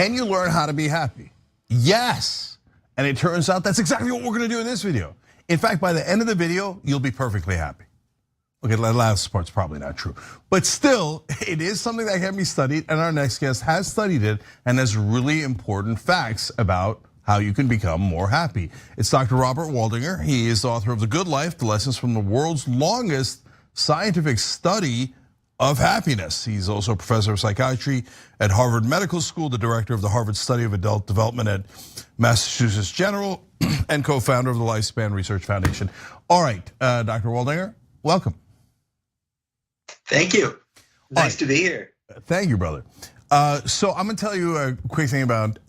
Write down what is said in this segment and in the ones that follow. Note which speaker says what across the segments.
Speaker 1: Can you learn how to be happy? Yes. And it turns out that's exactly what we're gonna do in this video. In fact, by the end of the video, you'll be perfectly happy. Okay, the last part's probably not true. But still, it is something that can be studied, and our next guest has studied it and has really important facts about how you can become more happy. It's Dr. Robert Waldinger. He is the author of The Good Life, the lessons from the world's longest scientific study of happiness. He's also a professor of psychiatry at Harvard Medical School, the director of the Harvard Study of Adult Development at Massachusetts General, and co-founder of the Lifespan Research Foundation. All right, Dr. Waldinger, welcome.
Speaker 2: Thank you. Nice to be here.
Speaker 1: Thank you, brother. So I'm gonna tell you a quick thing about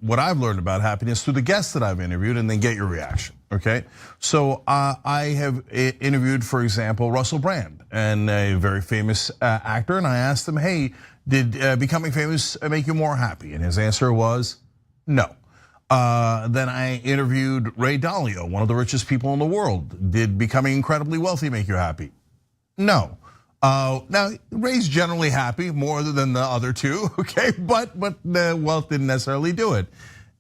Speaker 1: what I've learned about happiness through the guests that I've interviewed, and then get your reaction, okay? So I have interviewed, for example, Russell Brand, and a very famous actor, and I asked him, hey, did becoming famous make you more happy? And his answer was no. Then I interviewed Ray Dalio, one of the richest people in the world. Did becoming incredibly wealthy make you happy? No. Now Ray's generally happy more than the other two, okay? But the wealth didn't necessarily do it.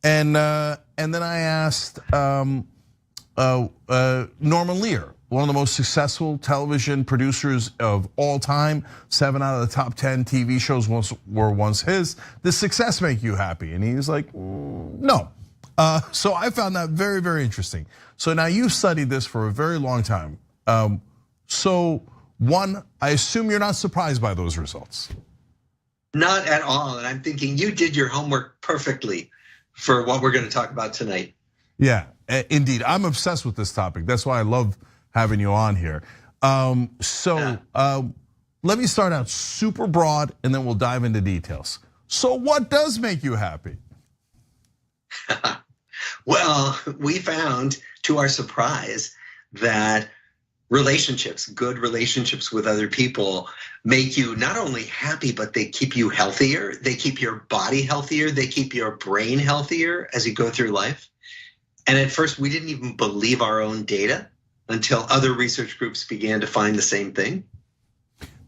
Speaker 1: And then I asked Norman Lear, one of the most successful television producers of all time. 7 out of the top 10 TV shows were once his. Does success make you happy? And he was like, no. So I found that very, very interesting. So now you've studied this for a very long time. So one, I assume you're not surprised by those results.
Speaker 2: Not at all, and I'm thinking you did your homework perfectly for what we're gonna talk about tonight.
Speaker 1: Yeah, indeed, I'm obsessed with this topic. That's why I love having you on here. Let me start out super broad and then we'll dive into details. So what does make you happy?
Speaker 2: Well, we found, to our surprise, that relationships, good relationships with other people, make you not only happy, but they keep you healthier. They keep your body healthier. They keep your brain healthier as you go through life. And at first, we didn't even believe our own data until other research groups began to find the same thing.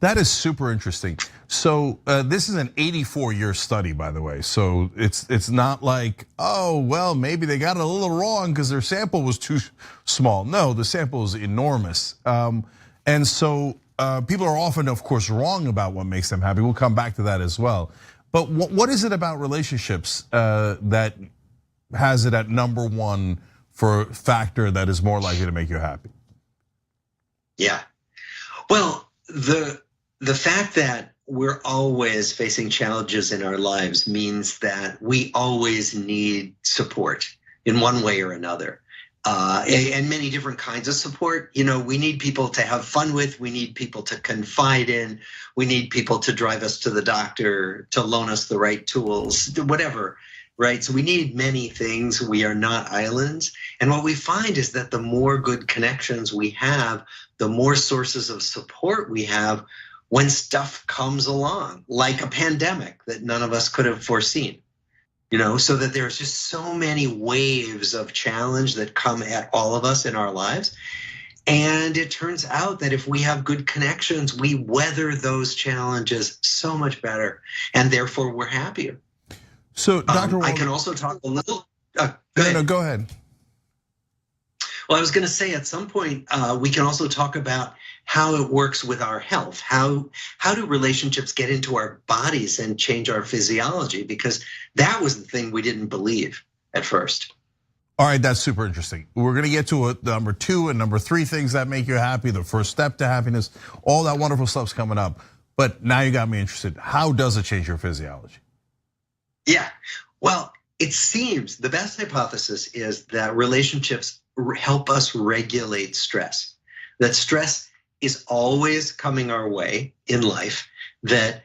Speaker 1: That is super interesting. So this is an 84-year study, by the way. So it's not like, oh, well, maybe they got it a little wrong because their sample was too small. No, the sample is enormous. And so people are often, of course, wrong about what makes them happy. We'll come back to that as well. But what is it about relationships that has it at #1 for a factor that is more likely to make you happy?
Speaker 2: Yeah, well, the fact that we're always facing challenges in our lives means that we always need support in one way or another, and many different kinds of support. You know, we need people to have fun with, we need people to confide in, we need people to drive us to the doctor, to loan us the right tools, whatever, right? So we need many things. We are not islands. And what we find is that the more good connections we have, the more sources of support we have when stuff comes along, like a pandemic that none of us could have foreseen. You know, so that there's just so many waves of challenge that come at all of us in our lives. And it turns out that if we have good connections, we weather those challenges so much better, and therefore we're happier.
Speaker 1: So, Dr.
Speaker 2: I can also talk a little.
Speaker 1: Go ahead.
Speaker 2: Well, I was going to say at some point we can also talk about how it works with our health. How do relationships get into our bodies and change our physiology? Because that was the thing we didn't believe at first.
Speaker 1: All right, that's super interesting. We're gonna get to #2 and #3 things that make you happy, the first step to happiness, all that wonderful stuff's coming up. But now you got me interested. How does it change your physiology?
Speaker 2: Yeah, well, it seems the best hypothesis is that relationships help us regulate stress. That stress is always coming our way in life. That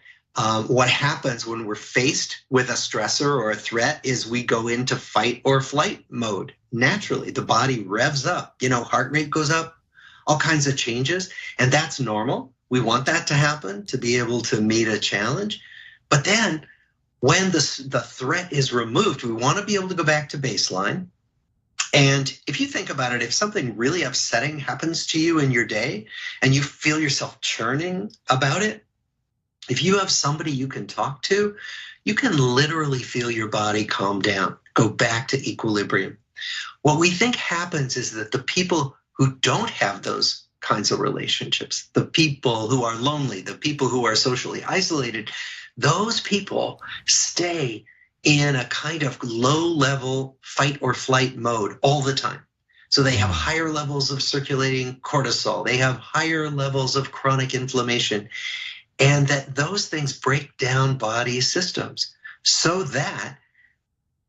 Speaker 2: what happens when we're faced with a stressor or a threat is we go into fight or flight mode. Naturally, the body revs up, you know, heart rate goes up, all kinds of changes, and that's normal. We want that to happen to be able to meet a challenge. But then when the threat is removed, we want to be able to go back to baseline. And if you think about it, if something really upsetting happens to you in your day and you feel yourself churning about it, if you have somebody you can talk to, you can literally feel your body calm down, go back to equilibrium. What we think happens is that the people who don't have those kinds of relationships, the people who are lonely, the people who are socially isolated, those people stay in a kind of low-level fight or flight mode all the time. So they have higher levels of circulating cortisol, they have higher levels of chronic inflammation, and that those things break down body systems so that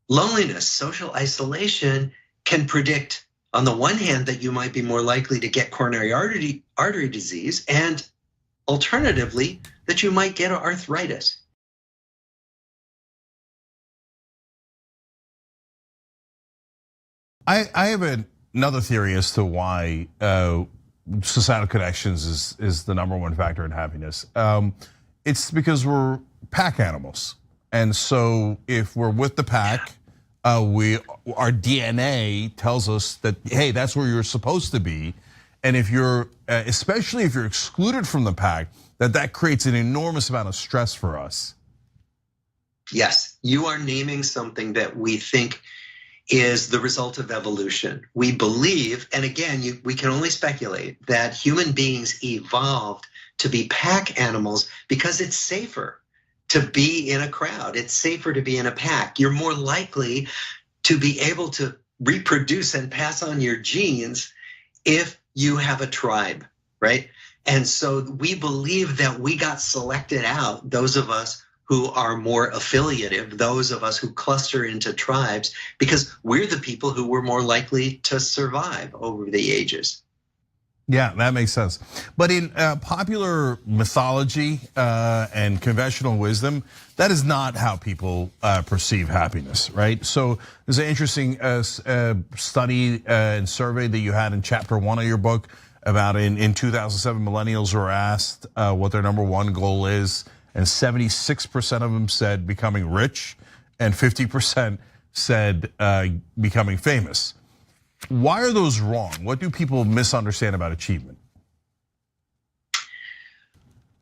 Speaker 2: loneliness, social isolation can predict, on the one hand, that you might be more likely to get coronary artery disease, and alternatively, that you might get arthritis.
Speaker 1: I have another theory as to why societal connections is the number 1 factor in happiness. It's because we're pack animals. And so if we're with the pack, our DNA tells us that, hey, that's where you're supposed to be. And if you're, especially if you're excluded from the pack, that creates an enormous amount of stress for us.
Speaker 2: Yes, you are naming something that we think is the result of evolution. We believe, and again, we can only speculate, that human beings evolved to be pack animals because it's safer to be in a crowd. It's safer to be in a pack. You're more likely to be able to reproduce and pass on your genes if you have a tribe, right? And so we believe that we got selected out, those of us who are more affiliative, those of us who cluster into tribes, because we're the people who were more likely to survive over the ages.
Speaker 1: Yeah, that makes sense. But in popular mythology and conventional wisdom, that is not how people perceive happiness, right? So there's an interesting study and survey that you had in chapter 1 of your book about in 2007, millennials were asked what their number 1 goal is, and 76% of them said becoming rich, and 50% said becoming famous. Why are those wrong? What do people misunderstand about achievement?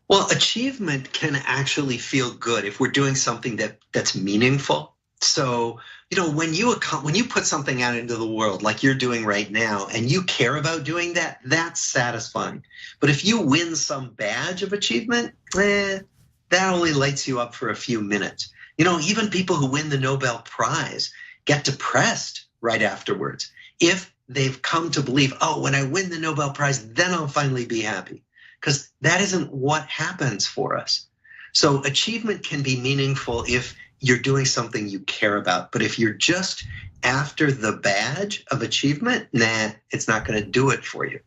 Speaker 2: Well, achievement can actually feel good if we're doing something that's meaningful. So, when you put something out into the world like you're doing right now, and you care about doing that, that's satisfying. But if you win some badge of achievement, that only lights you up for a few minutes. Even people who win the Nobel Prize get depressed right afterwards if they've come to believe, oh, when I win the Nobel Prize, then I'll finally be happy. Because that isn't what happens for us. So achievement can be meaningful if you're doing something you care about. But if you're just after the badge of achievement, it's not going to do it for you.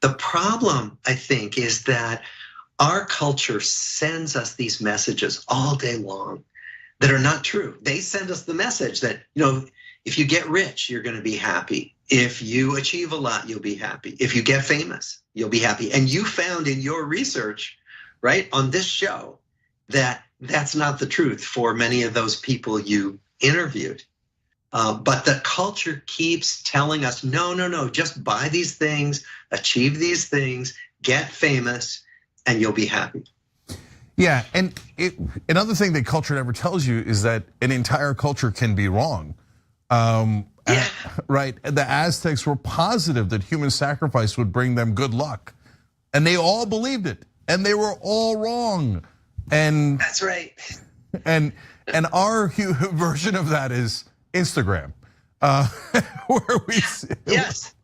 Speaker 2: The problem, I think, is that our culture sends us these messages all day long that are not true. They send us the message that, if you get rich, you're going to be happy. If you achieve a lot, you'll be happy. If you get famous, you'll be happy. And you found in your research, right, on this show, that that's not the truth for many of those people you interviewed. But the culture keeps telling us, no, just buy these things, achieve these things, get famous, and you'll be happy.
Speaker 1: Yeah, and another thing that culture never tells you is that an entire culture can be wrong.
Speaker 2: Yeah.
Speaker 1: Right, the Aztecs were positive that human sacrifice would bring them good luck, and they all believed it, and they were all wrong. And
Speaker 2: that's right.
Speaker 1: And our version of that is Instagram, where we
Speaker 2: yes.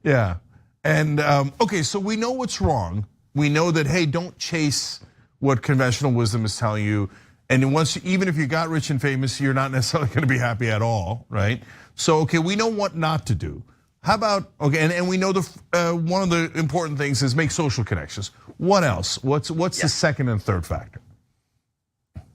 Speaker 1: Yeah, and okay, so we know what's wrong. We know that, hey, don't chase what conventional wisdom is telling you. And even if you got rich and famous, you're not necessarily going to be happy at all, right? So, okay, we know what not to do. How about, okay, and we know one of the important things is make social connections. What else? What's the second and third factor?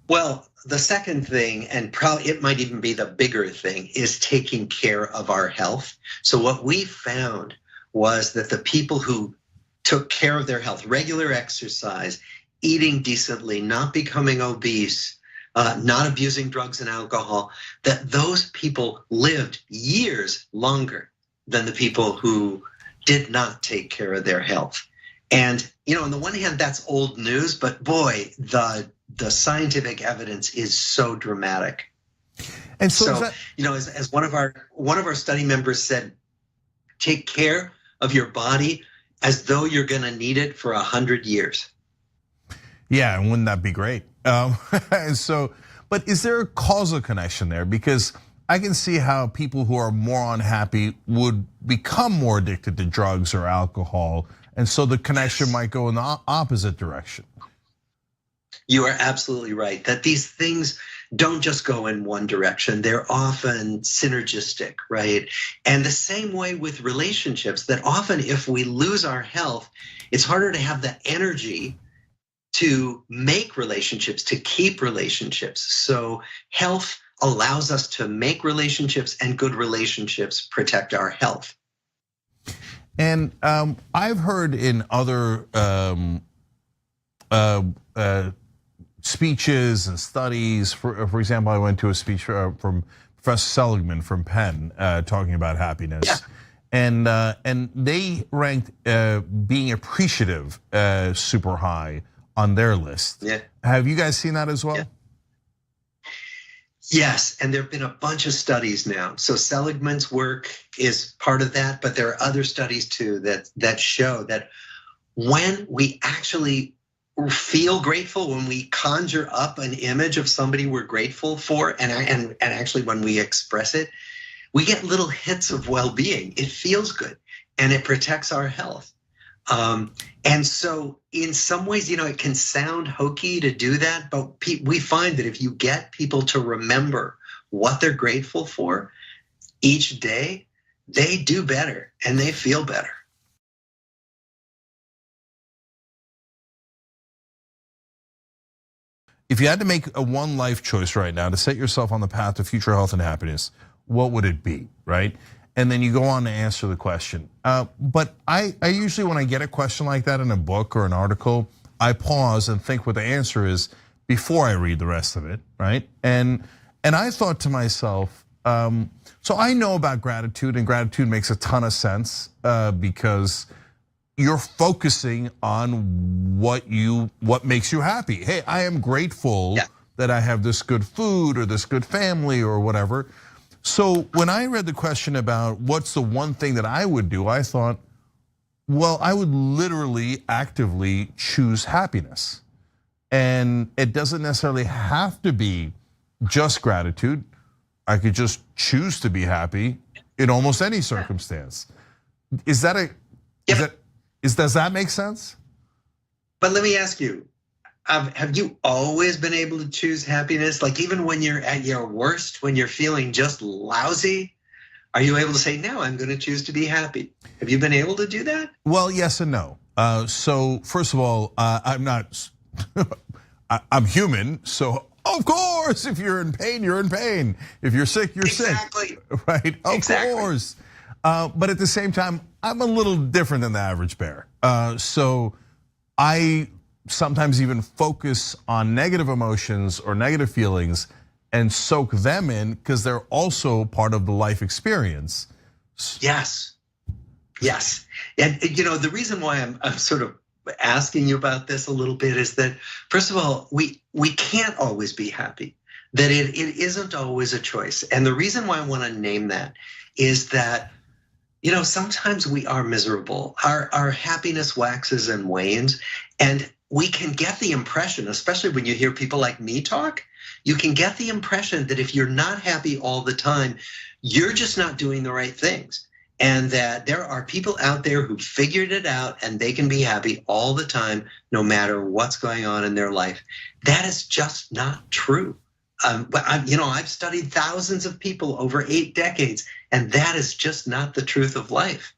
Speaker 2: Well, the second thing, and probably it might even be the bigger thing, is taking care of our health. So what we found was that the people who took care of their health, regular exercise, eating decently, not becoming obese, not abusing drugs and alcohol, that those people lived years longer than the people who did not take care of their health. And on the one hand, that's old news, but boy, the scientific evidence is so dramatic.
Speaker 1: And so,
Speaker 2: as one of our study members said, take care of your body as though you're going to need it for 100 years.
Speaker 1: Yeah, and wouldn't that be great? And so, but is there a causal connection there? Because I can see how people who are more unhappy would become more addicted to drugs or alcohol, and so the connection might go in the opposite direction.
Speaker 2: You are absolutely right that these things don't just go in one direction. They're often synergistic, right? And the same way with relationships, that often if we lose our health, it's harder to have the energy to make relationships, to keep relationships. So health allows us to make relationships, and good relationships protect our health.
Speaker 1: And I've heard in other speeches and studies, for example, I went to a speech from Professor Seligman from Penn talking about happiness. Yeah. And they ranked being appreciative super high on their list. Yeah. Have you guys seen that as well?
Speaker 2: Yeah. Yes, and there have been a bunch of studies now. So Seligman's work is part of that, but there are other studies too that show that when we actually feel grateful, when we conjure up an image of somebody we're grateful for, and actually when we express it, we get little hits of well-being. It feels good, and it protects our health. And so in some ways, it can sound hokey to do that, but we find that if you get people to remember what they're grateful for each day, they do better and they feel better.
Speaker 1: If you had to make a one life choice right now to set yourself on the path to future health and happiness, what would it be, right? And then you go on to answer the question. But I usually, when I get a question like that in a book or an article, I pause and think what the answer is before I read the rest of it, right? And I thought to myself, so I know about gratitude, and gratitude makes a ton of sense because you're focusing on what makes you happy. Hey, I am grateful that I have this good food or this good family or whatever. So when I read the question about what's the one thing that I would do, I thought, well, I would literally actively choose happiness. And it doesn't necessarily have to be just gratitude. I could just choose to be happy in almost any circumstance. Does that make sense?
Speaker 2: But let me ask you, have you always been able to choose happiness? Like even when you're at your worst, when you're feeling just lousy, are you able to say, no, I'm going to choose to be happy? Have you been able to do that?
Speaker 1: Well, yes and no. So first of all, I'm not, I'm human. So of course, if you're in pain, you're in pain. If you're sick, you're sick, right? Of course. But at the same time, I'm a little different than the average bear. So I sometimes even focus on negative emotions or negative feelings and soak them in because they're also part of the life experience.
Speaker 2: Yes, yes. And the reason why I'm sort of asking you about this a little bit is that, first of all, we can't always be happy, that it isn't always a choice. And the reason why I want to name that is that sometimes we are miserable. Our happiness waxes and wanes, and we can get the impression, especially when you hear people like me talk, you can get the impression that if you're not happy all the time, you're just not doing the right things. And that there are people out there who figured it out and they can be happy all the time, no matter what's going on in their life. That is just not true. But I've studied thousands of people over 8 decades, and that is just not the truth of life.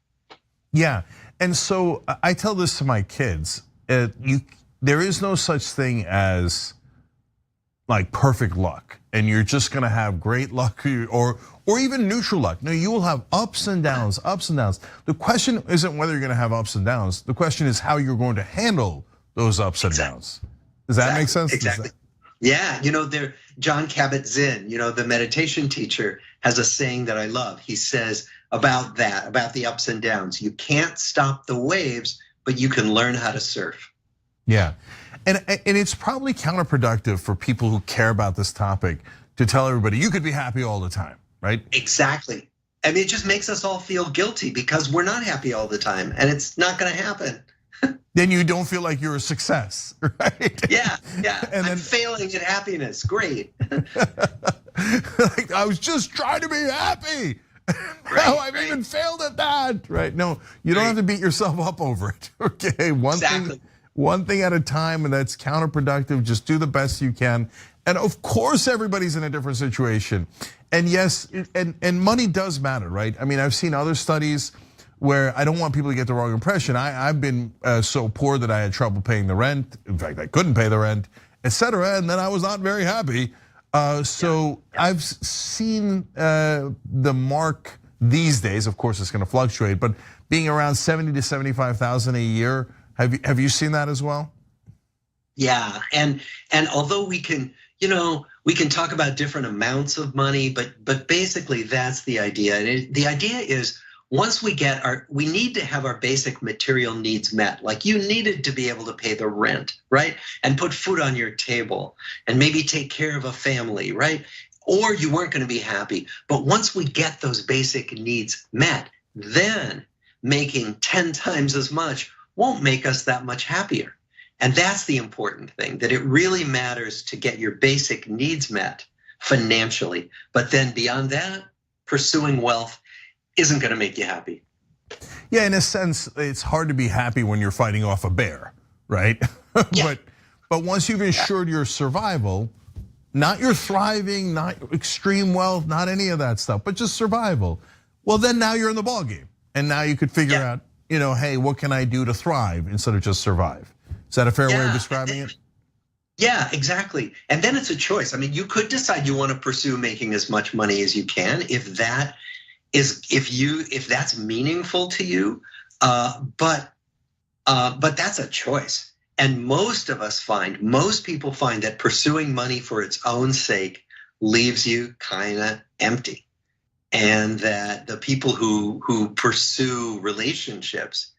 Speaker 1: Yeah, and so I tell this to my kids, there is no such thing as like perfect luck, and you're just gonna have great luck or even neutral luck. No, you will have ups and downs, ups and downs. The question isn't whether you're gonna have ups and downs. The question is how you're going to handle those ups and downs. Does that make sense?
Speaker 2: Exactly. Yeah, John Kabat-Zinn, the meditation teacher, has a saying that I love. He says about the ups and downs, you can't stop the waves, but you can learn how to surf.
Speaker 1: Yeah, and it's probably counterproductive for people who care about this topic to tell everybody you could be happy all the time, right?
Speaker 2: Exactly. I mean, it just makes us all feel guilty because we're not happy all the time, and it's not going to happen.
Speaker 1: Then you don't feel like you're a success, right?
Speaker 2: Yeah,
Speaker 1: And
Speaker 2: I'm failing at happiness. Great.
Speaker 1: Like, I was just trying to be happy. Now I've even failed at that, right? No, you don't have to beat yourself up over it. Okay, one thing at a time, and that's counterproductive. Just do the best you can. And of course, everybody's in a different situation. And yes, and money does matter, right? I mean, I've seen other studies where I don't want people to get the wrong impression. I've been so poor that I had trouble paying the rent. In fact, I couldn't pay the rent, etc. And then I was not very happy. I've seen the mark these days. Of course, it's going to fluctuate, but being around 70 to 75,000 a year. Have you seen that as well?
Speaker 2: Yeah, and although we can, we can talk about different amounts of money, but basically that's the idea. And the idea is once we need to have our basic material needs met. Like you needed to be able to pay the rent, right? And put food on your table and maybe take care of a family, right? Or you weren't going to be happy. But once we get those basic needs met, then making 10 times as much won't make us that much happier. And that's the important thing, that it really matters to get your basic needs met financially. But then beyond that, pursuing wealth isn't going to make you happy.
Speaker 1: Yeah, in a sense, it's hard to be happy when you're fighting off a bear, right?
Speaker 2: Yeah.
Speaker 1: but once you've ensured your survival, not your thriving, not extreme wealth, not any of that stuff, but just survival. Well, then now you're in the ballgame, and now you could figure out, hey, what can I do to thrive instead of just survive? Is that a fair way of describing it?
Speaker 2: Yeah, exactly. And then it's a choice. I mean, you could decide you want to pursue making as much money as you can if that's meaningful to you. But that's a choice. And most people find that pursuing money for its own sake leaves you kind of empty. And that the people who pursue relationships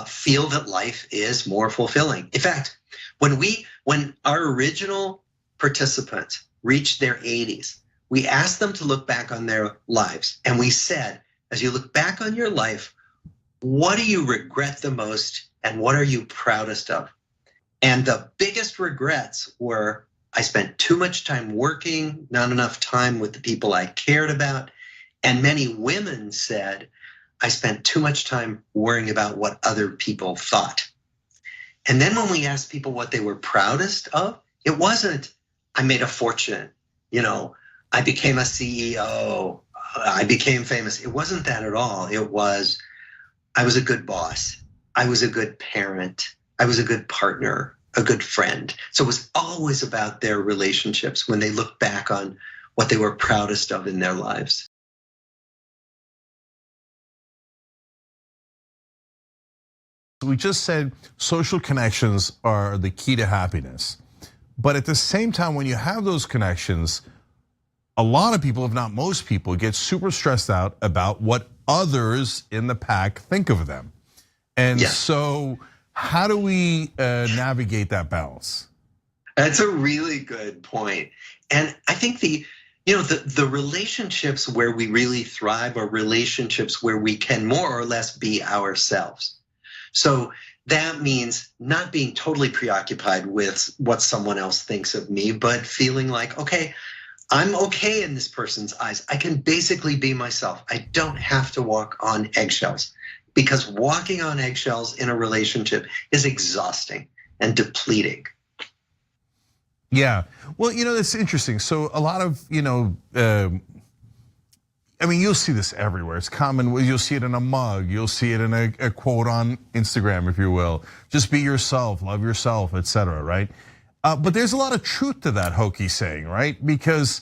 Speaker 2: feel that life is more fulfilling. In fact, when our original participants reached their 80s, we asked them to look back on their lives. And we said, as you look back on your life, what do you regret the most and what are you proudest of? And the biggest regrets were, I spent too much time working, not enough time with the people I cared about. And many women said, I spent too much time worrying about what other people thought. And then when we asked people what they were proudest of, it wasn't, I made a fortune, I became a CEO, I became famous. It wasn't that at all. It was, I was a good boss, I was a good parent, I was a good partner, a good friend. So it was always about their relationships when they look back on what they were proudest of in their lives.
Speaker 1: We just said social connections are the key to happiness. But at the same time, when you have those connections, a lot of people, if not most people, get super stressed out about what others in the pack think of them. And so how do we navigate that balance?
Speaker 2: That's a really good point. And I think the relationships where we really thrive are relationships where we can more or less be ourselves. So that means not being totally preoccupied with what someone else thinks of me, but feeling like, okay, I'm okay in this person's eyes. I can basically be myself. I don't have to walk on eggshells, because walking on eggshells in a relationship is exhausting and depleting.
Speaker 1: Yeah, well, that's interesting. So a lot of, I mean, you'll see this everywhere. It's common. You'll see it in a mug. You'll see it in a quote on Instagram, if you will. Just be yourself, love yourself, etc. Right? But there's a lot of truth to that hokey saying, right? Because,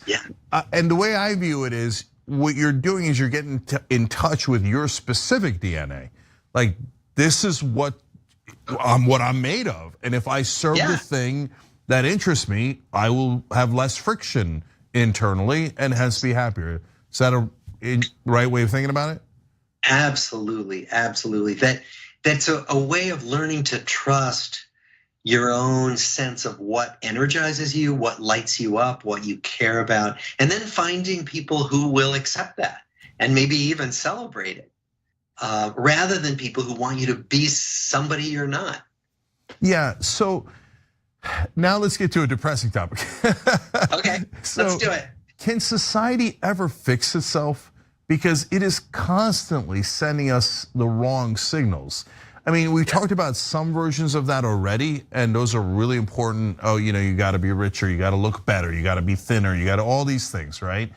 Speaker 1: and the way I view it is, what you're doing is you're getting in touch with your specific DNA. Like, this is what I'm made of, and if I serve the thing that interests me, I will have less friction internally and hence be happier. Is that a right way of thinking about it?
Speaker 2: Absolutely, absolutely. that's a way of learning to trust your own sense of what energizes you, what lights you up, what you care about, and then finding people who will accept that and maybe even celebrate it, rather than people who want you to be somebody you're not.
Speaker 1: Yeah, so now let's get to a depressing topic.
Speaker 2: Okay, let's do it.
Speaker 1: Can society ever fix itself? Because it is constantly sending us the wrong signals. I mean, we talked about some versions of that already, and those are really important. Oh, you gotta be richer, you gotta look better, you gotta be thinner, you gotta all these things, right?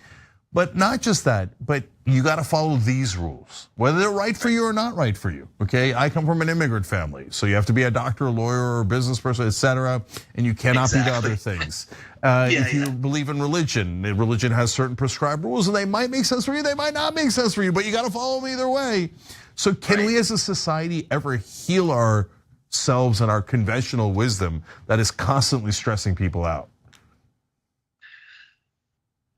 Speaker 1: But not just that, but you gotta follow these rules, whether they're right for you or not right for you, okay? I come from an immigrant family, so you have to be a doctor, a lawyer, or a business person, etc., and you cannot be the other things. If you believe in religion has certain prescribed rules, and they might make sense for you, they might not make sense for you, but you gotta follow them either way. So can we as a society ever heal ourselves and our conventional wisdom that is constantly stressing people out?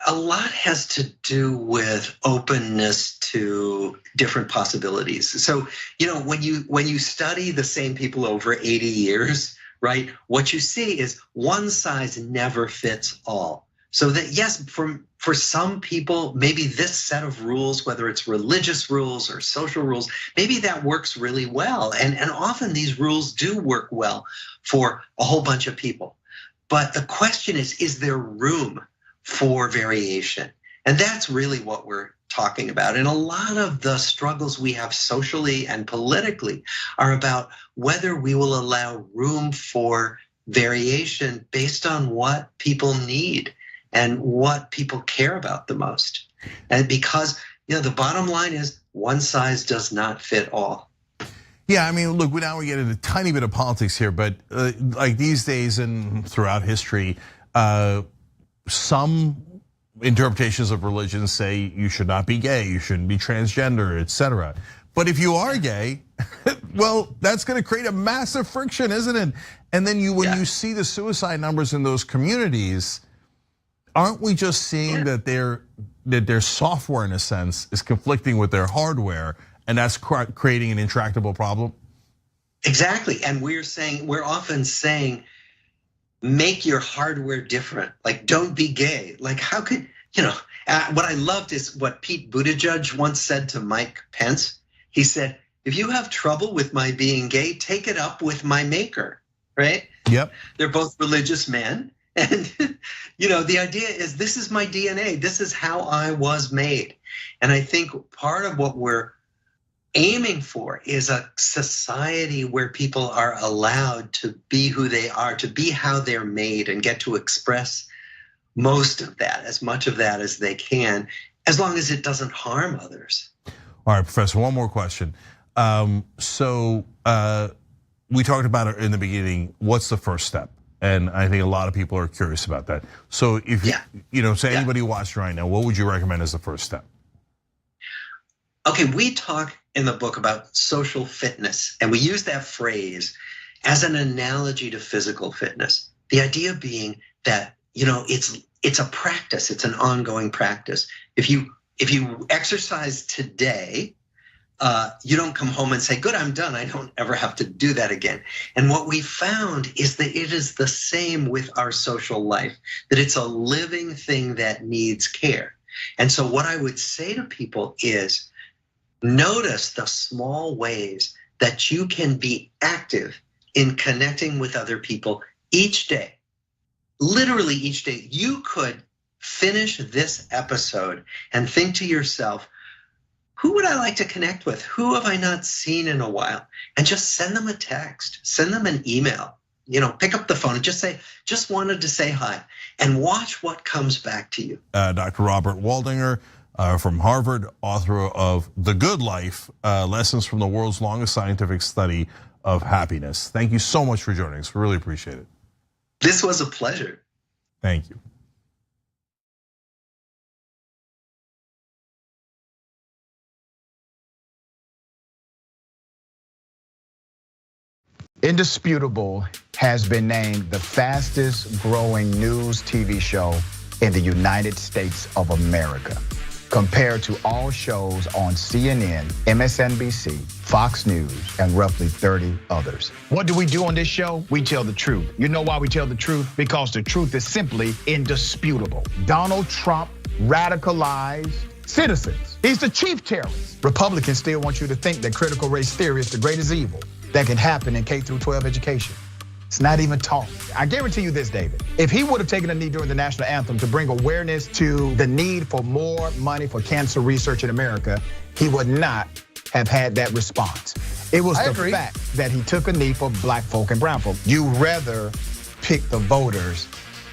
Speaker 2: A lot has to do with openness to different possibilities. So, when you study the same people over 80 years, right? What you see is one size never fits all. So that yes, for some people, maybe this set of rules, whether it's religious rules or social rules, maybe that works really well. And often these rules do work well for a whole bunch of people. But the question is there room for variation? And that's really what we're talking about. And a lot of the struggles we have socially and politically are about whether we will allow room for variation based on what people need and what people care about the most. And because the bottom line is one size does not fit all.
Speaker 1: Yeah, I mean, look, now we get into a tiny bit of politics here, but like these days and throughout history, some interpretations of religion say you should not be gay, you shouldn't be transgender, etc. But if you are gay, well, that's gonna create a massive friction, isn't it? And then when you see the suicide numbers in those communities, aren't we just seeing that their software, in a sense, is conflicting with their hardware, and that's creating an intractable problem?
Speaker 2: Exactly, and we're often saying, make your hardware different. Like, don't be gay. Like, how could, what I loved is what Pete Buttigieg once said to Mike Pence. He said, if you have trouble with my being gay, take it up with my maker, right?
Speaker 1: Yep.
Speaker 2: They're both religious men. And the idea is this is my DNA. This is how I was made. And I think part of what we're aiming for is a society where people are allowed to be who they are, to be how they're made, and get to express most of that, as much of that as they can, as long as it doesn't harm others.
Speaker 1: All right, Professor, one more question. So we talked about it in the beginning, what's the first step? And I think a lot of people are curious about that. So if say anybody watching right now, what would you recommend as the first step?
Speaker 2: Okay, we talk in the book about social fitness, and we use that phrase as an analogy to physical fitness. The idea being that it's a practice, it's an ongoing practice. If you exercise today, you don't come home and say, good, I'm done, I don't ever have to do that again. And what we found is that it is the same with our social life, that it's a living thing that needs care. And so what I would say to people is, notice the small ways that you can be active in connecting with other people each day. Literally each day. You could finish this episode and think to yourself, who would I like to connect with? Who have I not seen in a while? And just send them a text, send them an email, pick up the phone and just say, just wanted to say hi, and watch what comes back to you.
Speaker 1: Dr. Robert Waldinger from Harvard, author of The Good Life, Lessons from the World's Longest Scientific Study of Happiness. Thank you so much for joining us, we really appreciate it.
Speaker 2: This was a pleasure.
Speaker 1: Thank you.
Speaker 3: Indisputable has been named the fastest growing news TV show in the United States of America. compared to all shows on CNN, MSNBC, Fox News, and roughly 30 others. What do we do on this show? We tell the truth. You know why we tell the truth? Because the truth is simply indisputable. Donald Trump radicalized citizens. He's the chief terrorist. Republicans still want you to think that critical race theory is the greatest evil that can happen in K through 12 education. It's not even taught. I guarantee you this, David. If he would have taken a knee during the national anthem to bring awareness to the need for more money for cancer research in America, he would not have had that response. It was the fact that he took a knee for black folk and brown folk. You rather pick the voters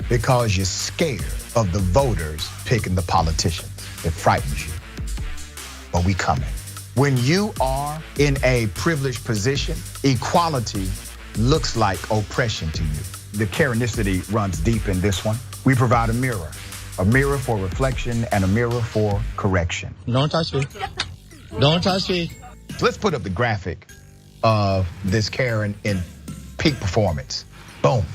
Speaker 3: because you're scared of the voters picking the politicians. It frightens you. But we coming. When you are in a privileged position, equality looks like oppression to you. The Karenicity runs deep in this one. We provide a mirror for reflection and a mirror for correction.
Speaker 4: Don't touch me. Don't touch me.
Speaker 3: Let's put up the graphic of this Karen in peak performance. Boom.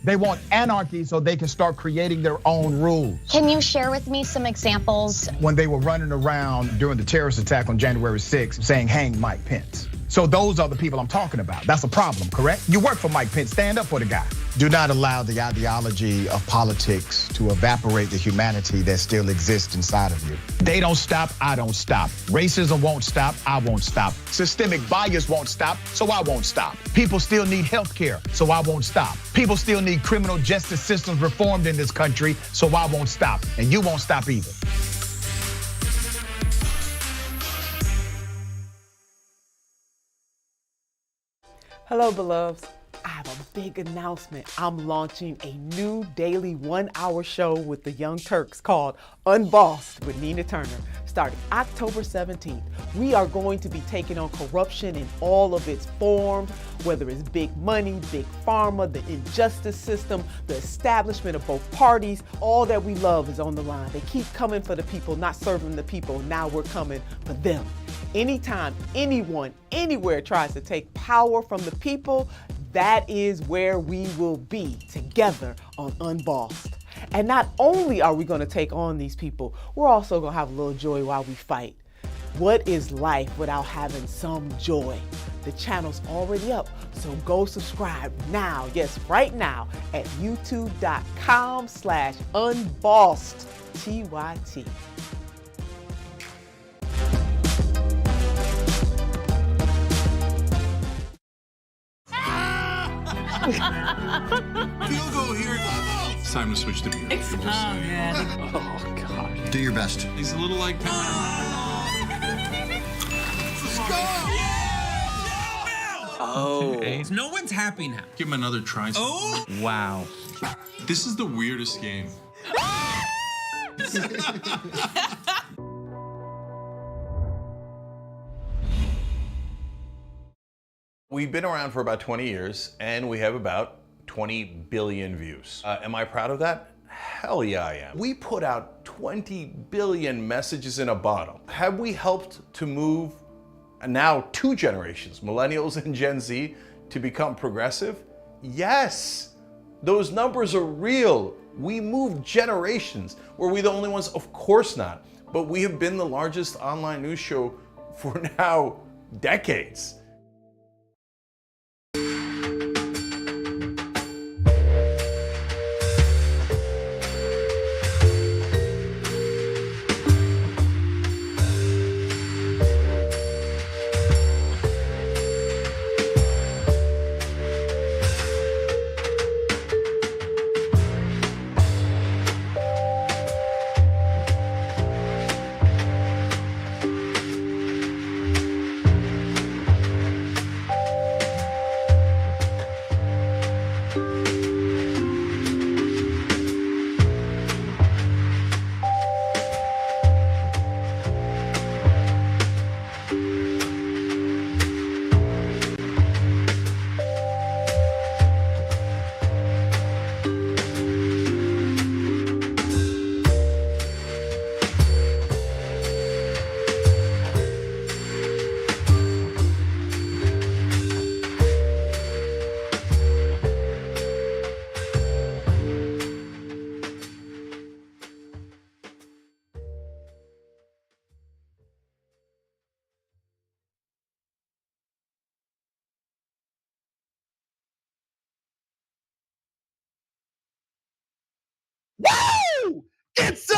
Speaker 3: They want anarchy so they can start creating their own rules.
Speaker 5: Can you share with me some examples?
Speaker 3: When they were running around during the terrorist attack on January 6th saying, hang Mike Pence. So those are the people I'm talking about. That's a problem, correct? You work for Mike Pence, stand up for the guy. Do not allow the ideology of politics to evaporate the humanity that still exists inside of you. They don't stop, I don't stop. Racism won't stop, I won't stop. Systemic bias won't stop, so I won't stop. People still need health care, so I won't stop. People still need criminal justice systems reformed in this country, so I won't stop. And you won't stop either.
Speaker 6: Hello, beloveds. I have a big announcement. I'm launching a new daily 1-hour show with the Young Turks called Unbossed with Nina Turner. Starting October 17th, we are going to be taking on corruption in all of its forms, whether it's big money, big pharma, the injustice system, the establishment of both parties. All that we love is on the line. They keep coming for the people, not serving the people. Now we're coming for them. Anytime anyone, anywhere tries to take power from the people, that is where we will be together on Unbossed. And not only are we gonna take on these people, we're also gonna have a little joy while we fight. What is life without having some joy? The channel's already up, so go subscribe now, yes, right now, at youtube.com/unbossed, TYT.
Speaker 7: Field goal here. It's time to switch to beauty.
Speaker 8: Oh, man.
Speaker 6: Oh, God.
Speaker 7: Do your best.
Speaker 9: He's a little like
Speaker 7: Let's go!
Speaker 8: Oh. No one's happy now.
Speaker 9: Give him another try.
Speaker 8: Oh! Wow.
Speaker 9: This is the weirdest game.
Speaker 1: We've been around for about 20 years and we have about 20 billion views. Am I proud of that? Hell yeah, I am. We put out 20 billion messages in a bottle. Have we helped to move now 2 generations, millennials and Gen Z, to become progressive? Yes, those numbers are real. We moved generations. Were we the only ones? Of course not. But we have been the largest online news show for now decades.
Speaker 10: Get some!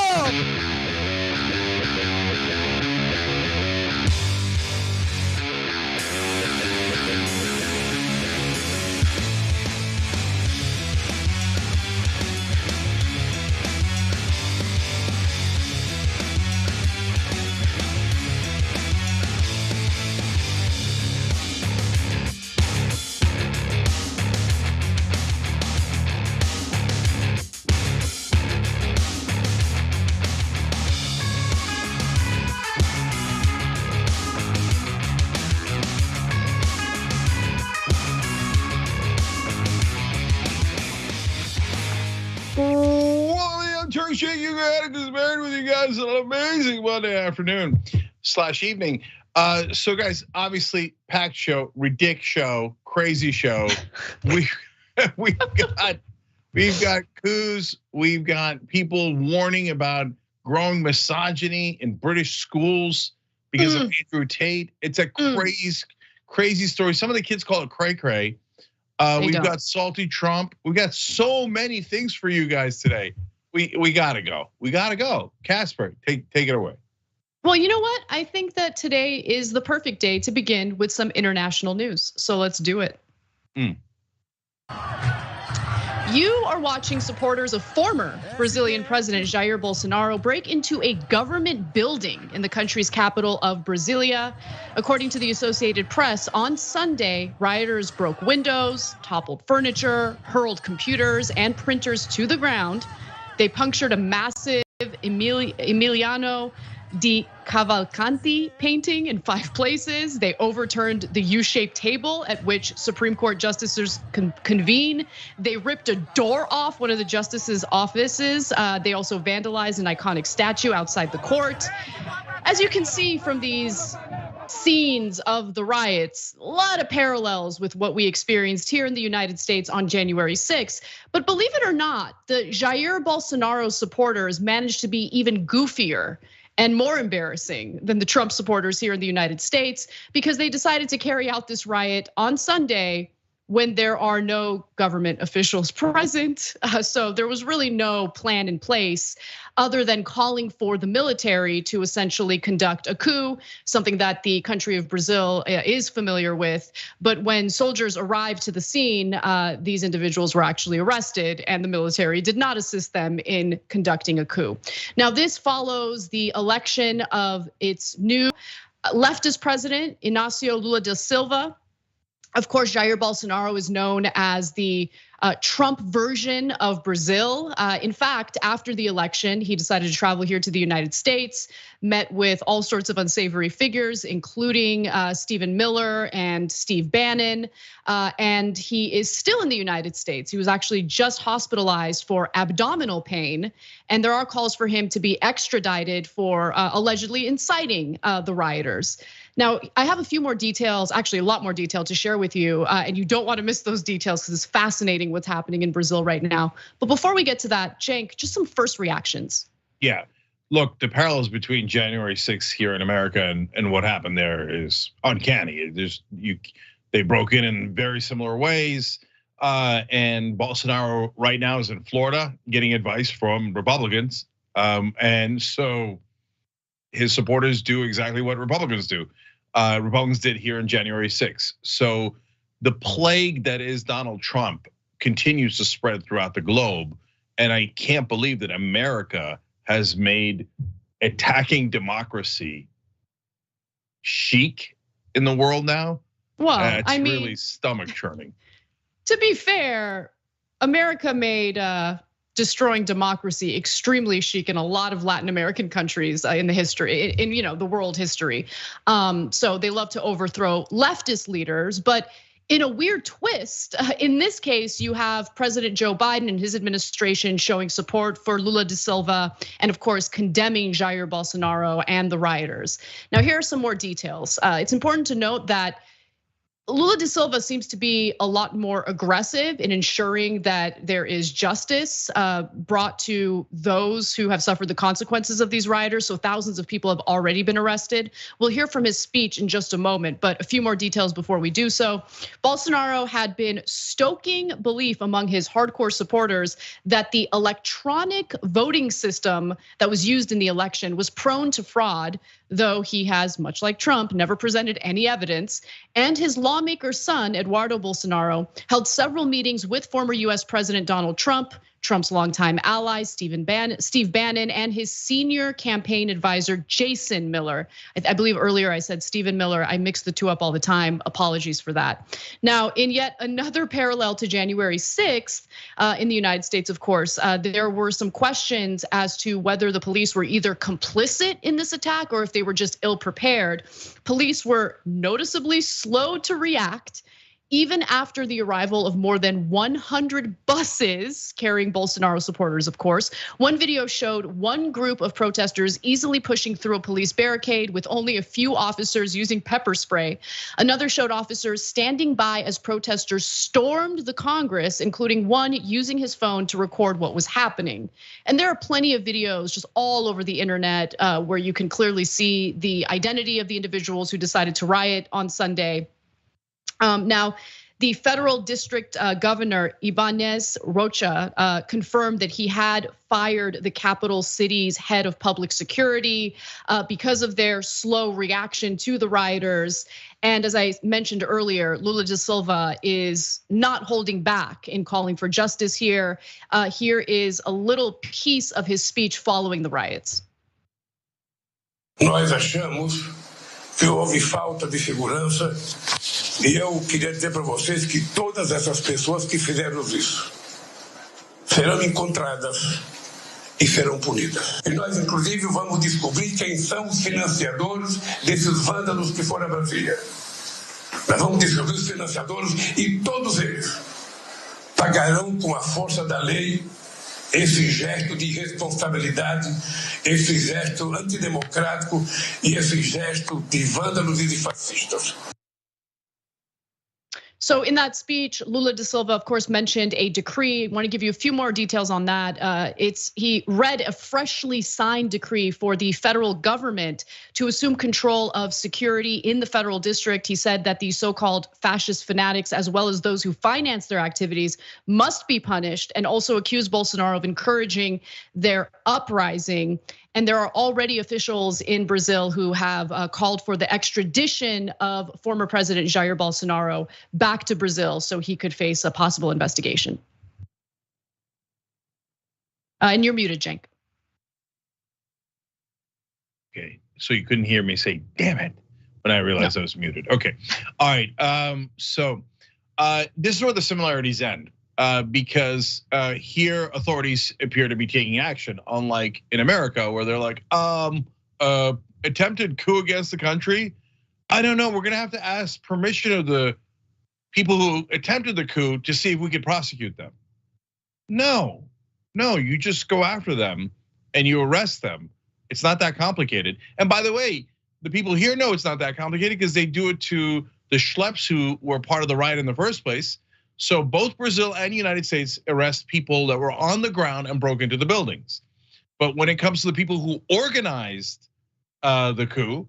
Speaker 3: Turks, you got it. Is married with you guys on an amazing Monday afternoon / evening. So guys, obviously packed show, ridiculous show, crazy show. We've got coups. We've got people warning about growing misogyny in British schools because of Andrew Tate. It's a crazy story. Some of the kids call it cray-cray. We've got salty Trump. We've got so many things for you guys today. We gotta go. We gotta go. Casper, take it away.
Speaker 11: Well, you know what? I think that today is the perfect day to begin with some international news. So let's do it. You are watching supporters of former Brazilian President Jair Bolsonaro break into a government building in the country's capital of Brasilia. According to the Associated Press, on Sunday, rioters broke windows, toppled furniture, hurled computers and printers to the ground. They punctured a massive Emiliano di Cavalcanti painting in 5 places. They overturned the U-shaped table at which Supreme Court justices convene. They ripped a door off one of the justices' offices. They also vandalized an iconic statue outside the court. As you can see from these scenes of the riots, a lot of parallels with what we experienced here in the United States on January 6th. But believe it or not, the Jair Bolsonaro supporters managed to be even goofier and more embarrassing than the Trump supporters here in the United States, because they decided to carry out this riot on Sunday when there are no government officials present. So there was really no plan in place other than calling for the military to essentially conduct a coup, something that the country of Brazil is familiar with. But when soldiers arrived to the scene, these individuals were actually arrested and the military did not assist them in conducting a coup. Now, this follows the election of its new leftist president, Inácio Lula da Silva. Of course, Jair Bolsonaro is known as the Trump version of Brazil. In fact, after the election, he decided to travel here to the United States, met with all sorts of unsavory figures, including Stephen Miller and Steve Bannon. And he is still in the United States. He was actually just hospitalized for abdominal pain. And there are calls for him to be extradited for allegedly inciting the rioters. Now, I have a few more details, actually a lot more detail to share with you, and you don't want to miss those details because it's fascinating what's happening in Brazil right now. But before we get to that, Cenk, just some first reactions.
Speaker 3: Yeah, look, the parallels between January 6th here in America and what happened there is uncanny. They broke in very similar ways, and Bolsonaro right now is in Florida getting advice from Republicans, and so his supporters do exactly what Republicans do. Republicans did here in January 6th. So the plague that is Donald Trump continues to spread throughout the globe. And I can't believe that America has made attacking democracy chic in the world now.
Speaker 11: Well,
Speaker 3: it's really stomach churning.
Speaker 11: To be fair, America made destroying democracy extremely chic in a lot of Latin American countries in the history, in the world history. So they love to overthrow leftist leaders, but in a weird twist, in this case, you have President Joe Biden and his administration showing support for Lula da Silva, and of course, condemning Jair Bolsonaro and the rioters. Now, here are some more details. It's important to note that Lula da Silva seems to be a lot more aggressive in ensuring that there is justice brought to those who have suffered the consequences of these rioters. So thousands of people have already been arrested. We'll hear from his speech in just a moment, but a few more details before we do so. Bolsonaro had been stoking belief among his hardcore supporters that the electronic voting system that was used in the election was prone to fraud, though he has, much like Trump, never presented any evidence. And his lawmaker son, Eduardo Bolsonaro, held several meetings with former US President Donald Trump, Trump's longtime ally, Steve Bannon, and his senior campaign advisor, Jason Miller. I believe earlier I said Stephen Miller. I mix the two up all the time. Apologies for that. Now, in yet another parallel to January 6th in the United States, of course, there were some questions as to whether the police were either complicit in this attack or if they were just ill prepared. Police were noticeably slow to react, even after the arrival of more than 100 buses carrying Bolsonaro supporters, of course. One video showed one group of protesters easily pushing through a police barricade with only a few officers using pepper spray. Another showed officers standing by as protesters stormed the Congress, including one using his phone to record what was happening. And there are plenty of videos just all over the internet where you can clearly see the identity of the individuals who decided to riot on Sunday. Now, the federal district governor, Ibanez Rocha, confirmed that he had fired the capital city's head of public security because of their slow reaction to the rioters. And as I mentioned earlier, Lula da Silva is not holding back in calling for justice here. Here is a little piece of his speech following the riots.
Speaker 10: Nós achamos que houve falta de segurança e eu queria dizer para vocês que todas essas pessoas que fizeram isso serão encontradas e serão punidas. E nós, inclusive, vamos descobrir quem são os financiadores desses vândalos que foram a Brasília. Nós vamos descobrir os financiadores e todos eles pagarão com a força da lei esse gesto de irresponsabilidade, esse gesto antidemocrático e esse gesto de vândalos e de fascistas.
Speaker 11: So in that speech, Lula da Silva, of course, mentioned a decree. I want to give you a few more details on that. He read a freshly signed decree for the federal government to assume control of security in the federal district. He said that the so-called fascist fanatics, as well as those who finance their activities, must be punished, and also accused Bolsonaro of encouraging their uprising. And there are already officials in Brazil who have called for the extradition of former President Jair Bolsonaro back to Brazil so he could face a possible investigation. And you're muted, Cenk.
Speaker 12: Okay, so you couldn't hear me say, damn it, when I realized I was muted. Okay, all right, so this is where the similarities end. Because here authorities appear to be taking action, unlike in America where they're like, attempted coup against the country. I don't know, we're gonna have to ask permission of the people who attempted the coup to see if we could prosecute them. No, you just go after them and you arrest them. It's not that complicated. And by the way, the people here know it's not that complicated because they do it to the schleps who were part of the riot in the first place. So both Brazil and the United States arrest people that were on the ground and broke into the buildings. But when it comes to the people who organized the coup,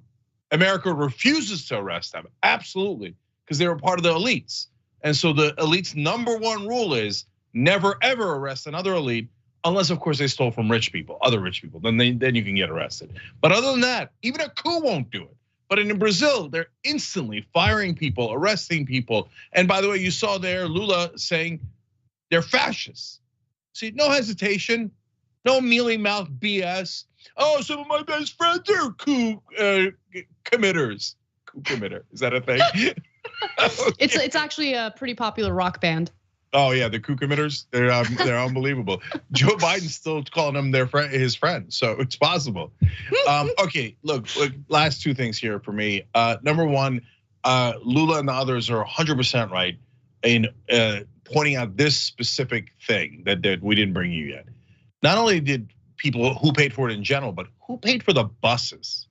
Speaker 12: America refuses to arrest them, absolutely, because they were part of the elites. And so the elite's number one rule is never ever arrest another elite, unless of course they stole from rich people, other rich people, then you can get arrested. But other than that, even a coup won't do it. But in Brazil, they're instantly firing people, arresting people. And by the way, you saw there Lula saying they're fascists. See, no hesitation, no mealy-mouthed BS. Oh, some of my best friends are coup committers. Coup committer, is that a thing? Okay.
Speaker 11: It's actually a pretty popular rock band.
Speaker 12: Oh yeah, the coup committers, they're unbelievable. Joe Biden's still calling them his friend, so it's possible. Okay, look, last two things here for me. Number one, Lula and the others are 100% right in pointing out this specific thing that we didn't bring you yet. Not only did people who paid for it in general, but who paid for the buses?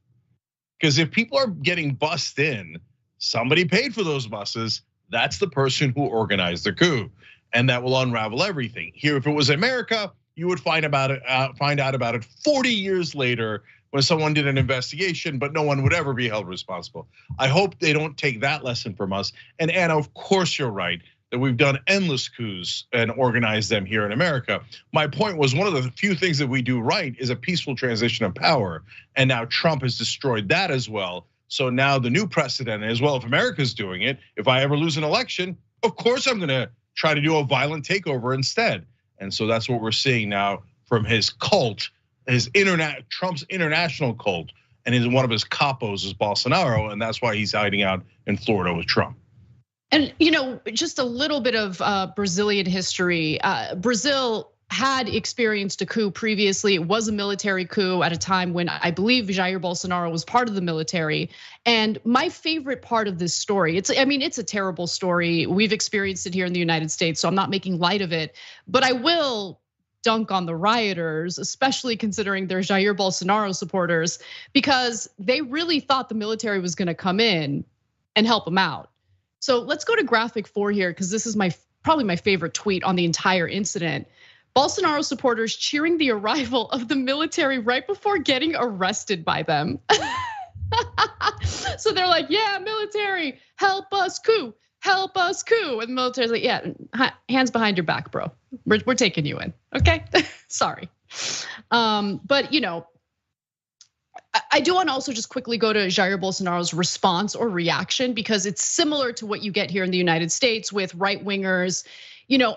Speaker 12: Because if people are getting bussed in somebody paid for those buses. That's the person who organized the coup, and that will unravel everything. Here, if it was America, you would find out about it 40 years later when someone did an investigation, but no one would ever be held responsible. I hope they don't take that lesson from us. And Anna, of course you're right that we've done endless coups and organized them here in America. My point was one of the few things that we do right is a peaceful transition of power. And now Trump has destroyed that as well. So now the new precedent is, well, if America's doing it, if I ever lose an election, of course I'm gonna try to do a violent takeover instead. And so that's what we're seeing now from his cult, Trump's international cult, and one of his capos is Bolsonaro, and that's why he's hiding out in Florida with Trump.
Speaker 11: And just a little bit of Brazilian history. Brazil had experienced a coup previously. It was a military coup at a time when I believe Jair Bolsonaro was part of the military. And my favorite part of this story, it's a terrible story. We've experienced it here in the United States, so I'm not making light of it. But I will dunk on the rioters, especially considering they're Jair Bolsonaro supporters, because they really thought the military was gonna come in and help them out. So let's go to graphic 4 here, because this is probably my favorite tweet on the entire incident. Bolsonaro supporters cheering the arrival of the military right before getting arrested by them. So they're like, yeah, military, help us coup, help us coup. And the military's like, yeah, hands behind your back, bro. We're taking you in, okay? Sorry. But I do want to also just quickly go to Jair Bolsonaro's response or reaction, because it's similar to what you get here in the United States with right-wingers,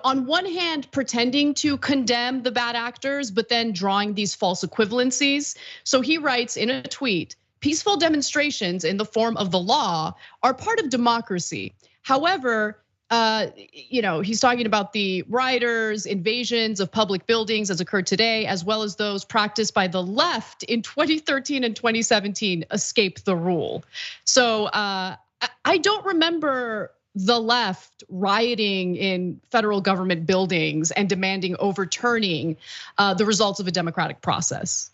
Speaker 11: on one hand, pretending to condemn the bad actors, but then drawing these false equivalencies. So he writes in a tweet, peaceful demonstrations in the form of the law are part of democracy. However, he's talking about the rioters, invasions of public buildings as occurred today, as well as those practiced by the left in 2013 and 2017 escape the rule. So I don't remember the left rioting in federal government buildings and demanding overturning the results of a democratic process.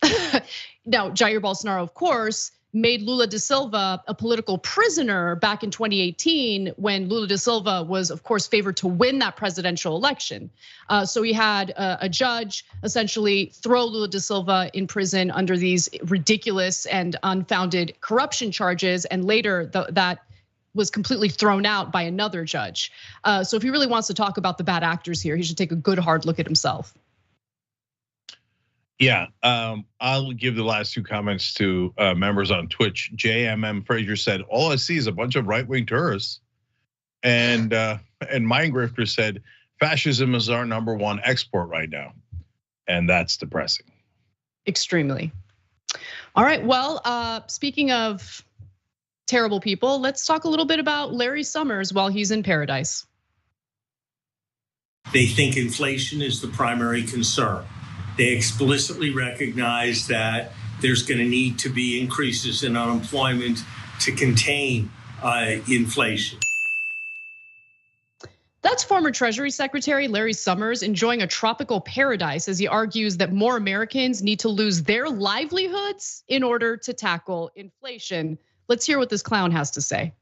Speaker 11: Now, Jair Bolsonaro, of course, made Lula da Silva a political prisoner back in 2018 when Lula da Silva was, of course, favored to win that presidential election. So he had a judge essentially throw Lula da Silva in prison under these ridiculous and unfounded corruption charges, and later that was completely thrown out by another judge. So if he really wants to talk about the bad actors here, he should take a good hard look at himself.
Speaker 12: Yeah, I'll give the last 2 comments to members on Twitch. JMM Frazier said, all I see is a bunch of right-wing tourists. And Mindgrifter said, fascism is our #1 export right now. And that's depressing.
Speaker 11: Extremely. All right, well, speaking of terrible people, let's talk a little bit about Larry Summers while he's in paradise.
Speaker 13: They think inflation is the primary concern. They explicitly recognize that there's going to need to be increases in unemployment to contain inflation.
Speaker 11: That's former Treasury Secretary Larry Summers enjoying a tropical paradise as he argues that more Americans need to lose their livelihoods in order to tackle inflation. Let's hear what this clown has to say.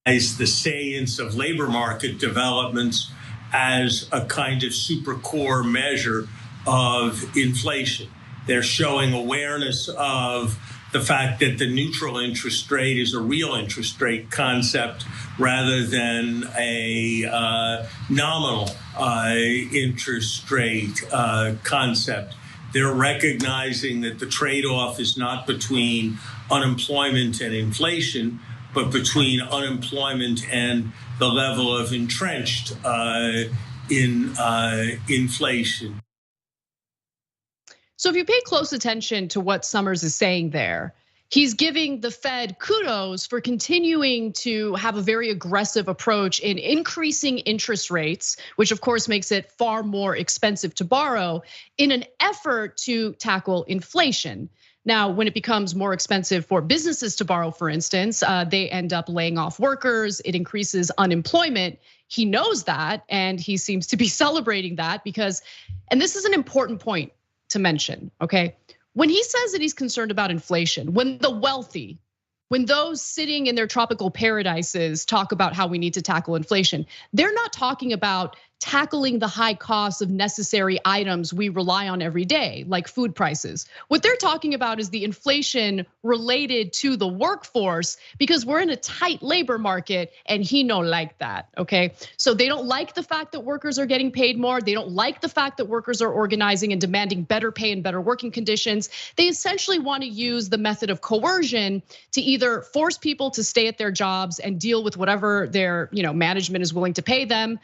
Speaker 13: As the salience of labor market developments as a kind of super core measure of inflation. They're showing awareness of the fact that the neutral interest rate is a real interest rate concept rather than a nominal interest rate concept. They're recognizing that the trade-off is not between unemployment and inflation, but between unemployment and the level of entrenched in inflation.
Speaker 11: So if you pay close attention to what Summers is saying there, he's giving the Fed kudos for continuing to have a very aggressive approach in increasing interest rates, which of course makes it far more expensive to borrow, in an effort to tackle inflation. Now, when it becomes more expensive for businesses to borrow, for instance, they end up laying off workers, it increases unemployment. He knows that, and he seems to be celebrating that because, and this is an important point to mention, okay? When he says that he's concerned about inflation, when the wealthy when those sitting in their tropical paradises talk about how we need to tackle inflation, they're not talking about tackling the high costs of necessary items we rely on every day, like food prices. What they're talking about is the inflation related to the workforce, because we're in a tight labor market and he don't like that, okay? So they don't like the fact that workers are getting paid more. They don't like the fact that workers are organizing and demanding better pay and better working conditions. They essentially want to use the method of coercion to either force people to stay at their jobs and deal with whatever their management is willing to pay them.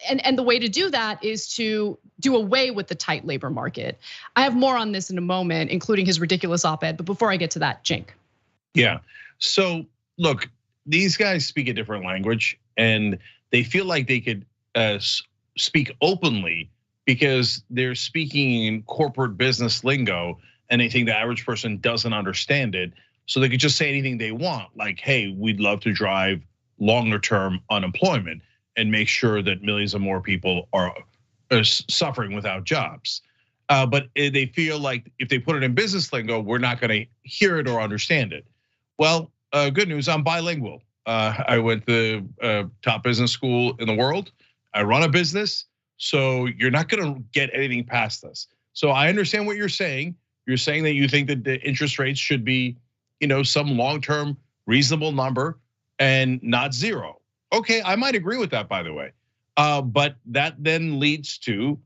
Speaker 11: And the way to do that is to do away with the tight labor market. I have more on this in a moment, including his ridiculous op-ed. But before I get to that, Cenk.
Speaker 12: Yeah, so look, these guys speak a different language and they feel like they could speak openly because they're speaking in corporate business lingo and they think the average person doesn't understand it. So they could just say anything they want, like, hey, we'd love to drive longer term unemployment and make sure that millions of more people are suffering without jobs. But they feel like if they put it in business lingo, we're not gonna hear it or understand it. Well, good news, I'm bilingual. I went to the top business school in the world. I run a business, so you're not gonna get anything past us. So I understand what you're saying. You're saying that you think that the interest rates should be, some long-term reasonable number and not zero. Okay, I might agree with that, by the way. But that then leads to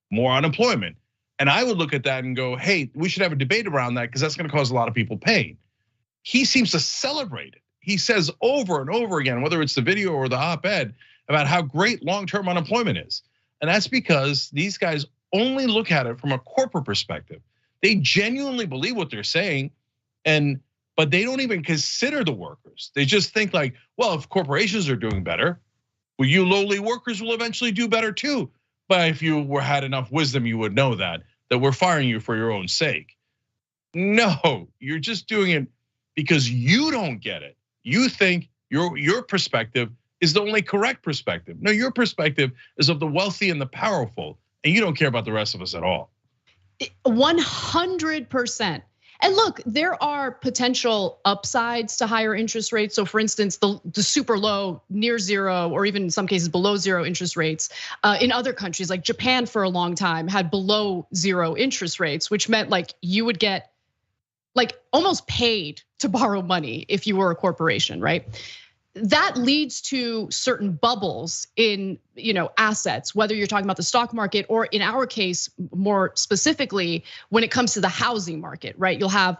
Speaker 12: more unemployment. And I would look at that and go, hey, we should have a debate around that because that's gonna cause a lot of people pain. He seems to celebrate it. He says over and over again, whether it's the video or the op-ed, about how great long-term unemployment is. And that's because these guys only look at it from a corporate perspective. They genuinely believe what they're saying, but they don't even consider the workers. They just think like, well, if corporations are doing better, well, you lowly workers will eventually do better too. But if you had enough wisdom, you would know that we're firing you for your own sake. No, you're just doing it because you don't get it. You think your perspective is the only correct perspective. No, your perspective is of the wealthy and the powerful, and you don't care about the rest of us at all.
Speaker 11: 100%. And look, there are potential upsides to higher interest rates. So for instance, the super low, near zero, or even in some cases below zero interest rates in other countries, like Japan for a long time had below zero interest rates, which meant like you would get like almost paid to borrow money if you were a corporation, right? That leads to certain bubbles in assets, whether you're talking about the stock market or in our case, more specifically, when it comes to the housing market, right? You'll have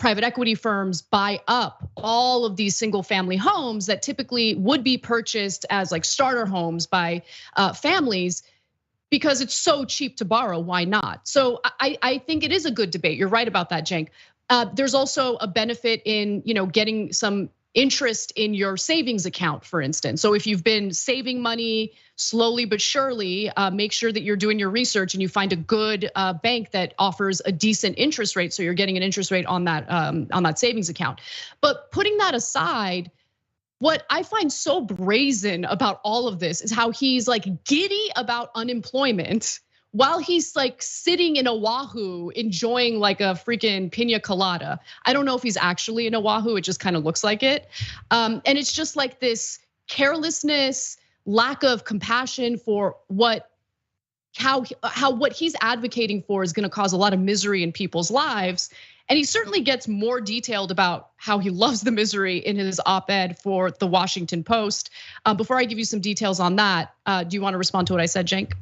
Speaker 11: private equity firms buy up all of these single family homes that typically would be purchased as like starter homes by families because it's so cheap to borrow, why not? So I think it is a good debate. You're right about that, Cenk. There's also a benefit in getting some interest in your savings account, for instance. So if you've been saving money slowly but surely, make sure that you're doing your research and you find a good bank that offers a decent interest rate. So you're getting an interest rate on that savings account. But putting that aside, what I find so brazen about all of this is how he's like giddy about unemployment while he's like sitting in Oahu enjoying like a freaking pina colada. I don't know if he's actually in Oahu, it just kind of looks like it. And it's just like this carelessness, lack of compassion for how what he's advocating for is gonna cause a lot of misery in people's lives. And he certainly gets more detailed about how he loves the misery in his op-ed for the Washington Post. Before I give you some details on that, do you want to respond to what I said, Cenk?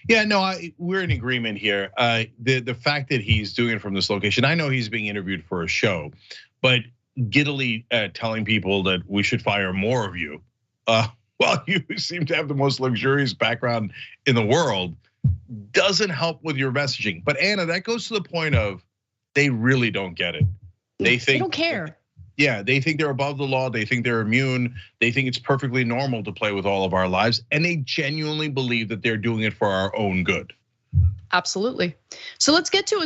Speaker 12: Yeah, no, we're in agreement here. The fact that he's doing it from this location, I know he's being interviewed for a show, but giddily telling people that we should fire more of you, well, you seem to have the most luxurious background in the world, doesn't help with your messaging. But Anna, that goes to the point of they really don't get it. They don't
Speaker 11: care.
Speaker 12: Yeah, they think they're above the law. They think they're immune. They think it's perfectly normal to play with all of our lives. And they genuinely believe that they're doing it for our own good.
Speaker 11: Absolutely. So let's get to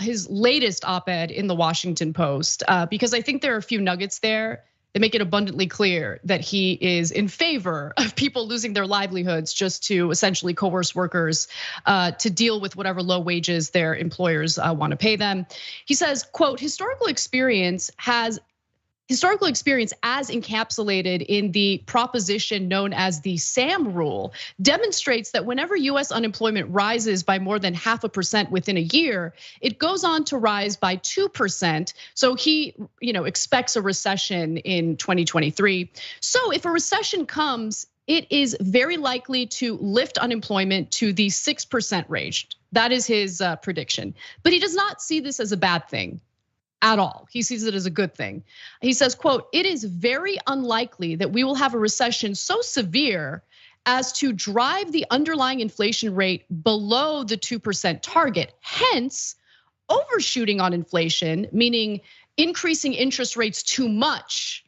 Speaker 11: his latest op-ed in the Washington Post, because I think there are a few nuggets there They make it abundantly clear that he is in favor of people losing their livelihoods just to essentially coerce workers to deal with whatever low wages their employers want to pay them. He says, quote, historical experience as encapsulated in the proposition known as the SAM rule demonstrates that whenever US unemployment rises by more than 0.5% within a year, it goes on to rise by 2%. So he, expects a recession in 2023. So if a recession comes, it is very likely to lift unemployment to the 6% range. That is his prediction. But he does not see this as a bad thing at all. He sees it as a good thing. He says, quote, it is very unlikely that we will have a recession so severe as to drive the underlying inflation rate below the 2% target. Hence, overshooting on inflation, meaning increasing interest rates too much,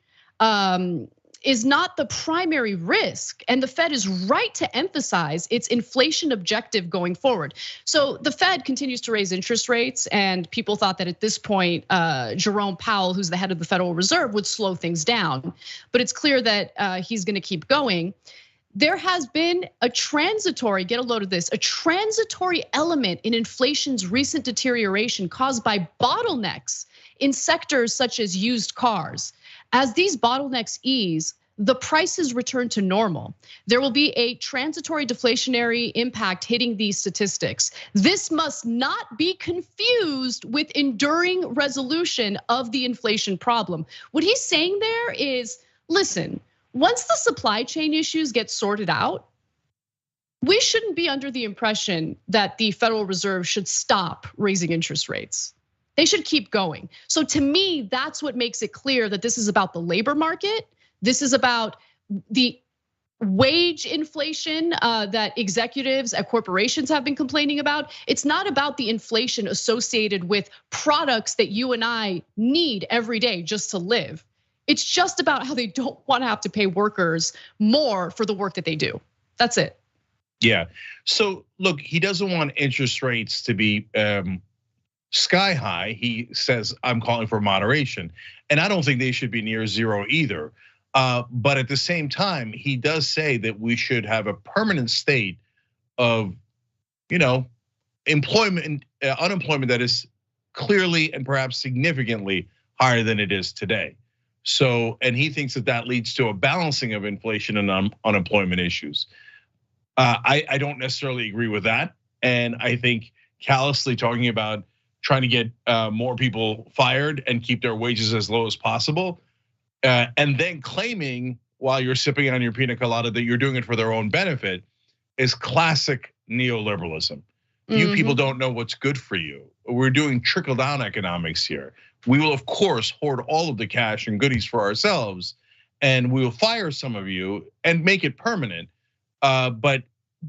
Speaker 11: is not the primary risk. And the Fed is right to emphasize its inflation objective going forward. So the Fed continues to raise interest rates, and people thought that at this point, Jerome Powell, who's the head of the Federal Reserve, would slow things down. But it's clear that he's gonna keep going. There has been a transitory, get a load of this, a transitory element in inflation's recent deterioration caused by bottlenecks in sectors such as used cars. As these bottlenecks ease, the prices return to normal. There will be a transitory deflationary impact hitting these statistics. This must not be confused with enduring resolution of the inflation problem. What he's saying there is, listen, once the supply chain issues get sorted out, we shouldn't be under the impression that the Federal Reserve should stop raising interest rates. They should keep going. So to me, that's what makes it clear that this is about the labor market. This is about the wage inflation that executives at corporations have been complaining about. It's not about the inflation associated with products that you and I need every day just to live. It's just about how they don't want to have to pay workers more for the work that they do. That's it.
Speaker 12: Yeah, so look, he doesn't want interest rates to be sky high. He says, I'm calling for moderation. And I don't think they should be near zero either. But at the same time, he does say that we should have a permanent state of, unemployment that is clearly and perhaps significantly higher than it is today. So, and he thinks that leads to a balancing of inflation and unemployment issues. I don't necessarily agree with that. And I think callously talking about trying to get more people fired and keep their wages as low as possible, and then claiming while you're sipping on your pina colada that you're doing it for their own benefit is classic neoliberalism. You people don't know what's good for you. We're doing trickle down economics here. We will of course hoard all of the cash and goodies for ourselves, and we will fire some of you and make it permanent. But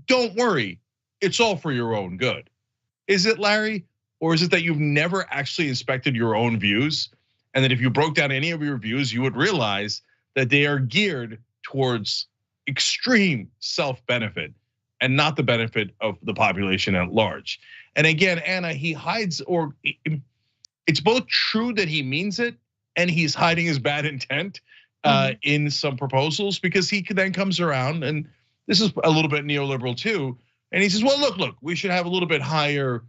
Speaker 12: don't worry, it's all for your own good. Is it, Larry? Or is it that you've never actually inspected your own views? And that if you broke down any of your views, you would realize that they are geared towards extreme self-benefit and not the benefit of the population at large. And again, Anna, he hides, or it's both true that he means it and he's hiding his bad intent in some proposals, because he then comes around, and this is a little bit neoliberal too. And he says, well, look, we should have a little bit higher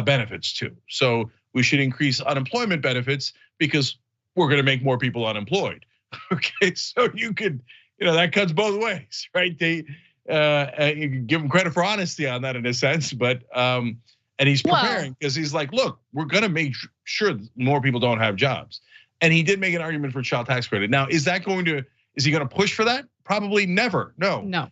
Speaker 12: benefits too. So we should increase unemployment benefits because we're going to make more people unemployed. Okay, so you could, that cuts both ways, right? They you can give him credit for honesty on that in a sense, but and he's preparing because he's like, look, we're going to make sure more people don't have jobs. And he did make an argument for child tax credit. Now, is he going to push for that? Probably never. No.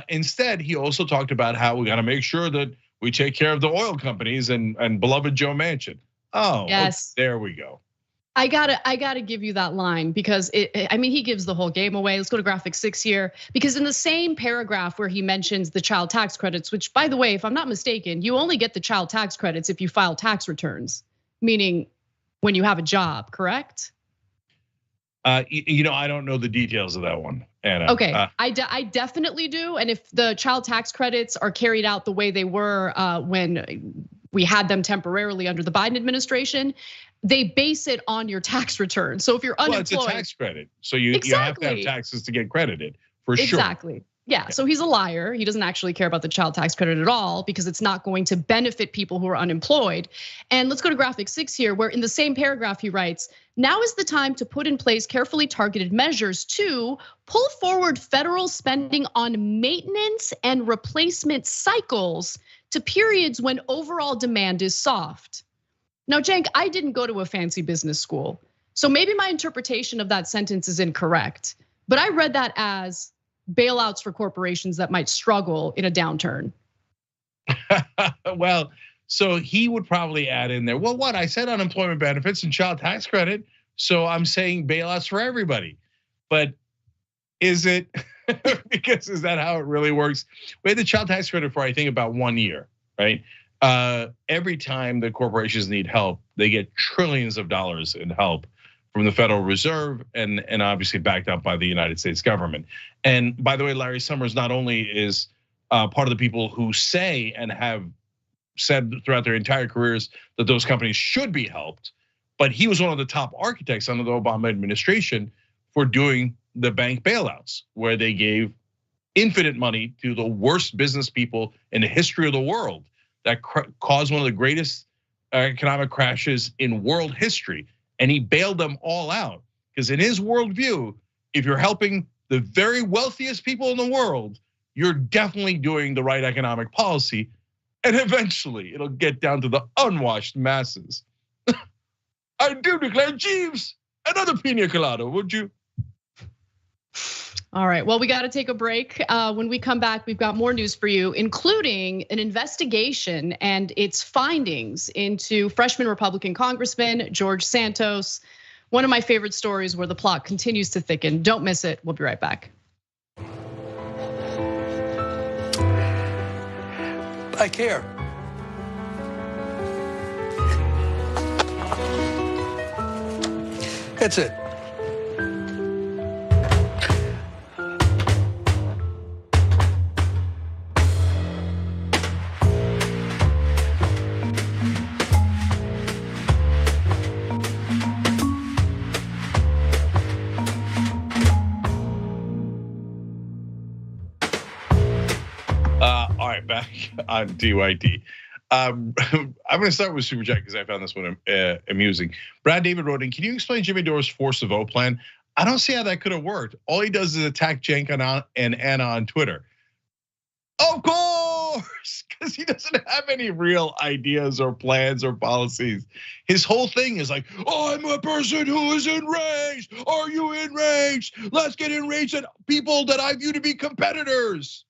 Speaker 12: Instead, he also talked about how we got to make sure that we take care of the oil companies and beloved Joe Manchin. Oh, yes, okay, there we go.
Speaker 11: I gotta give you that line because he gives the whole game away. Let's go to graphic 6 here, because in the same paragraph where he mentions the child tax credits, which by the way, if I'm not mistaken, you only get the child tax credits if you file tax returns, meaning when you have a job, correct?
Speaker 12: I don't know the details of that one, Anna.
Speaker 11: Okay, I definitely do. And if the child tax credits are carried out the way they were when we had them temporarily under the Biden administration, they base it on your tax return. So if you're unemployed,
Speaker 12: well, it's a tax credit. So you have to have taxes to get credited for sure.
Speaker 11: Exactly. Yeah, so he's a liar. He doesn't actually care about the child tax credit at all because it's not going to benefit people who are unemployed. And let's go to graphic 6 here, where in the same paragraph he writes, now is the time to put in place carefully targeted measures to pull forward federal spending on maintenance and replacement cycles to periods when overall demand is soft. Now, Cenk, I didn't go to a fancy business school, so maybe my interpretation of that sentence is incorrect, but I read that as bailouts for corporations that might struggle in a downturn.
Speaker 12: Well, so he would probably add in there, well, what? I said unemployment benefits and child tax credit, so I'm saying bailouts for everybody. But is it, because is that how it really works? We had the child tax credit for, I think, about 1 year, right? Every time the corporations need help, they get trillions of dollars in help from the Federal Reserve and obviously backed up by the United States government. And by the way, Larry Summers not only is part of the people who say and have said throughout their entire careers that those companies should be helped, but he was one of the top architects under the Obama administration for doing the bank bailouts, where they gave infinite money to the worst business people in the history of the world that caused one of the greatest economic crashes in world history. And he bailed them all out because in his worldview, if you're helping the very wealthiest people in the world, you're definitely doing the right economic policy. And eventually it'll get down to the unwashed masses. I do declare, Jeeves, another pina colada, would you?
Speaker 11: All right, well, we got to take a break. When we come back, we've got more news for you, including an investigation and its findings into freshman Republican Congressman George Santos. One of my favorite stories where the plot continues to thicken. Don't miss it. We'll be right back.
Speaker 14: I care. That's it.
Speaker 12: All right, back on DYT. I'm going to start with Super Chat because I found this one amusing. Brad David wrote in, can you explain Jimmy Dore's force of vote plan? I don't see how that could have worked. All he does is attack Cenk and Anna on Twitter. Of course, because he doesn't have any real ideas or plans or policies. His whole thing is like, oh, I'm a person who is enraged. Are you enraged? Let's get enraged at people that I view to be competitors.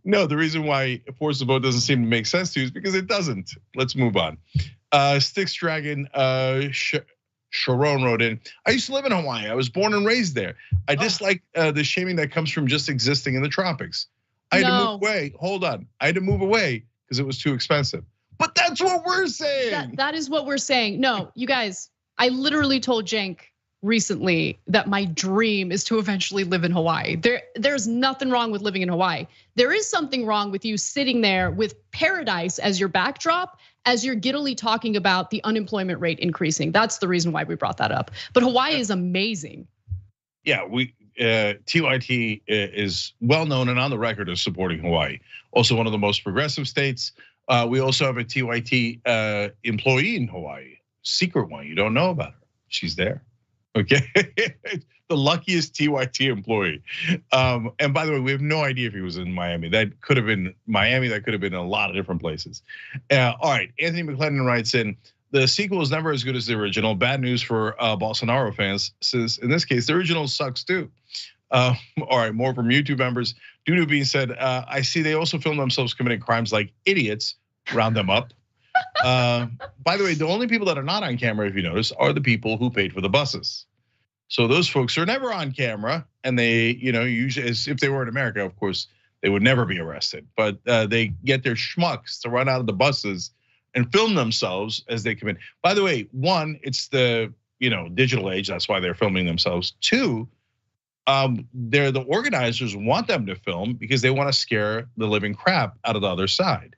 Speaker 12: No, the reason why force of vote doesn't seem to make sense to you is because it doesn't. Let's move on. Styx Dragon, Sharon wrote in, I used to live in Hawaii. I was born and raised there. I dislike the shaming that comes from just existing in the tropics. I had to move away. Hold on. I had to move away because it was too expensive. But that's what we're saying.
Speaker 11: That is what we're saying. No, you guys, I literally told Cenk recently that my dream is to eventually live in Hawaii. There's nothing wrong with living in Hawaii. There is something wrong with you sitting there with paradise as your backdrop, as you're giddily talking about the unemployment rate increasing. That's the reason why we brought that up. But Hawaii is amazing.
Speaker 12: Yeah, TYT is well known and on the record as supporting Hawaii. Also one of the most progressive states. We also have a TYT employee in Hawaii, secret one. You don't know about her. She's there. Okay, the luckiest TYT employee. And by the way, we have no idea if he was in Miami. That could have been Miami. That could have been a lot of different places. All right, Anthony McClendon writes in, the sequel is never as good as the original. Bad news for Bolsonaro fans, since in this case, the original sucks too. All right, more from YouTube members. Dudu being said, I see they also film themselves committing crimes like idiots, round them up. By the way, the only people that are not on camera, if you notice, are the people who paid for the buses. So those folks are never on camera, and they, usually, as if they were in America, of course, they would never be arrested. But they get their schmucks to run out of the buses and film themselves as they come in. By the way, one, it's the digital age, that's why they're filming themselves. Two, they're the organizers want them to film because they want to scare the living crap out of the other side.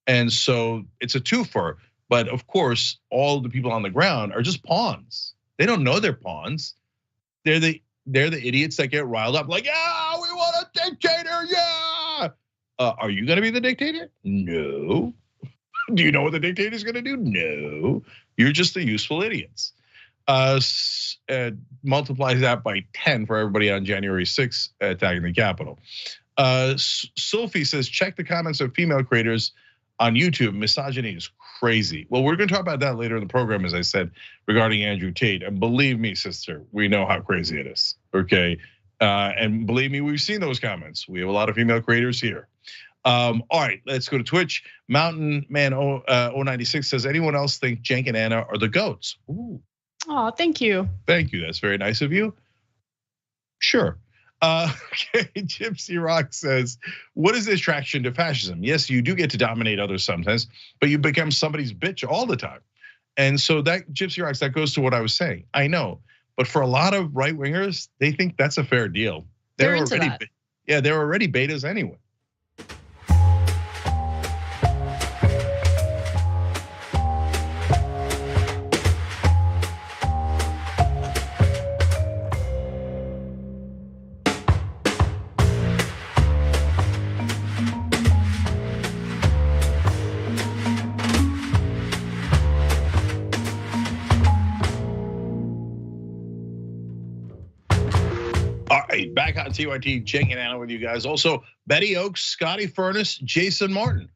Speaker 12: And so it's a twofer. But of course, all the people on the ground are just pawns. They don't know they're pawns. They're the idiots that get riled up like, yeah, we want a dictator, yeah. Are you gonna be the dictator? No. Do you know what the dictator is gonna do? No. You're just the useful idiots. Multiplies that by 10 for everybody on January 6th attacking the Capitol. Sophie says, check the comments of female creators on YouTube. Misogyny is crazy. Well, we're gonna talk about that later in the program, as I said, regarding Andrew Tate. And believe me, sister, we know how crazy it is, okay? And believe me, we've seen those comments. We have a lot of female creators here. All right, let's go to Twitch. Mountain Man 096 says, anyone else think Cenk and Anna are the GOATs? Ooh.
Speaker 11: Oh, thank you.
Speaker 12: Thank you, that's very nice of you. Sure. Okay, Gypsy Rock says, what is the attraction to fascism? Yes, you do get to dominate others sometimes, but you become somebody's bitch all the time. And so that, Gypsy Rocks, that goes to what I was saying. I know, but for a lot of right wingers, they think that's a fair deal.
Speaker 11: They're into that.
Speaker 12: Yeah, they're already betas anyway. Back on TYT, Cenk and Anna with you guys. Also, Betty Oaks, Scotty Furness, Jason Martin.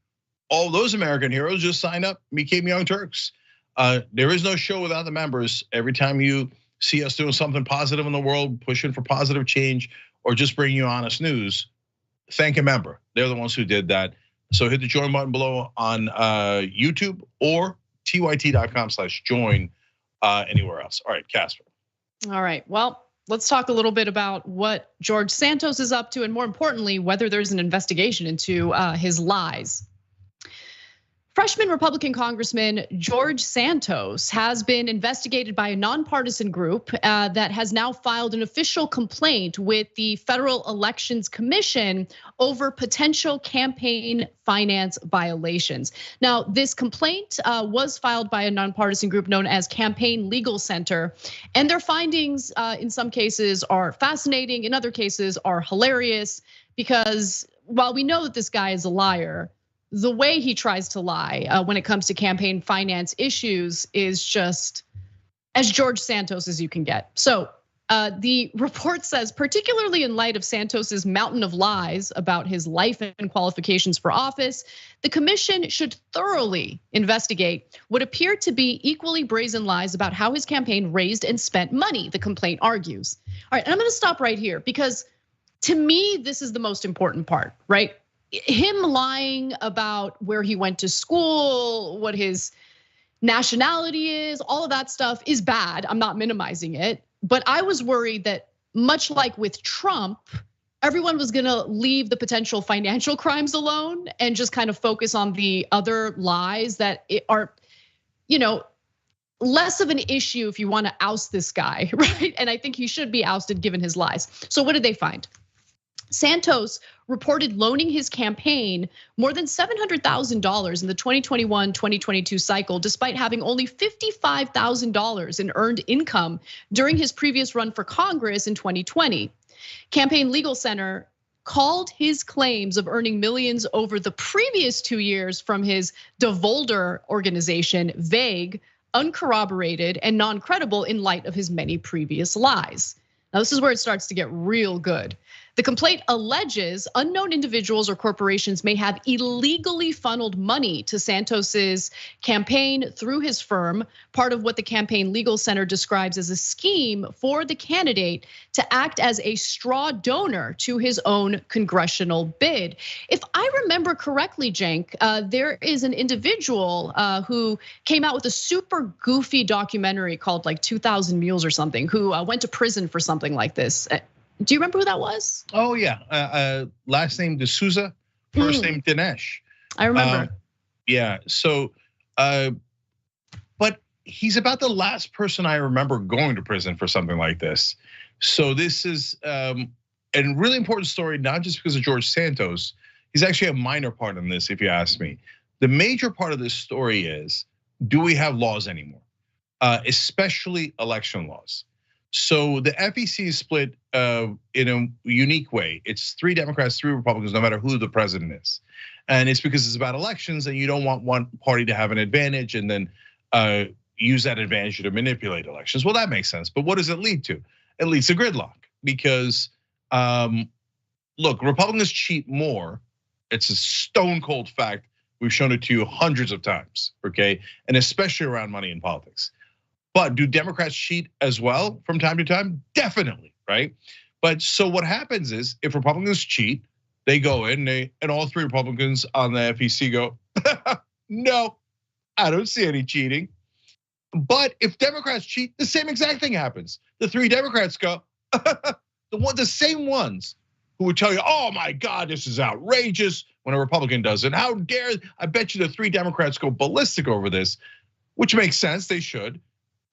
Speaker 12: All those American heroes just signed up, became Young Turks. There is no show without the members. Every time you see us doing something positive in the world, pushing for positive change, or just bringing you honest news, thank a member. They're the ones who did that. So hit the join button below on YouTube or tyt.com/join anywhere else. All right, Casper.
Speaker 11: All right, well, let's talk a little bit about what George Santos is up to, and more importantly, whether there's an investigation into his lies. Freshman Republican Congressman George Santos has been investigated by a nonpartisan group that has now filed an official complaint with the Federal Elections Commission over potential campaign finance violations. Now, this complaint was filed by a nonpartisan group known as Campaign Legal Center, and their findings in some cases are fascinating, in other cases are hilarious, because while we know that this guy is a liar, the way he tries to lie when it comes to campaign finance issues is just as George Santos as you can get. So the report says, particularly in light of Santos's mountain of lies about his life and qualifications for office, the commission should thoroughly investigate what appear to be equally brazen lies about how his campaign raised and spent money, the complaint argues. All right, and I'm gonna stop right here because to me, this is the most important part, right? Him lying about where he went to school, what his nationality is, all of that stuff is bad. I'm not minimizing it. But I was worried that much like with Trump, everyone was gonna leave the potential financial crimes alone and just kind of focus on the other lies that are, less of an issue if you wanna oust this guy, right? And I think he should be ousted given his lies. So what did they find? Santos reported loaning his campaign more than $700,000 in the 2021-2022 cycle, despite having only $55,000 in earned income during his previous run for Congress in 2020. Campaign Legal Center called his claims of earning millions over the previous 2 years from his DeVolder organization vague, uncorroborated, and non-credible in light of his many previous lies. Now, this is where it starts to get real good. The complaint alleges unknown individuals or corporations may have illegally funneled money to Santos's campaign through his firm, part of what the Campaign Legal Center describes as a scheme for the candidate to act as a straw donor to his own congressional bid. If I remember correctly, Cenk, there is an individual who came out with a super goofy documentary called like 2,000 Mules or something, who went to prison for something like this. Do you remember who that was?
Speaker 12: Oh yeah, last name D'Souza, first name Dinesh.
Speaker 11: I remember.
Speaker 12: Yeah, so, but he's about the last person I remember going to prison for something like this. So this is a really important story, not just because of George Santos. He's actually a minor part in this, if you ask me. The major part of this story is do we have laws anymore? Especially election laws. So the FEC is split in a unique way. It's 3 Democrats, 3 Republicans, no matter who the president is. And it's because it's about elections and you don't want one party to have an advantage and then use that advantage to manipulate elections. Well, that makes sense, but what does it lead to? It leads to gridlock because, look, Republicans cheat more. It's a stone cold fact. We've shown it to you hundreds of times, okay? And especially around money in politics. But do Democrats cheat as well from time to time? Definitely, right? But so what happens is if Republicans cheat, they go in and all 3 Republicans on the FEC go, no, I don't see any cheating. But if Democrats cheat, the same exact thing happens. The 3 Democrats go, the same ones who would tell you, oh my God, this is outrageous when a Republican does it. How dare, I bet you the 3 Democrats go ballistic over this, which makes sense, they should.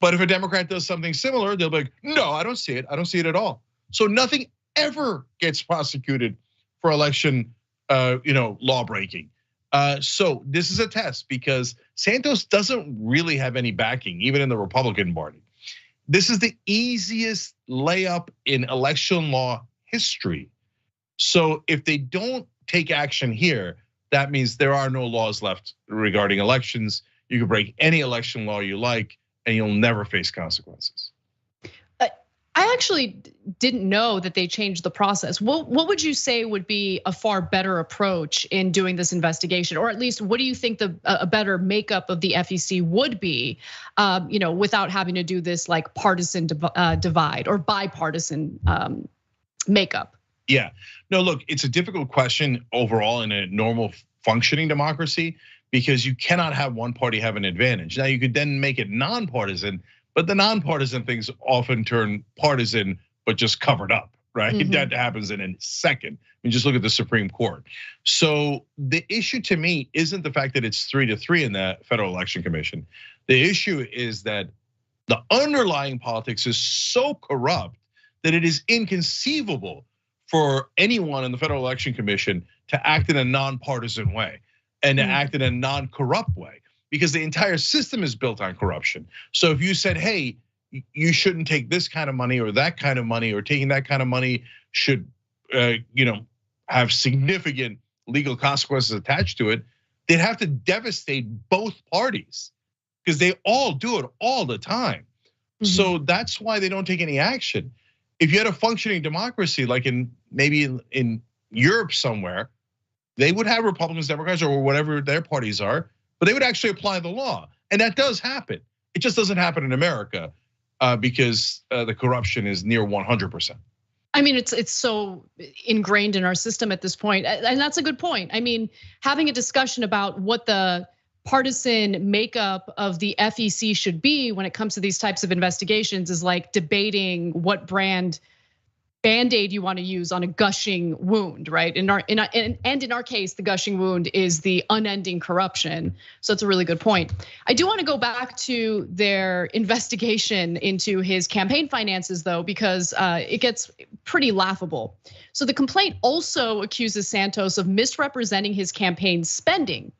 Speaker 12: But if a Democrat does something similar, they'll be like, no, I don't see it. I don't see it at all. So nothing ever gets prosecuted for election, law breaking. So this is a test because Santos doesn't really have any backing, even in the Republican Party. This is the easiest layup in election law history. So if they don't take action here, that means there are no laws left regarding elections. You can break any election law you like, and you'll never face consequences.
Speaker 11: I actually didn't know that they changed the process. What would you say would be a far better approach in doing this investigation? Or at least what do you think a better makeup of the FEC would be, without having to do this like partisan divide or bipartisan makeup?
Speaker 12: Yeah, no, look, it's a difficult question overall in a normal functioning democracy because you cannot have one party have an advantage. Now you could then make it nonpartisan, but the nonpartisan things often turn partisan, but just covered up, right? Mm-hmm. That happens in a second. I mean, just look at the Supreme Court. So the issue to me isn't the fact that it's 3-3 in the Federal Election Commission. The issue is that the underlying politics is so corrupt that it is inconceivable for anyone in the Federal Election Commission to act in a nonpartisan way and to act in a non-corrupt way, because the entire system is built on corruption. So if you said, hey, you shouldn't take this kind of money or that kind of money, or taking that kind of money should have significant legal consequences attached to it, they'd have to devastate both parties because they all do it all the time. Mm-hmm. So that's why they don't take any action. If you had a functioning democracy, like maybe in Europe somewhere, they would have Republicans, Democrats, or whatever their parties are, but they would actually apply the law. And that does happen. It just doesn't happen in America because the corruption is near 100%.
Speaker 11: I mean, it's so ingrained in our system at this point, and that's a good point. I mean, having a discussion about what the partisan makeup of the FEC should be when it comes to these types of investigations is like debating what brand Band-Aid you want to use on a gushing wound, right? In our case, the gushing wound is the unending corruption. So it's a really good point. I do want to go back to their investigation into his campaign finances, though, because it gets pretty laughable. So the complaint also accuses Santos of misrepresenting his campaign spending.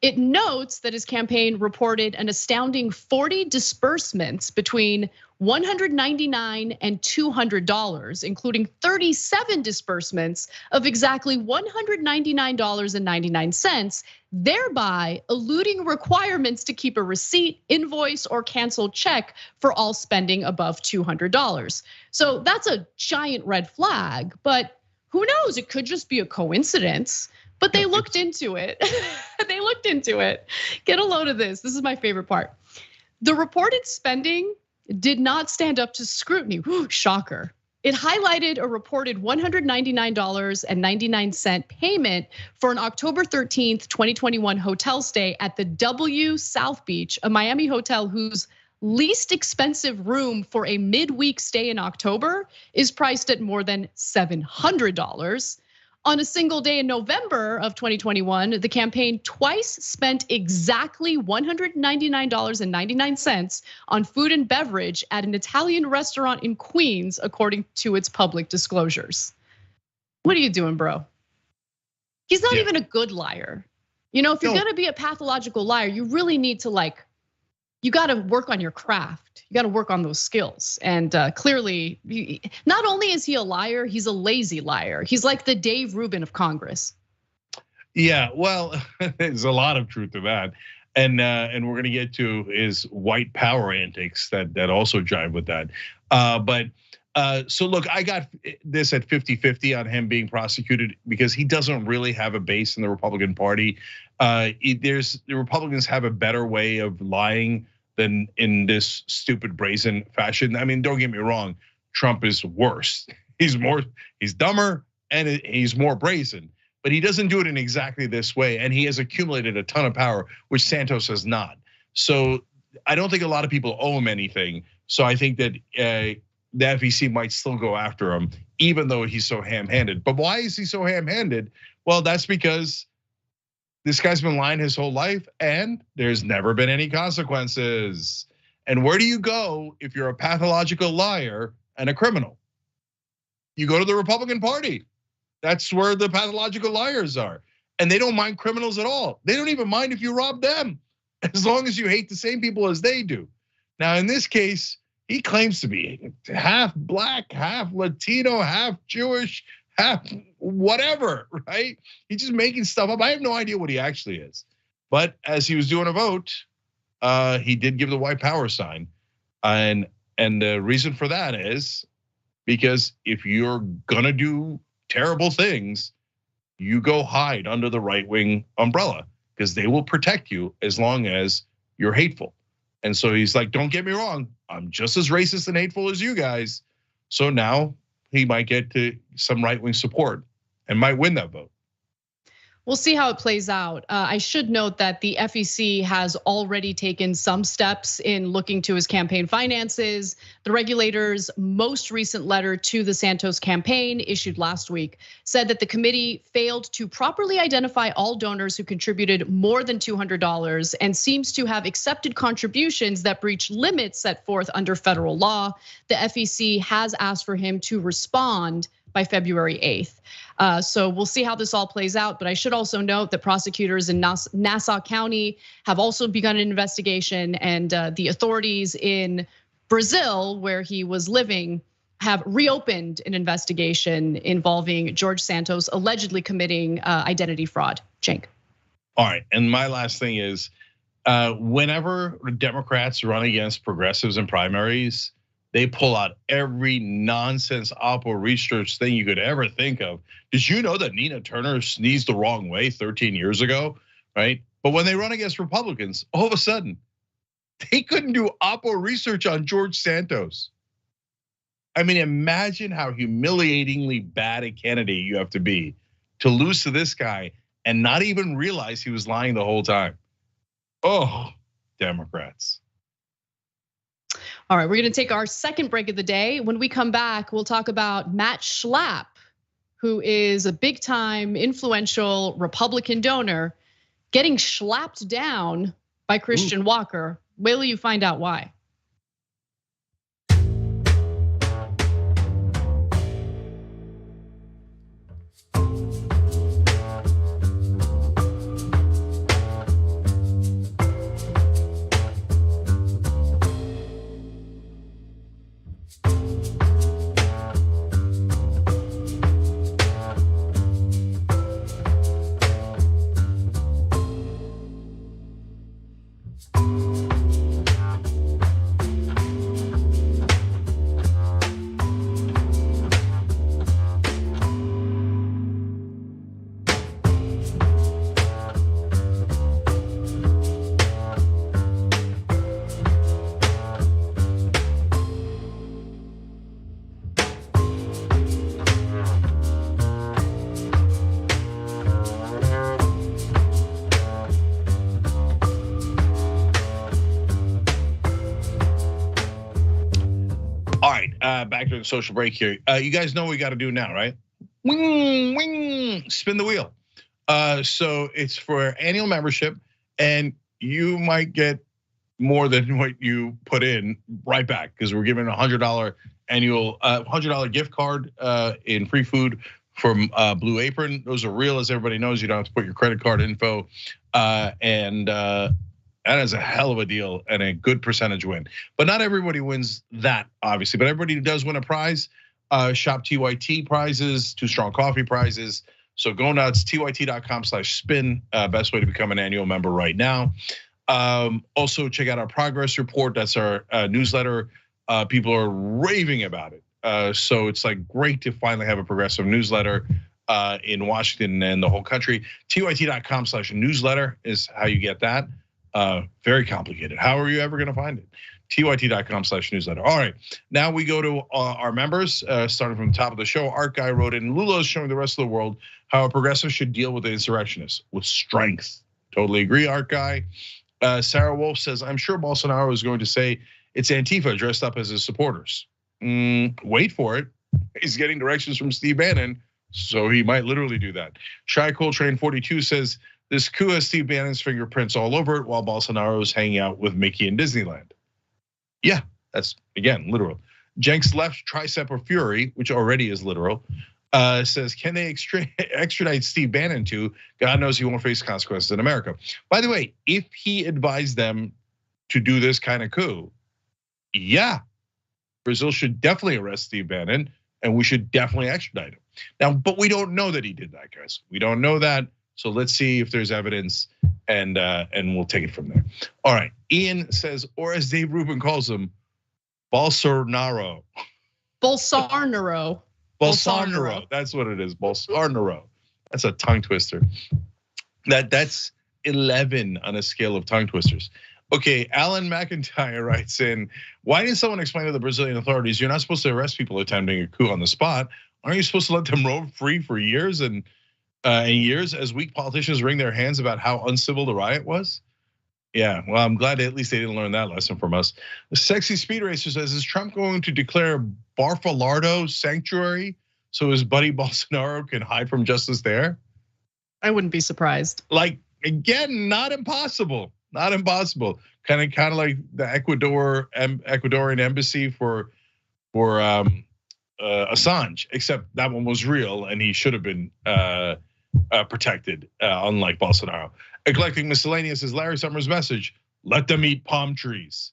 Speaker 11: It notes that his campaign reported an astounding 40 disbursements between $199 and $200, including 37 disbursements of exactly $199.99, thereby eluding requirements to keep a receipt, invoice, or canceled check for all spending above $200. So that's a giant red flag, but who knows? It could just be a coincidence. But they looked into it. They looked into it. Get a load of this. This is my favorite part. The reported spending did not stand up to scrutiny. Whew, shocker. It highlighted a reported $199.99 payment for an October 13th, 2021 hotel stay at the W South Beach, a Miami hotel whose least expensive room for a midweek stay in October is priced at more than $700. On a single day in November of 2021, the campaign twice spent exactly $199.99 on food and beverage at an Italian restaurant in Queens, according to its public disclosures. What are you doing, bro? He's not even a good liar. If you're gonna be a pathological liar, you really need to you got to work on your craft. You got to work on those skills. And clearly, not only is he a liar, he's a lazy liar. He's like the Dave Rubin of Congress.
Speaker 12: Yeah, well, there's a lot of truth to that. And we're gonna get to his white power antics that also jive with that. So look, I got this at 50-50 on him being prosecuted because he doesn't really have a base in the Republican Party. The Republicans have a better way of lying than in this stupid brazen fashion. I mean, don't get me wrong, Trump is worse. He's dumber and he's more brazen. But he doesn't do it in exactly this way, and he has accumulated a ton of power, which Santos has not. So I don't think a lot of people owe him anything. So I think that the FEC might still go after him, even though he's so ham-handed. But why is he so ham-handed? Well, that's because this guy's been lying his whole life, and there's never been any consequences. And where do you go if you're a pathological liar and a criminal? You go to the Republican Party. That's where the pathological liars are. And they don't mind criminals at all. They don't even mind if you rob them, as long as you hate the same people as they do. Now, in this case, he claims to be half black, half Latino, half Jewish, half whatever, right? He's just making stuff up. I have no idea what he actually is. But as he was doing a vote, he did give the white power sign. And the reason for that is because if you're gonna do terrible things, you go hide under the right-wing umbrella because they will protect you as long as you're hateful. And so he's like, don't get me wrong, I'm just as racist and hateful as you guys. So now he might get to some right-wing support and might win that vote.
Speaker 11: We'll see how it plays out. I should note that the FEC has already taken some steps in looking to his campaign finances. The regulator's most recent letter to the Santos campaign, issued last week, said that the committee failed to properly identify all donors who contributed more than $200 and seems to have accepted contributions that breach limits set forth under federal law. The FEC has asked for him to respond by February 8th. So we'll see how this all plays out. But I should also note that prosecutors in Nassau County have also begun an investigation, and the authorities in Brazil, where he was living, have reopened an investigation involving George Santos allegedly committing identity fraud. Cenk.
Speaker 12: All right, and my last thing is, whenever Democrats run against progressives in primaries, they pull out every nonsense Oppo research thing you could ever think of. Did you know that Nina Turner sneezed the wrong way 13 years ago, right? But when they run against Republicans, all of a sudden, they couldn't do Oppo research on George Santos. I mean, imagine how humiliatingly bad a candidate you have to be to lose to this guy and not even realize he was lying the whole time. Oh, Democrats.
Speaker 11: All right, we're gonna take our second break of the day. When we come back, we'll talk about Matt Schlapp, who is a big time influential Republican donor, getting schlapped down by Christian Walker. Wait till you find out why.
Speaker 12: Back to the social break here. You guys know what we got to do now, right? Wing, wing, spin the wheel. So it's for annual membership, and you might get more than what you put in right back, because we're giving a $100 annual, $100 gift card in free food from Blue Apron. Those are real, as everybody knows. You don't have to put your credit card info, and That is a hell of a deal and a good percentage win. But not everybody wins that, obviously. But everybody who does win a prize, shop TYT prizes, Too Strong Coffee prizes. So go nuts, tyt.com/spin, best way to become an annual member right now. Also check out our progress report. That's our newsletter. People are raving about it. So it's like great to finally have a progressive newsletter in Washington and the whole country. tyt.com/newsletter is how you get that. Very complicated. How are you ever gonna find it? tyt.com/newsletter. All right, now we go to our members, starting from the top of the show. Art Guy wrote in, Lula is showing the rest of the world how a progressive should deal with the insurrectionists, with strength. Totally agree, Art Guy. Sarah Wolf says, I'm sure Bolsonaro is going to say it's Antifa dressed up as his supporters. Wait for it. He's getting directions from Steve Bannon, so he might literally do that. Shy Coltrane 42 says, this coup has Steve Bannon's fingerprints all over it while Bolsonaro is hanging out with Mickey in Disneyland. Yeah, that's, again, literal. Jenks left tricep of fury, which already is literal, says, can they extradite Steve Bannon to? God knows he won't face consequences in America. By the way, if he advised them to do this kind of coup, yeah, Brazil should definitely arrest Steve Bannon and we should definitely extradite him. Now, but we don't know that he did that, guys. We don't know that. So let's see if there's evidence and we'll take it from there. All right, Ian says, or as Dave Rubin calls him, Bolsonaro.
Speaker 11: Bolsonaro.
Speaker 12: Bolsonaro, that's what it is, Bolsonaro. That's a tongue twister. That's 11 on a scale of tongue twisters. Okay, Alan McIntyre writes in, why didn't someone explain to the Brazilian authorities, you're not supposed to arrest people attempting a coup on the spot? Aren't you supposed to let them roam free for years and years as weak politicians wring their hands about how uncivil the riot was? Yeah, well, I'm glad at least they didn't learn that lesson from us. The Sexy Speed Racer says, is Trump going to declare Barfalardo sanctuary so his buddy Bolsonaro can hide from justice there?
Speaker 11: I wouldn't be surprised.
Speaker 12: Like, again, not impossible, not impossible. Kind of like the Ecuadorian embassy for Assange, except that one was real and he should have been protected, unlike Bolsonaro. Eclectic Miscellaneous is Larry Summers' message, let them eat palm trees.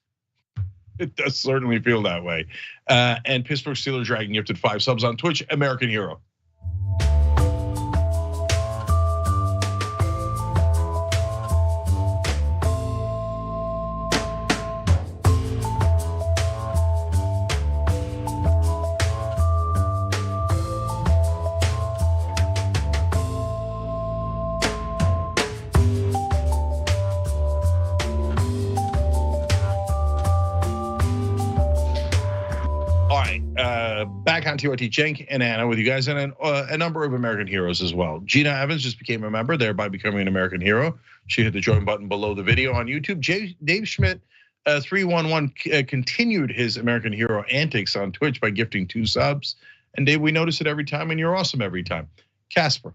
Speaker 12: It does certainly feel that way. And Pittsburgh Steelers Dragon gifted 5 subs on Twitch, American Hero. Back on TYT, Cenk and Anna with you guys, and a number of American heroes as well. Gina Evans just became a member, thereby becoming an American hero. She hit the join button below the video on YouTube. Dave Schmidt 311 continued his American hero antics on Twitch by gifting 2 subs. And Dave, we notice it every time, and you're awesome every time. Casper.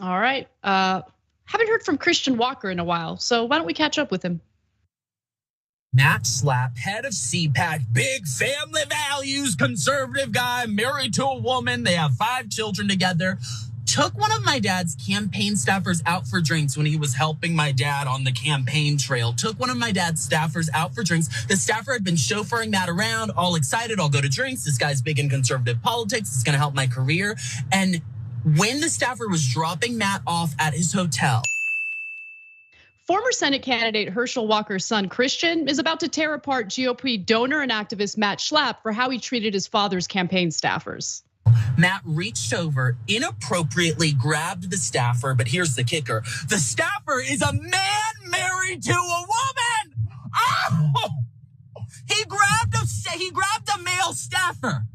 Speaker 11: All right, haven't heard from Christian Walker in a while, so why don't we catch up with him?
Speaker 8: Matt Slapp, head of CPAC, big family values, conservative guy, married to a woman. They have 5 children together. Took one of my dad's campaign staffers out for drinks when he was helping my dad on the campaign trail. Took one of my dad's staffers out for drinks. The staffer had been chauffeuring Matt around, all excited, I'll go to drinks. This guy's big in conservative politics. It's gonna help my career. And when the staffer was dropping Matt off at his hotel,
Speaker 11: former Senate candidate Herschel Walker's son, Christian, is about to tear apart GOP donor and activist Matt Schlapp for how he treated his father's campaign staffers.
Speaker 8: Matt reached over, inappropriately grabbed the staffer, but here's the kicker. The staffer is a man married to a woman. Oh! He grabbed a male staffer.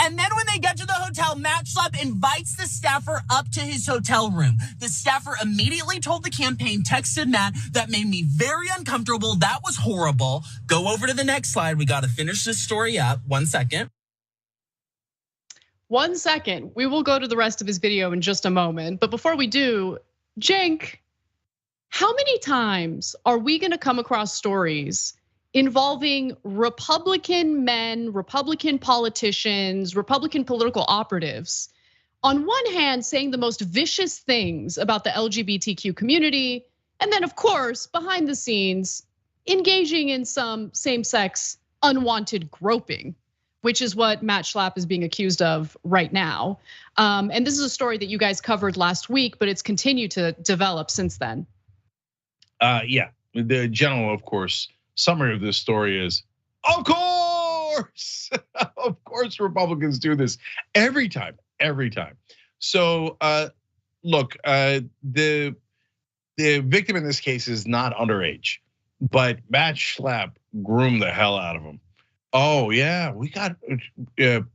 Speaker 8: And then when they get to the hotel, Matt Schlapp invites the staffer up to his hotel room. The staffer immediately told the campaign, texted Matt, that made me very uncomfortable. That was horrible. Go over to the next slide. We got to finish this story up. 1 second.
Speaker 11: 1 second. We will go to the rest of his video in just a moment. But before we do, Cenk, how many times are we going to come across stories involving Republican men, Republican politicians, Republican political operatives, on one hand saying the most vicious things about the LGBTQ community, And then of course, behind the scenes, engaging in some same-sex unwanted groping, which is what Matt Schlapp is being accused of right now. And this is a story that you guys covered last week, but it's continued to develop since then.
Speaker 12: Yeah, the general, of course, summary of this story is, of course, of course, Republicans do this every time. So look, the victim in this case is not underage, but Matt Schlapp groomed the hell out of him. Oh yeah, we got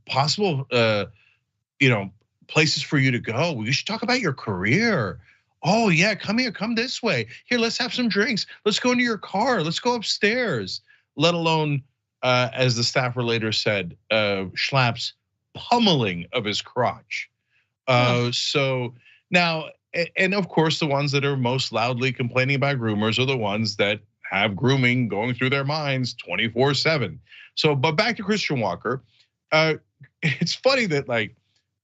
Speaker 12: possible, places for you to go. We should talk about your career. Oh yeah, come here, come this way. Here, let's have some drinks. Let's go into your car. Let's go upstairs. Let alone, as the staffer later said, Schlapp's pummeling of his crotch. So now, and of course, the ones that are most loudly complaining about groomers are the ones that have grooming going through their minds 24/7. So, but back to Christian Walker. It's funny that like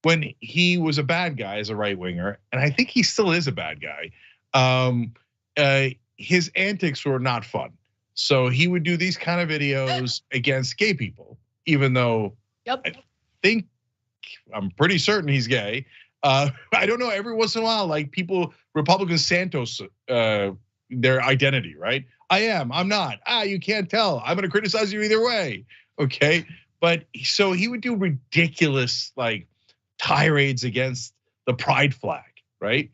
Speaker 12: when he was a bad guy as a right winger, and I think he still is a bad guy, his antics were not fun. So he would do these kind of videos against gay people, even though I'm pretty certain he's gay. I don't know, every once in a while, like people, Republicans Santos, their identity, right? I am, I'm not. You can't tell. I'm gonna criticize you either way, okay? But so he would do ridiculous like tirades against the pride flag, right?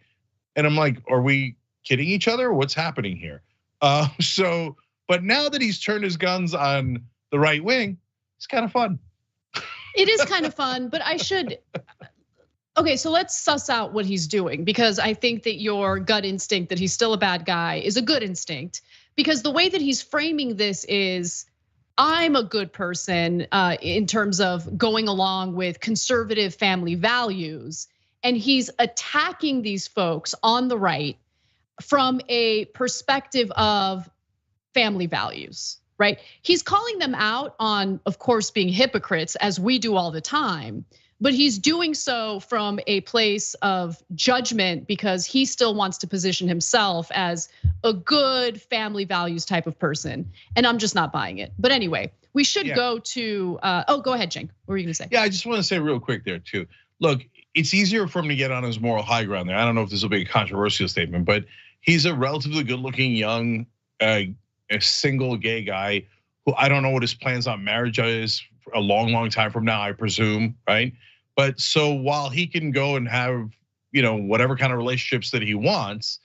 Speaker 12: And I'm like, are we kidding each other? What's happening here? But now that he's turned his guns on the right wing, it's kind of fun.
Speaker 11: It is kind of fun, but okay, so let's suss out what he's doing, because I think that your gut instinct that he's still a bad guy is a good instinct, because the way that he's framing this is, I'm a good person in terms of going along with conservative family values, and he's attacking these folks on the right from a perspective of family values, right? He's calling them out on, of course, being hypocrites, as we do all the time. But he's doing so from a place of judgment because he still wants to position himself as a good family values type of person. And I'm just not buying it. But anyway, we should go to, go ahead, Cenk. What were you gonna say?
Speaker 12: Yeah, I just wanna say real quick there too. Look, it's easier for him to get on his moral high ground there. I don't know if this will be a controversial statement, but he's a relatively good looking young, a single gay guy who I don't know what his plans on marriage is for a long time from now, I presume, right? But so while he can go and have, whatever kind of relationships that he wants,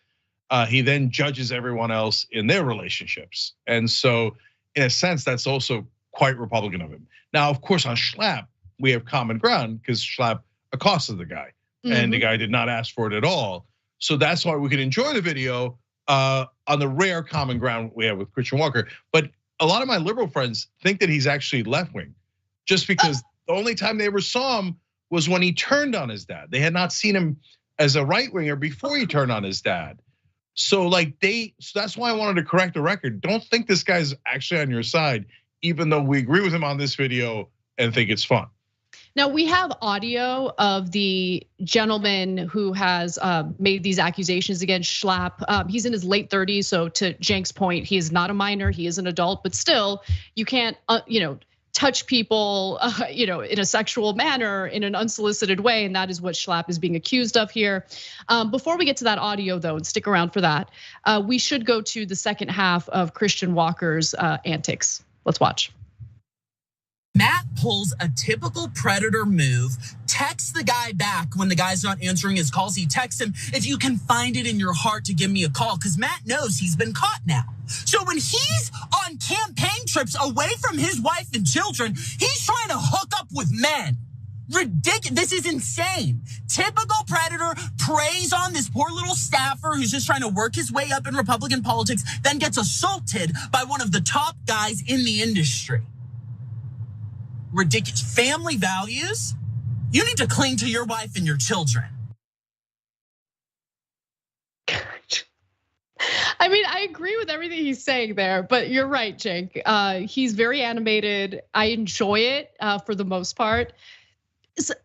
Speaker 12: he then judges everyone else in their relationships. And so in a sense, that's also quite Republican of him. Now, of course, on Schlapp, we have common ground because Schlapp accosted the guy and the guy did not ask for it at all. So that's why we can enjoy the video on the rare common ground we have with Christian Walker. But a lot of my liberal friends think that he's actually left wing, just because the only time they ever saw him was when he turned on his dad. They had not seen him as a right winger before he turned on his dad. So that's why I wanted to correct the record. Don't think this guy's actually on your side, even though we agree with him on this video and think it's fun.
Speaker 11: Now we have audio of the gentleman who has made these accusations against Schlapp. He's in his late 30s, so to Cenk's point, he is not a minor, he is an adult, but still, you can't, touch people, in a sexual manner in an unsolicited way, and that is what Schlapp is being accused of here. Before we get to that audio, though, and stick around for that, we should go to the second half of Christian Walker's antics. Let's watch.
Speaker 8: Matt pulls a typical predator move, texts the guy back when the guy's not answering his calls. He texts him, if you can find it in your heart to give me a call, because Matt knows he's been caught now. So when he's on campaign trips away from his wife and children, he's trying to hook up with men. Ridiculous, this is insane. Typical predator preys on this poor little staffer who's just trying to work his way up in Republican politics, then gets assaulted by one of the top guys in the industry. Ridiculous. Family values? You need to cling to your wife and your children.
Speaker 11: I mean, I agree with everything he's saying there, but you're right, Cenk. He's very animated. I enjoy it for the most part.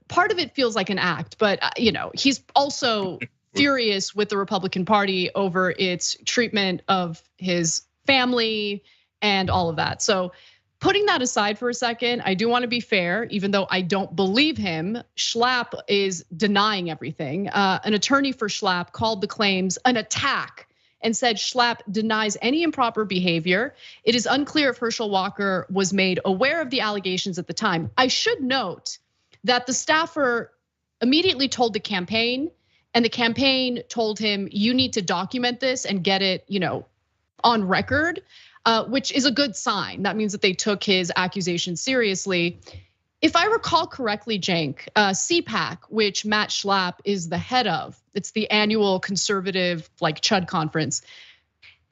Speaker 11: Part of it feels like an act, but he's also furious with the Republican Party over its treatment of his family and all of that. So putting that aside for a second, I do want to be fair, even though I don't believe him. Schlapp is denying everything. An attorney for Schlapp called the claims an attack and said Schlapp denies any improper behavior. It is unclear if Herschel Walker was made aware of the allegations at the time. I should note that the staffer immediately told the campaign, and the campaign told him, you need to document this and get it, on record. Which is a good sign. That means that they took his accusation seriously. If I recall correctly, Cenk, CPAC, which Matt Schlapp is the head of, it's the annual conservative Chud conference,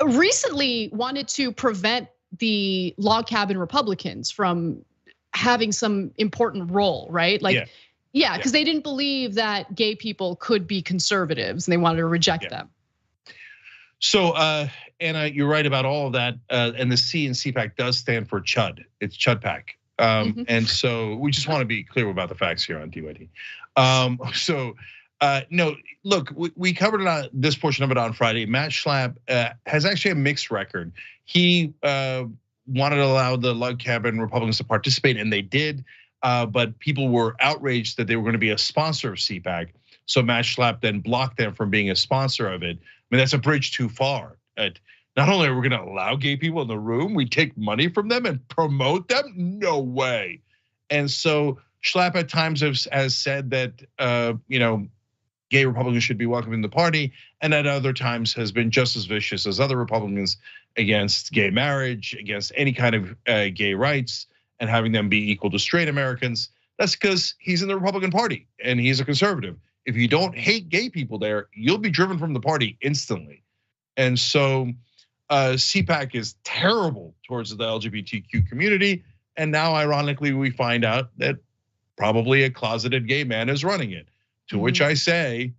Speaker 11: recently wanted to prevent the log cabin Republicans from having some important role, right? Yeah, because they didn't believe that gay people could be conservatives and they wanted to reject them.
Speaker 12: So, Anna, you're right about all of that. And the C in CPAC does stand for Chud. It's ChudPAC. And so we just want to be clear about the facts here on DYD. No, look, we covered it on this portion of it on Friday. Matt Schlapp has actually a mixed record. He wanted to allow the log cabin Republicans to participate, and they did. But people were outraged that they were going to be a sponsor of CPAC. So Matt Schlapp then blocked them from being a sponsor of it. I mean, that's a bridge too far. Not only are we going to allow gay people in the room, we take money from them and promote them? No way. And so Schlapp at times has said that gay Republicans should be welcome in the party, and at other times has been just as vicious as other Republicans against gay marriage, against any kind of gay rights, and having them be equal to straight Americans. That's because he's in the Republican Party and he's a conservative. If you don't hate gay people there, you'll be driven from the party instantly. And so CPAC is terrible towards the LGBTQ community. And now, ironically, we find out that probably a closeted gay man is running it. To which I say,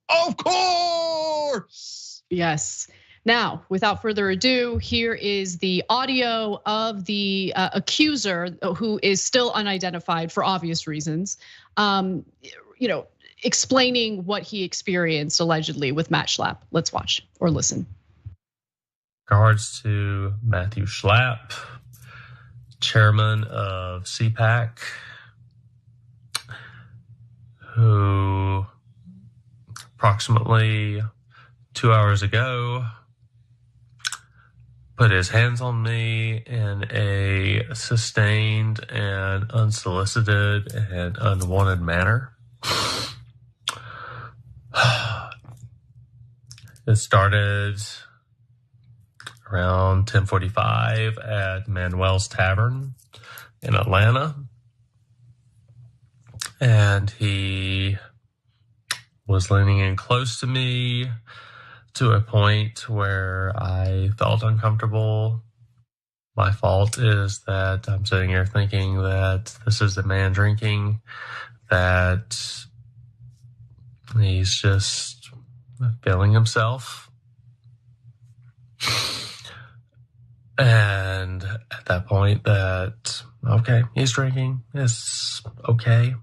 Speaker 12: of course.
Speaker 11: Yes. Now, without further ado, here is the audio of the accuser, who is still unidentified for obvious reasons. Explaining what he experienced allegedly with Matt Schlapp. Let's watch or listen.
Speaker 14: Regards to Matthew Schlapp, chairman of CPAC, who approximately 2 hours ago put his hands on me in a sustained and unsolicited and unwanted manner. It started around 10:45 at Manuel's Tavern in Atlanta. And he was leaning in close to me to a point where I felt uncomfortable. My fault is that I'm sitting here thinking that this is the man drinking, that he's just feeling himself. And at that point that, okay, he's drinking, it's okay.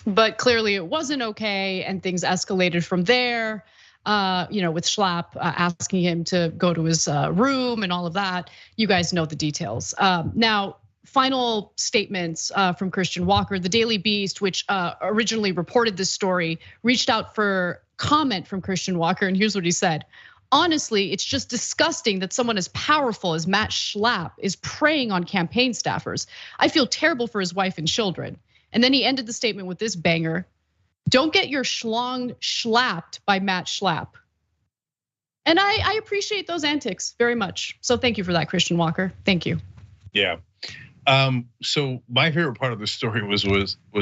Speaker 11: But clearly it wasn't okay, and things escalated from there. With Schlapp asking him to go to his room and all of that. You guys know the details. Now, final statements from Christian Walker. The Daily Beast, which originally reported this story, reached out for comment from Christian Walker, and here's what he said. Honestly, it's just disgusting that someone as powerful as Matt Schlapp is preying on campaign staffers. I feel terrible for his wife and children. And then he ended the statement with this banger. Don't get your schlong schlapped by Matt Schlapp. And I appreciate those antics very much. So thank you for that, Christian Walker. Thank you.
Speaker 12: Yeah. So my favorite part of the story was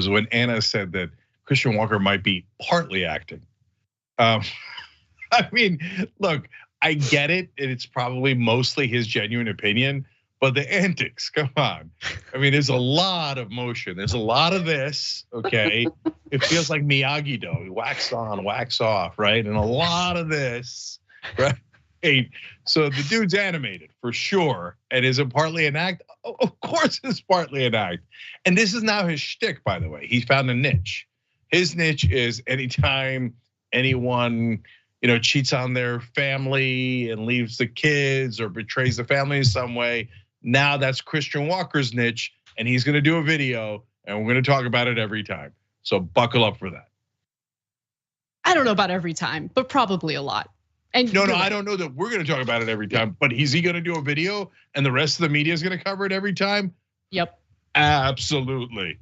Speaker 12: when Anna said that Christian Walker might be partly acting. I mean, look, I get it. It's probably mostly his genuine opinion, but the antics, come on. I mean, there's a lot of motion. There's a lot of this, okay? It feels like Miyagi-Do, wax on, wax off, right? And a lot of this, right? So the dude's animated for sure. And is it partly an act? Of course it's partly an act. And this is now his shtick, by the way. He found a niche. His niche is anytime anyone, cheats on their family and leaves the kids or betrays the family in some way. Now that's Christian Walker's niche, and he's gonna do a video, and we're gonna talk about it every time. So buckle up for that.
Speaker 11: I don't know about every time, but probably a lot. And
Speaker 12: no, I don't know that we're gonna talk about it every time, but is he gonna do a video and the rest of the media is gonna cover it every time?
Speaker 11: Yep.
Speaker 12: Absolutely.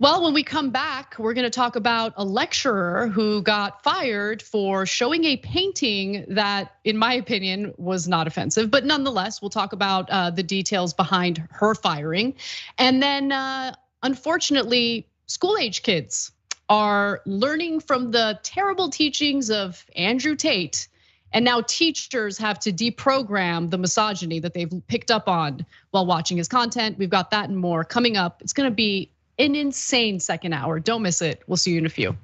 Speaker 11: Well, when we come back, we're going to talk about a lecturer who got fired for showing a painting that, in my opinion, was not offensive. But nonetheless, we'll talk about the details behind her firing. And then, unfortunately, school-age kids are learning from the terrible teachings of Andrew Tate. And now teachers have to deprogram the misogyny that they've picked up on while watching his content. We've got that and more coming up. It's going to be an insane second hour. Don't miss it. We'll see you in a few.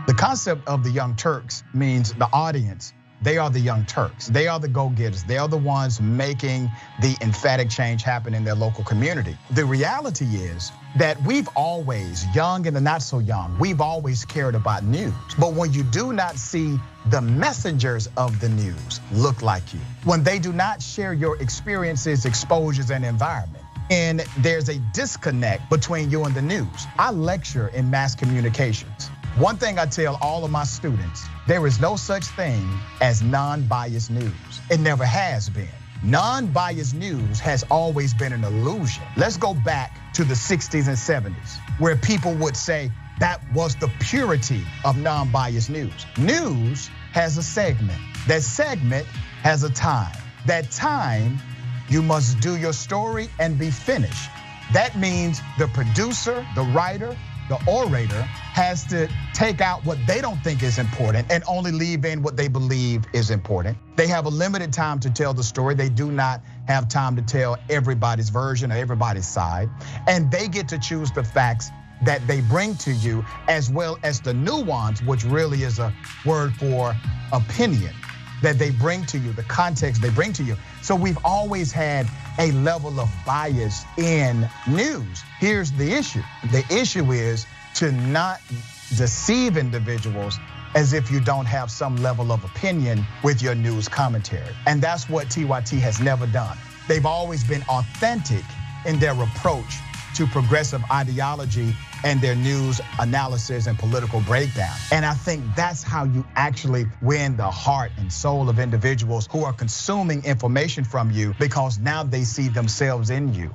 Speaker 3: The concept of the Young Turks means the audience, they are the Young Turks. They are the go-getters. They are the ones making the emphatic change happen in their local community. The reality is that we've always, young and the not so young, we've always cared about news. But when you do not see the messengers of the news look like you, when they do not share your experiences, exposures, and environment, and there's a disconnect between you and the news. I lecture in mass communications. One thing I tell all of my students, there is no such thing as non-biased news. It never has been. Non-biased news has always been an illusion. Let's go back to the 60s and 70s, where people would say that was the purity of non-biased news. News has a segment. That segment has a time. That time, you must do your story and be finished. That means the producer, the writer, the orator has to take out what they don't think is important and only leave in what they believe is important. They have a limited time to tell the story. They do not have time to tell everybody's version or everybody's side. And they get to choose the facts that they bring to you, as well as the nuance, which really is a word for opinion, that they bring to you, the context they bring to you. So we've always had a level of bias in news. Here's the issue. The issue is to not deceive individuals as if you don't have some level of opinion with your news commentary. And that's what TYT has never done. They've always been authentic in their approach to progressive ideology and their news analysis and political breakdown. And I think that's how you actually win the heart and soul of individuals who are consuming information from you, because now they see themselves in you.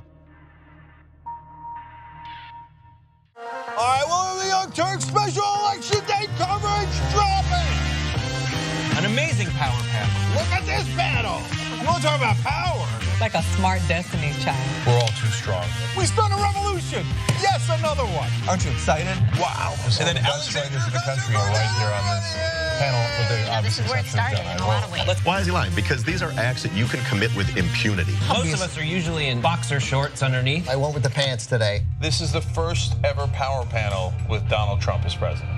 Speaker 1: All right, well, the Young Turks special election day coverage dropping.
Speaker 15: An amazing power panel.
Speaker 1: Look at this panel. You want to talk about power?
Speaker 16: Like a smart Destiny's Child.
Speaker 7: We're all too strong.
Speaker 1: We spun a revolution. Yes, another one.
Speaker 15: Aren't you excited?
Speaker 1: Wow.
Speaker 7: And then best writers in the country are right here on this panel with the obvious exception of John.
Speaker 17: Why is he lying? Because these are acts that you can commit with impunity.
Speaker 15: Most of us are usually in boxer shorts underneath.
Speaker 18: I went with the pants today.
Speaker 7: This is the first ever power panel with Donald Trump as president.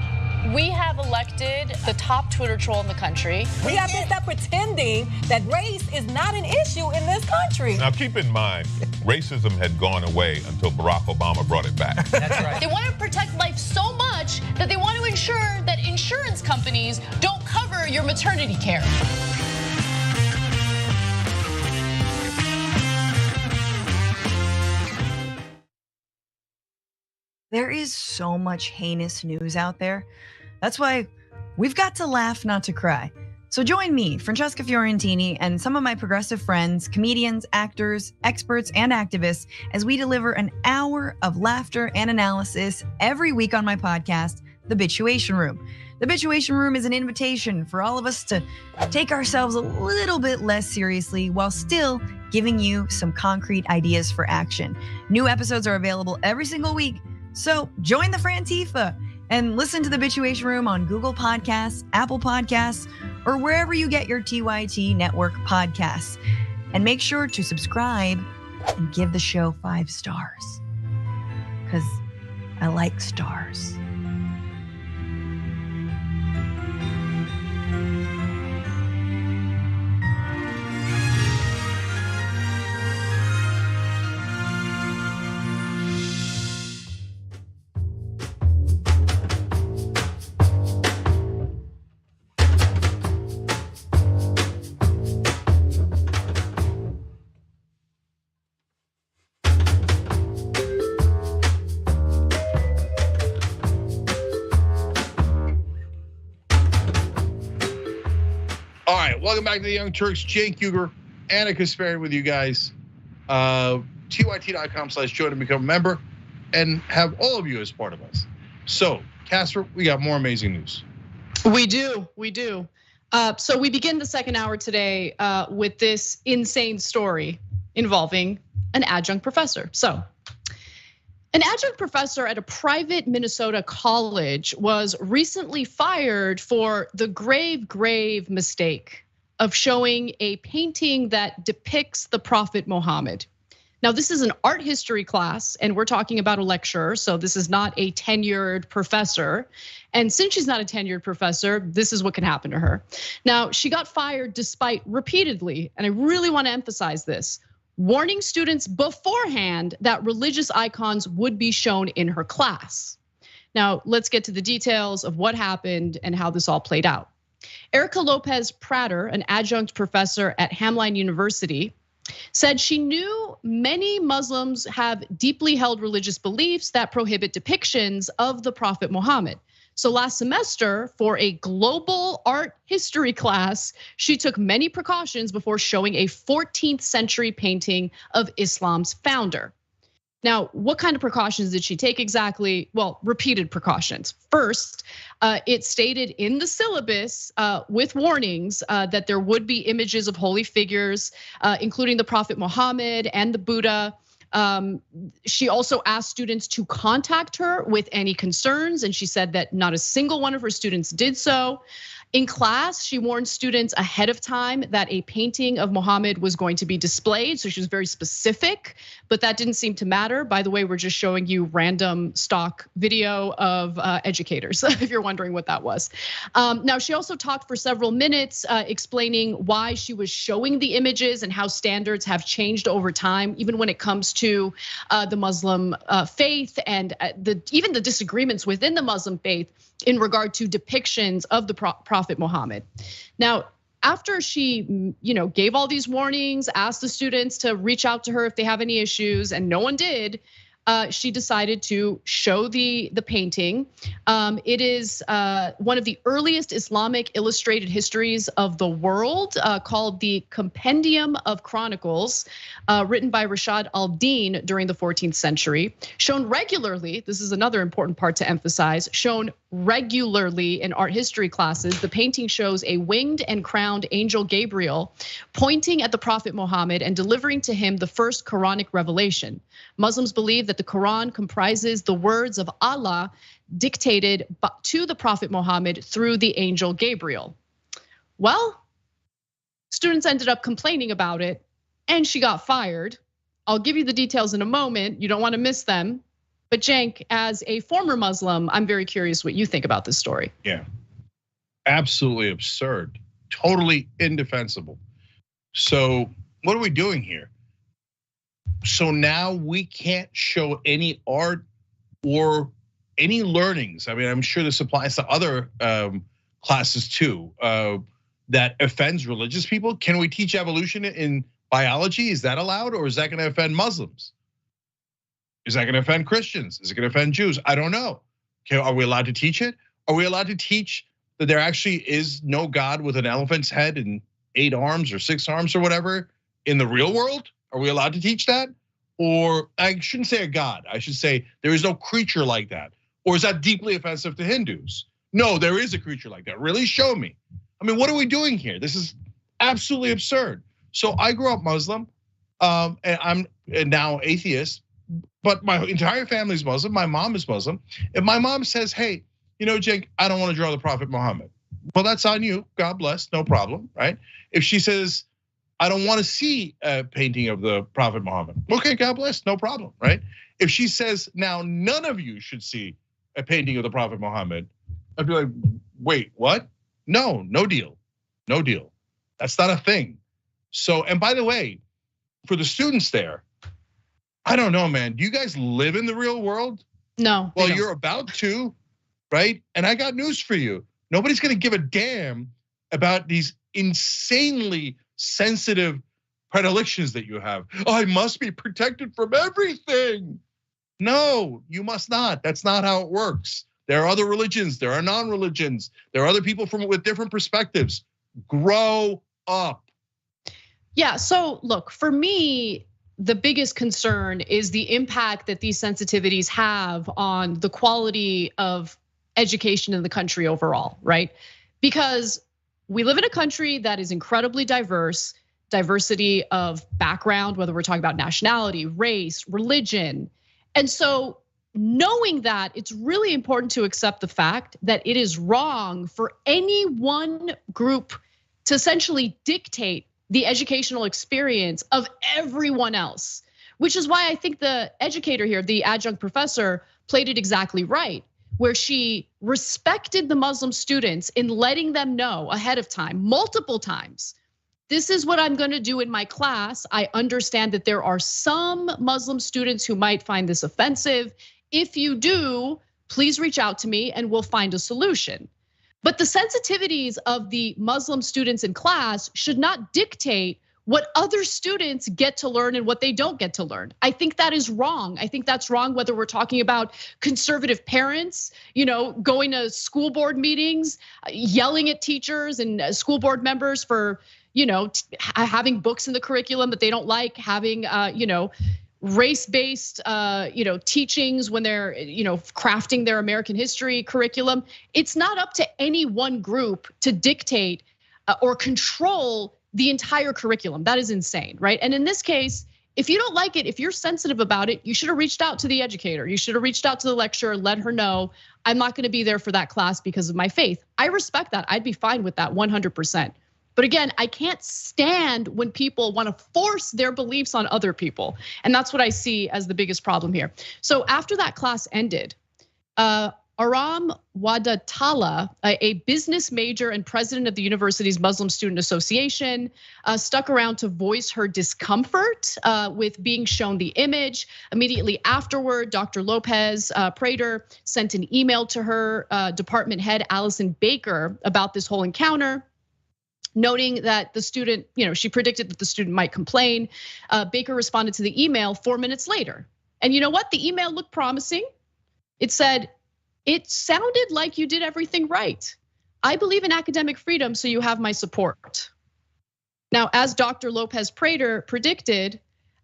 Speaker 19: We have elected the top Twitter troll in the country.
Speaker 16: We have to stop pretending that race is not an issue in this country.
Speaker 20: Now keep in mind, racism had gone away until Barack Obama brought it back.
Speaker 15: That's right.
Speaker 19: They want to protect life so much that they want to ensure that insurance companies don't cover your maternity care.
Speaker 21: There is so much heinous news out there. That's why we've got to laugh, not to cry. So join me, Francesca Fiorentini, and some of my progressive friends, comedians, actors, experts, and activists, as we deliver an hour of laughter and analysis every week on my podcast, The Bituation Room. The Bituation Room is an invitation for all of us to take ourselves a little bit less seriously while still giving you some concrete ideas for action. New episodes are available every single week. So join the Frantifa and listen to The Bituation Room on Google Podcasts, Apple Podcasts, or wherever you get your TYT network podcasts. And make sure to subscribe and give the show 5 stars, because I like stars.
Speaker 12: All right, welcome back to the Young Turks. Cenk Uygur, Anna Kasparian with you guys. TYT.com/join and become a member, and have all of you as part of us. So, Casper, we got more amazing news.
Speaker 11: We do. So we begin the second hour today with this insane story involving an adjunct professor. So, an adjunct professor at a private Minnesota college was recently fired for the grave mistake of showing a painting that depicts the Prophet Muhammad. Now, this is an art history class, and we're talking about a lecturer, so this is not a tenured professor. And since she's not a tenured professor, this is what can happen to her. Now, she got fired despite repeatedly, and I really want to emphasize this, warning students beforehand that religious icons would be shown in her class. Now, let's get to the details of what happened and how this all played out. Erica Lopez Prater, an adjunct professor at Hamline University, said she knew many Muslims have deeply held religious beliefs that prohibit depictions of the Prophet Muhammad. So last semester, for a global art history class, she took many precautions before showing a 14th century painting of Islam's founder. Now, what kind of precautions did she take exactly? Well, repeated precautions. First, it stated in the syllabus with warnings that there would be images of holy figures, including the Prophet Muhammad and the Buddha. She also asked students to contact her with any concerns, and she said that not a single one of her students did so. In class, she warned students ahead of time that a painting of Muhammad was going to be displayed, so she was very specific, but that didn't seem to matter. By the way, we're just showing you random stock video of educators, if you're wondering what that was. Now, she also talked for several minutes explaining why she was showing the images and how standards have changed over time, even when it comes to the Muslim faith and even the disagreements within the Muslim faith in regard to depictions of the Prophet Muhammad. Now, after she, gave all these warnings, asked the students to reach out to her if they have any issues, and no one did, she decided to show the painting. It is one of the earliest Islamic illustrated histories of the world, called the Compendium of Chronicles, written by Rashad al-Din during the 14th century. Shown regularly, this is another important part to emphasize, shown regularly in art history classes, the painting shows a winged and crowned angel Gabriel pointing at the Prophet Muhammad and delivering to him the first Quranic revelation. Muslims believe that the Quran comprises the words of Allah dictated to the Prophet Muhammad through the angel Gabriel. Well, students ended up complaining about it and she got fired. I'll give you the details in a moment. You don't want to miss them. But Cenk, as a former Muslim, I'm very curious what you think about this story.
Speaker 12: Yeah, absolutely absurd, totally indefensible. So what are we doing here? So now we can't show any art or any learnings. I mean, I'm sure this applies to other classes too, that offends religious people. Can we teach evolution in biology? Is that allowed, or is that gonna offend Muslims? Is that gonna offend Christians? Is it gonna offend Jews? I don't know. Okay, are we allowed to teach it? Are we allowed to teach that there actually is no God with an elephant's head and 8 arms or 6 arms or whatever in the real world? Are we allowed to teach that? Or I shouldn't say a God, I should say there is no creature like that. Or is that deeply offensive to Hindus? No, there is a creature like that. Really, show me. I mean, what are we doing here? This is absolutely absurd. So I grew up Muslim, and I'm now atheist, but my entire family's Muslim. My mom is Muslim. If my mom says, hey, Cenk, I don't want to draw the Prophet Muhammad. Well, that's on you, God bless, no problem, right? If she says, I don't want to see a painting of the Prophet Muhammad. Okay, God bless, no problem, right? If she says, now none of you should see a painting of the Prophet Muhammad, I'd be like, wait, what? No, no deal, no deal. That's not a thing. So, and by the way, for the students there, I don't know, man, do you guys live in the real world?
Speaker 11: No.
Speaker 12: Well, you're about to, right? And I got news for you. Nobody's gonna give a damn about these insanely sensitive predilections that you have. Oh, I must be protected from everything. No, you must not. That's not how it works. There are other religions, there are non-religions, there are other people with different perspectives. Grow up.
Speaker 11: Yeah, so look, for me, the biggest concern is the impact that these sensitivities have on the quality of education in the country overall, right? Because we live in a country that is incredibly diverse, diversity of background, whether we're talking about nationality, race, religion. And so knowing that, it's really important to accept the fact that it is wrong for any one group to essentially dictate the educational experience of everyone else, which is why I think the educator here, the adjunct professor, played it exactly right, where she respected the Muslim students in letting them know ahead of time, multiple times, this is what I'm gonna do in my class. I understand that there are some Muslim students who might find this offensive. If you do, please reach out to me and we'll find a solution. But the sensitivities of the Muslim students in class should not dictate what other students get to learn and what they don't get to learn. I think that is wrong. I think that's wrong whether we're talking about conservative parents, going to school board meetings, yelling at teachers and school board members for, having books in the curriculum that they don't like, having, race-based, teachings when they're, crafting their American history curriculum. It's not up to any one group to dictate or control the entire curriculum. That is insane, right? And in this case, if you don't like it, if you're sensitive about it, you should have reached out to the educator. You should have reached out to the lecturer, let her know, I'm not gonna be there for that class because of my faith. I respect that, I'd be fine with that 100%. But again, I can't stand when people want to force their beliefs on other people. And that's what I see as the biggest problem here. So after that class ended, Aram Wadatala, a business major and president of the university's Muslim Student Association, stuck around to voice her discomfort with being shown the image. Immediately afterward, Dr. Lopez Prater sent an email to her department head, Allison Baker, about this whole encounter, noting that the student, she predicted that the student might complain. Baker responded to the email 4 minutes later. And you know what? The email looked promising. It said, it sounded like you did everything right. I believe in academic freedom, so you have my support. Now, as Dr. Lopez Prater predicted,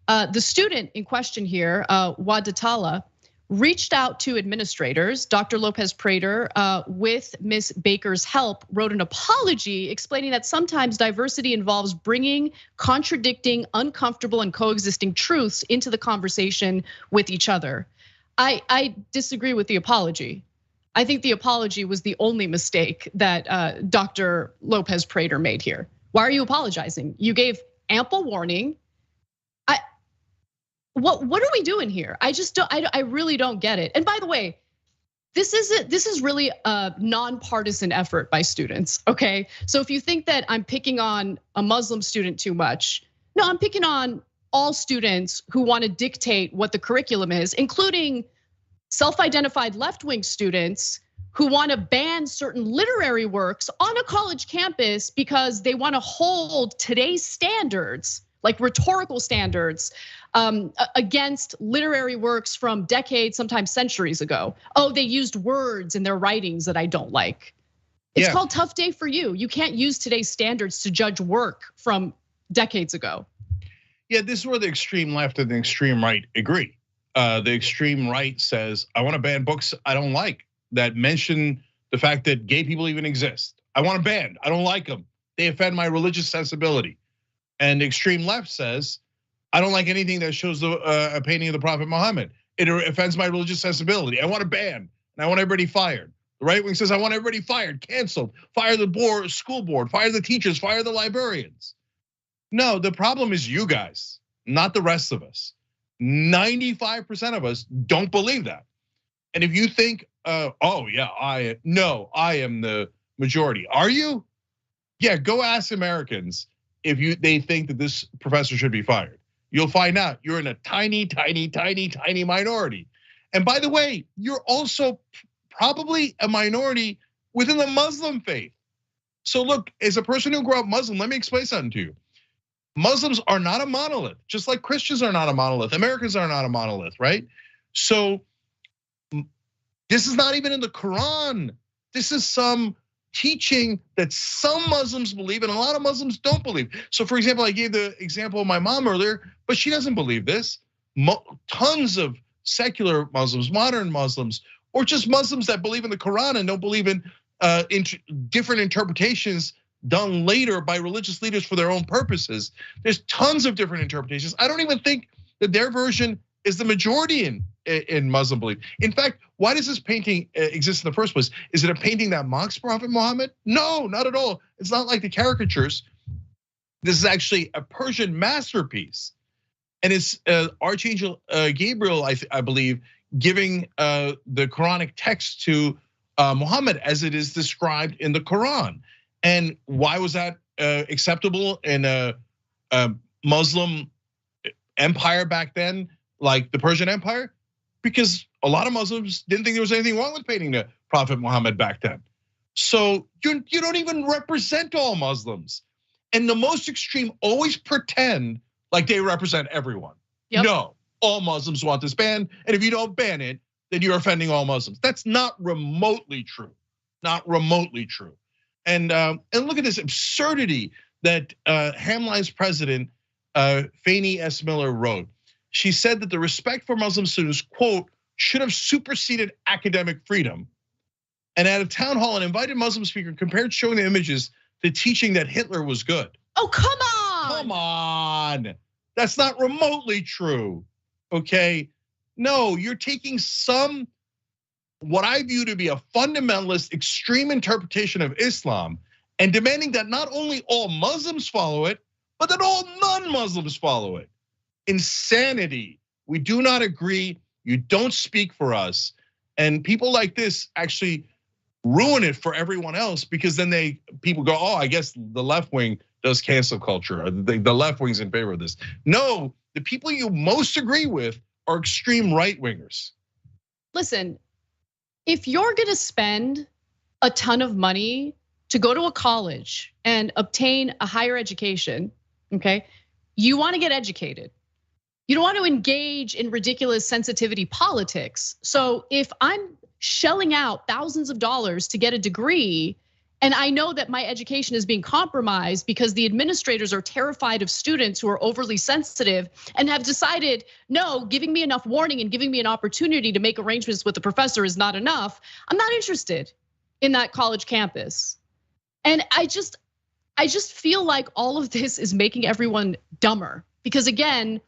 Speaker 11: the student in question here, Wadatala, reached out to administrators. Dr. Lopez Prater, with Ms. Baker's help, wrote an apology explaining that sometimes diversity involves bringing contradicting, uncomfortable, and coexisting truths into the conversation with each other. I disagree with the apology. I think the apology was the only mistake that Dr. Lopez Prater made here. Why are you apologizing? You gave ample warning. What are we doing here? I just don't. I really don't get it. And by the way, this is really a nonpartisan effort by students. Okay, so if you think that I'm picking on a Muslim student too much, no, I'm picking on all students who want to dictate what the curriculum is, including self-identified left-wing students who want to ban certain literary works on a college campus because they want to hold today's standards, like rhetorical standards, against literary works from decades, sometimes centuries ago. Oh, they used words in their writings that I don't like. It's called tough day for you. You can't use today's standards to judge work from decades ago.
Speaker 12: Yeah, this is where the extreme left and the extreme right agree. The extreme right says, I want to ban books I don't like that mention the fact that gay people even exist. I want to ban, I don't like them. They offend my religious sensibility. And the extreme left says, I don't like anything that shows a painting of the Prophet Muhammad. It offends my religious sensibility. I want to ban, and I want everybody fired. The right wing says, I want everybody fired, canceled, fire the school board, fire the teachers, fire the librarians. No, the problem is you guys, not the rest of us. 95% of us don't believe that. And if you think, oh yeah, I am the majority. Are you? Yeah, go ask Americans if they think that this professor should be fired. You'll find out you're in a tiny, tiny, tiny, tiny minority. And by the way, you're also probably a minority within the Muslim faith. So look, as a person who grew up Muslim, let me explain something to you. Muslims are not a monolith, just like Christians are not a monolith. Americans are not a monolith, right? So this is not even in the Quran. This is some teaching that some Muslims believe and a lot of Muslims don't believe. So for example, I gave the example of my mom earlier, but she doesn't believe this. Tons of secular Muslims, modern Muslims, or just Muslims that believe in the Quran and don't believe in different interpretations done later by religious leaders for their own purposes. There's tons of different interpretations. I don't even think that their version is the majority in Muslim belief. In fact, why does this painting exist in the first place? Is it a painting that mocks Prophet Muhammad? No, not at all. It's not like the caricatures. This is actually a Persian masterpiece. And it's Archangel Gabriel, I believe, giving the Quranic text to Muhammad as it is described in the Quran. And why was that acceptable in a Muslim empire back then, like the Persian Empire? Because a lot of Muslims didn't think there was anything wrong with painting the Prophet Muhammad back then. So you don't even represent all Muslims. And the most extreme always pretend like they represent everyone. Yep. No, all Muslims want this banned, and if you don't ban it, then you're offending all Muslims. That's not remotely true, not remotely true. And look at this absurdity that Hamline's president, Fannie S. Miller, wrote. She said that the respect for Muslim students, quote, should have superseded academic freedom. And at a town hall, an invited Muslim speaker compared showing the images to teaching that Hitler was good.
Speaker 11: Oh, come on.
Speaker 12: Come on. That's not remotely true, okay? No, you're taking what I view to be a fundamentalist, extreme interpretation of Islam and demanding that not only all Muslims follow it, but that all non-Muslims follow it. Insanity. We do not agree. You don't speak for us. And people like this actually ruin it for everyone else because then people go, oh, I guess the left wing does cancel culture. Or the left wing's in favor of this. No, the people you most agree with are extreme right wingers.
Speaker 11: Listen, if you're gonna spend a ton of money to go to a college and obtain a higher education, okay, you wanna get educated. You don't want to engage in ridiculous sensitivity politics. So if I'm shelling out thousands of dollars to get a degree, and I know that my education is being compromised because the administrators are terrified of students who are overly sensitive and have decided, no, giving me enough warning and giving me an opportunity to make arrangements with the professor is not enough, I'm not interested in that college campus. And I just feel like all of this is making everyone dumber because again,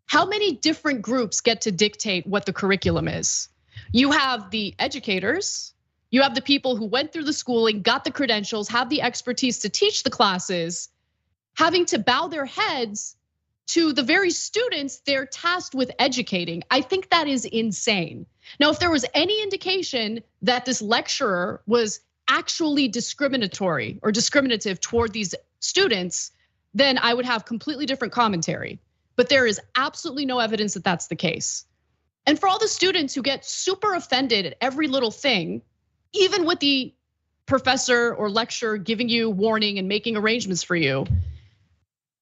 Speaker 11: how many different groups get to dictate what the curriculum is? You have the educators, you have the people who went through the schooling, got the credentials, have the expertise to teach the classes, having to bow their heads to the very students they're tasked with educating. I think that is insane. Now, if there was any indication that this lecturer was actually discriminatory or discriminative toward these students, then I would have completely different commentary. But there is absolutely no evidence that that's the case. And for all the students who get super offended at every little thing, even with the professor or lecturer giving you warning and making arrangements for you,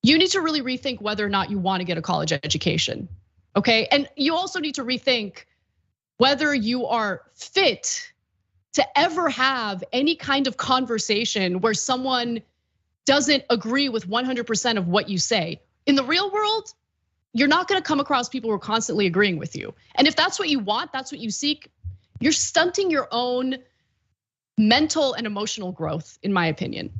Speaker 11: you need to really rethink whether or not you want to get a college education, okay? And you also need to rethink whether you are fit to ever have any kind of conversation where someone doesn't agree with 100% of what you say. In the real world, you're not gonna come across people who are constantly agreeing with you. And if that's what you want, that's what you seek, you're stunting your own mental and emotional growth, in my opinion.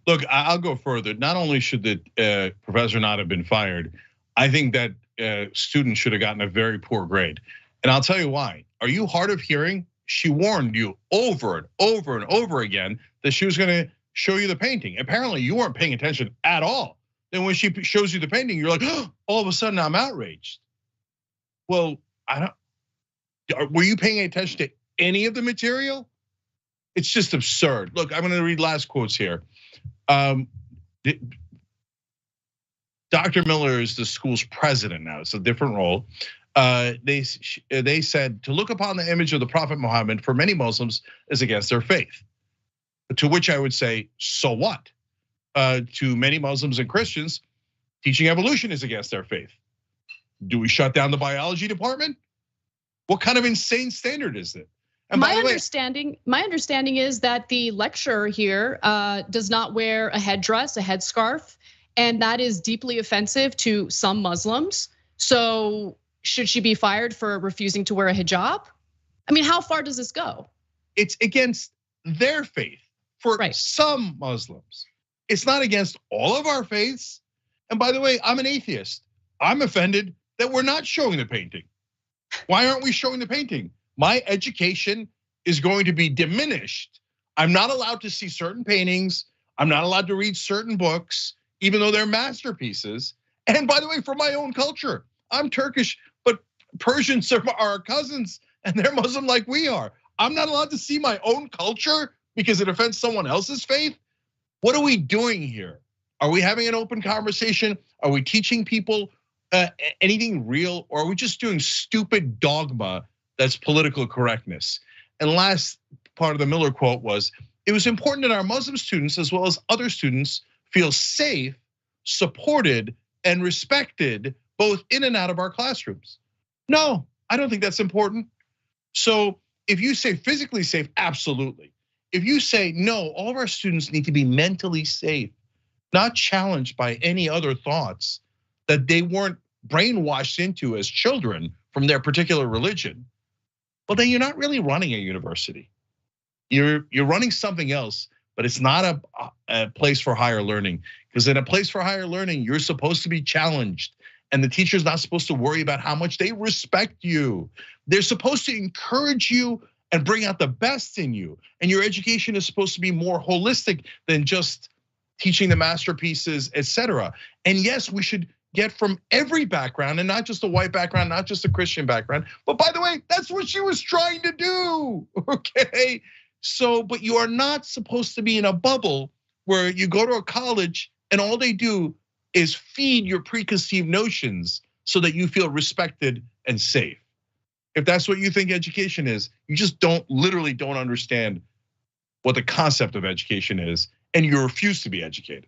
Speaker 12: Look, I'll go further. Not only should the professor not have been fired, I think that student should have gotten a very poor grade. And I'll tell you why. Are you hard of hearing? She warned you over and over and over again that she was gonna show you the painting. Apparently you weren't paying attention at all. Then when she shows you the painting, you're like, oh, all of a sudden I'm outraged. Well, were you paying attention to any of the material? It's just absurd. Look, I'm gonna read last quotes here. Dr. Miller is the school's president now, it's a different role. They said to look upon the image of the Prophet Muhammad for many Muslims is against their faith. To which I would say, so what? To many Muslims and Christians, teaching evolution is against their faith. Do we shut down the biology department? What kind of insane standard is it? And
Speaker 11: my understanding is that the lecturer here does not wear a headdress, a headscarf, and that is deeply offensive to some Muslims. So should she be fired for refusing to wear a hijab? I mean, how far does this go?
Speaker 12: It's against their faith for some Muslims. It's not against all of our faiths. And by the way, I'm an atheist. I'm offended that we're not showing the painting. Why aren't we showing the painting? My education is going to be diminished. I'm not allowed to see certain paintings. I'm not allowed to read certain books, even though they're masterpieces. And by the way, for my own culture, I'm Turkish, but Persians are our cousins and they're Muslim like we are. I'm not allowed to see my own culture because it offends someone else's faith. What are we doing here? Are we having an open conversation? Are we teaching people anything real, or are we just doing stupid dogma that's political correctness? And last part of the Miller quote was, it was important that our Muslim students, as well as other students, feel safe, supported, and respected both in and out of our classrooms. No, I don't think that's important. So if you say physically safe, absolutely. If you say no, all of our students need to be mentally safe, not challenged by any other thoughts that they weren't brainwashed into as children from their particular religion, well, then you're not really running a university. You're running something else, but it's not a place for higher learning. Because in a place for higher learning, you're supposed to be challenged. And the teacher's not supposed to worry about how much they respect you. They're supposed to encourage you and bring out the best in you. And your education is supposed to be more holistic than just teaching the masterpieces, etc. And yes, we should get from every background and not just a white background, not just a Christian background. But by the way, that's what she was trying to do, okay? So, but you are not supposed to be in a bubble where you go to a college and all they do is feed your preconceived notions so that you feel respected and safe. If that's what you think education is, you just literally don't understand what the concept of education is, and you refuse to be educated.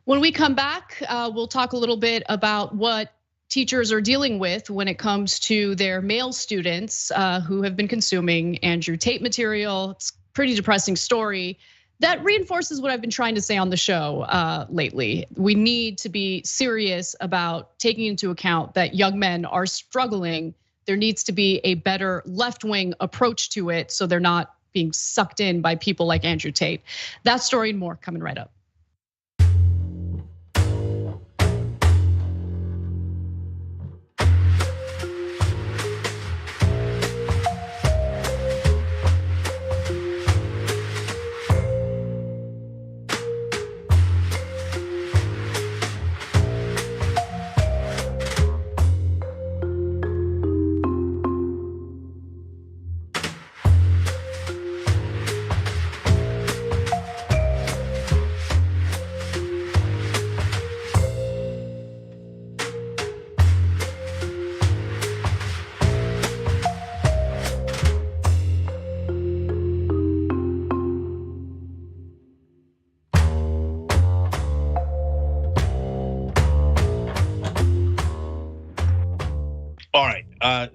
Speaker 11: When we come back, we'll talk a little bit about what teachers are dealing with when it comes to their male students who have been consuming Andrew Tate material. It's a pretty depressing story that reinforces what I've been trying to say on the show lately. We need to be serious about taking into account that young men are struggling. There needs to be a better left-wing approach to it so they're not being sucked in by people like Andrew Tate. That story and more coming right up.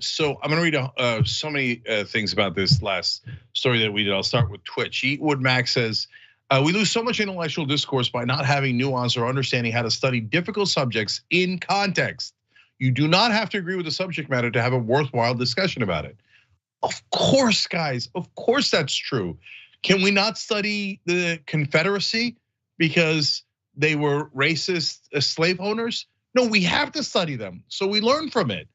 Speaker 12: So I'm gonna read so many things about this last story that we did. I'll start with Twitch. Eatwood Max says, we lose so much intellectual discourse by not having nuance or understanding how to study difficult subjects in context. You do not have to agree with the subject matter to have a worthwhile discussion about it. Of course, guys, of course that's true. Can we not study the Confederacy because they were racist slave owners? No, we have to study them so we learn from it.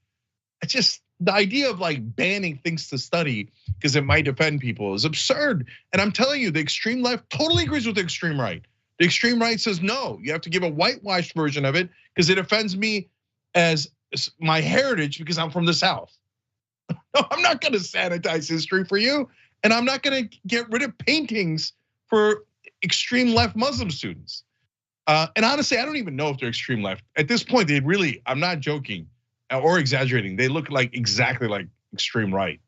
Speaker 12: It's just the idea of like banning things to study because it might offend people is absurd. And I'm telling you, the extreme left totally agrees with the extreme right. The extreme right says, no, you have to give a whitewashed version of it because it offends me as my heritage because I'm from the South. No, I'm not gonna sanitize history for you. And I'm not gonna get rid of paintings for extreme left Muslim students. And honestly, I don't even know if they're extreme left. At this point, they really, I'm not joking or exaggerating. They look like exactly like extreme right.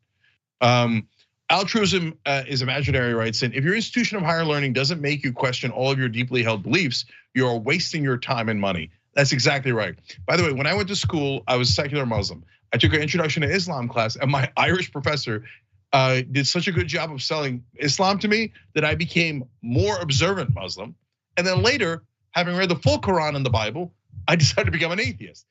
Speaker 12: Altruism is imaginary, writes in, if your institution of higher learning doesn't make you question all of your deeply held beliefs, you are wasting your time and money. That's exactly right. By the way, when I went to school, I was secular Muslim. I took an introduction to Islam class, and my Irish professor did such a good job of selling Islam to me that I became more observant Muslim. And then later, having read the full Quran and the Bible, I decided to become an atheist.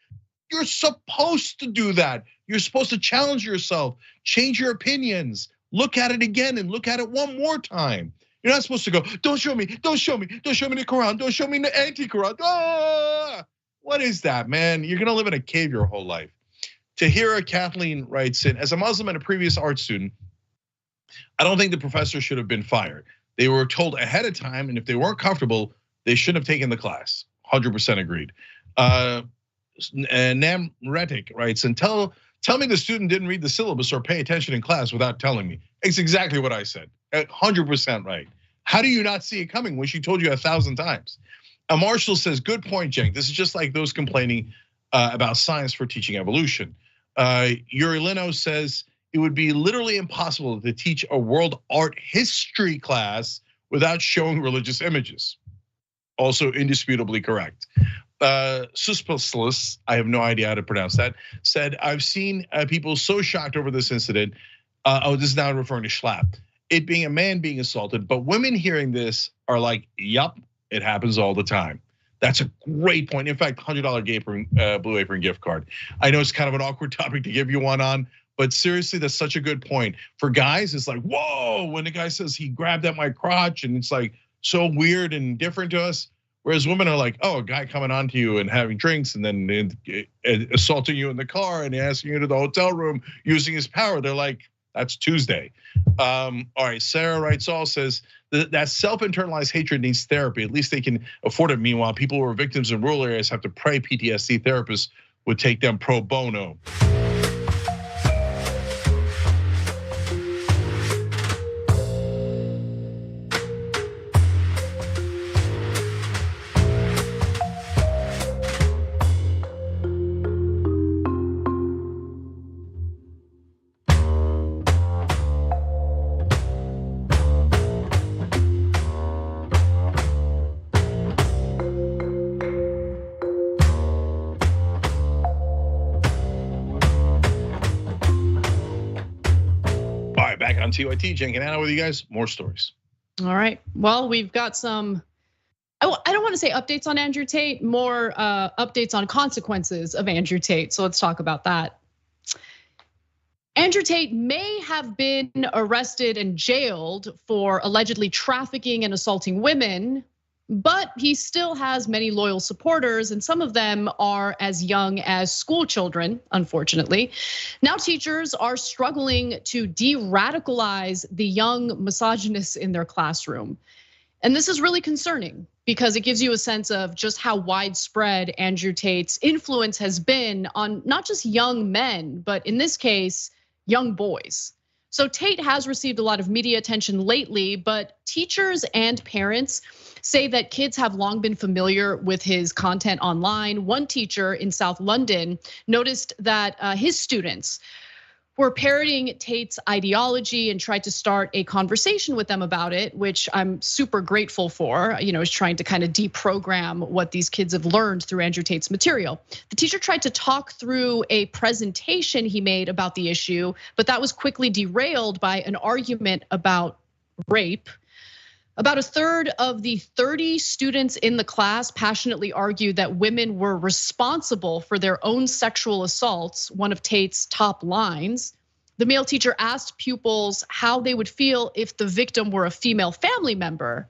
Speaker 12: You're supposed to do that. You're supposed to challenge yourself, change your opinions, look at it again and look at it one more time. You're not supposed to go, don't show me, don't show me, don't show me the Quran, don't show me the anti-Quran. Ah! What is that, man? You're gonna live in a cave your whole life. Tahira Kathleen writes in, as a Muslim and a previous art student, I don't think the professor should have been fired. They were told ahead of time, and if they weren't comfortable, they shouldn't have taken the class. 100% agreed. Namretic writes, and tell me the student didn't read the syllabus or pay attention in class without telling me. It's exactly what I said, 100% right. How do you not see it coming when she told you 1,000 times? Marshall says, good point, Cenk. This is just like those complaining about science for teaching evolution. Yuri Lino says, it would be literally impossible to teach a world art history class without showing religious images. Also indisputably correct. Suspicious, I have no idea how to pronounce that, said, I've seen people so shocked over this incident. This is now referring to Schlapp. It being a man being assaulted, but women hearing this are like, yup, it happens all the time. That's a great point. In fact, $100 Blue Apron gift card. I know it's kind of an awkward topic to give you one on, but seriously, that's such a good point. For guys, it's like, whoa, when the guy says he grabbed at my crotch and it's like so weird and different to us. Whereas women are like, oh, a guy coming on to you and having drinks and then assaulting you in the car and asking you to the hotel room using his power. They're like, that's Tuesday. All right, Sarah writes all says that self-internalized hatred needs therapy. At least they can afford it. Meanwhile, people who are victims in rural areas have to pray PTSD therapists would take them pro bono. On TYT, Cenk and Anna with you guys, more stories.
Speaker 11: All right, well, we've got some, I don't want to say updates on Andrew Tate, more updates on consequences of Andrew Tate. So let's talk about that. Andrew Tate may have been arrested and jailed for allegedly trafficking and assaulting women, but he still has many loyal supporters, and some of them are as young as school children, unfortunately. Now teachers are struggling to de-radicalize the young misogynists in their classroom. And this is really concerning because it gives you a sense of just how widespread Andrew Tate's influence has been on not just young men, but in this case, young boys. So Tate has received a lot of media attention lately, but teachers and parents say that kids have long been familiar with his content online. One teacher in South London noticed that his students were parroting Tate's ideology and tried to start a conversation with them about it, which I'm super grateful for. Is trying to kind of deprogram what these kids have learned through Andrew Tate's material. The teacher tried to talk through a presentation he made about the issue, but that was quickly derailed by an argument about rape. About a third of the 30 students in the class passionately argued that women were responsible for their own sexual assaults, one of Tate's top lines. The male teacher asked pupils how they would feel if the victim were a female family member.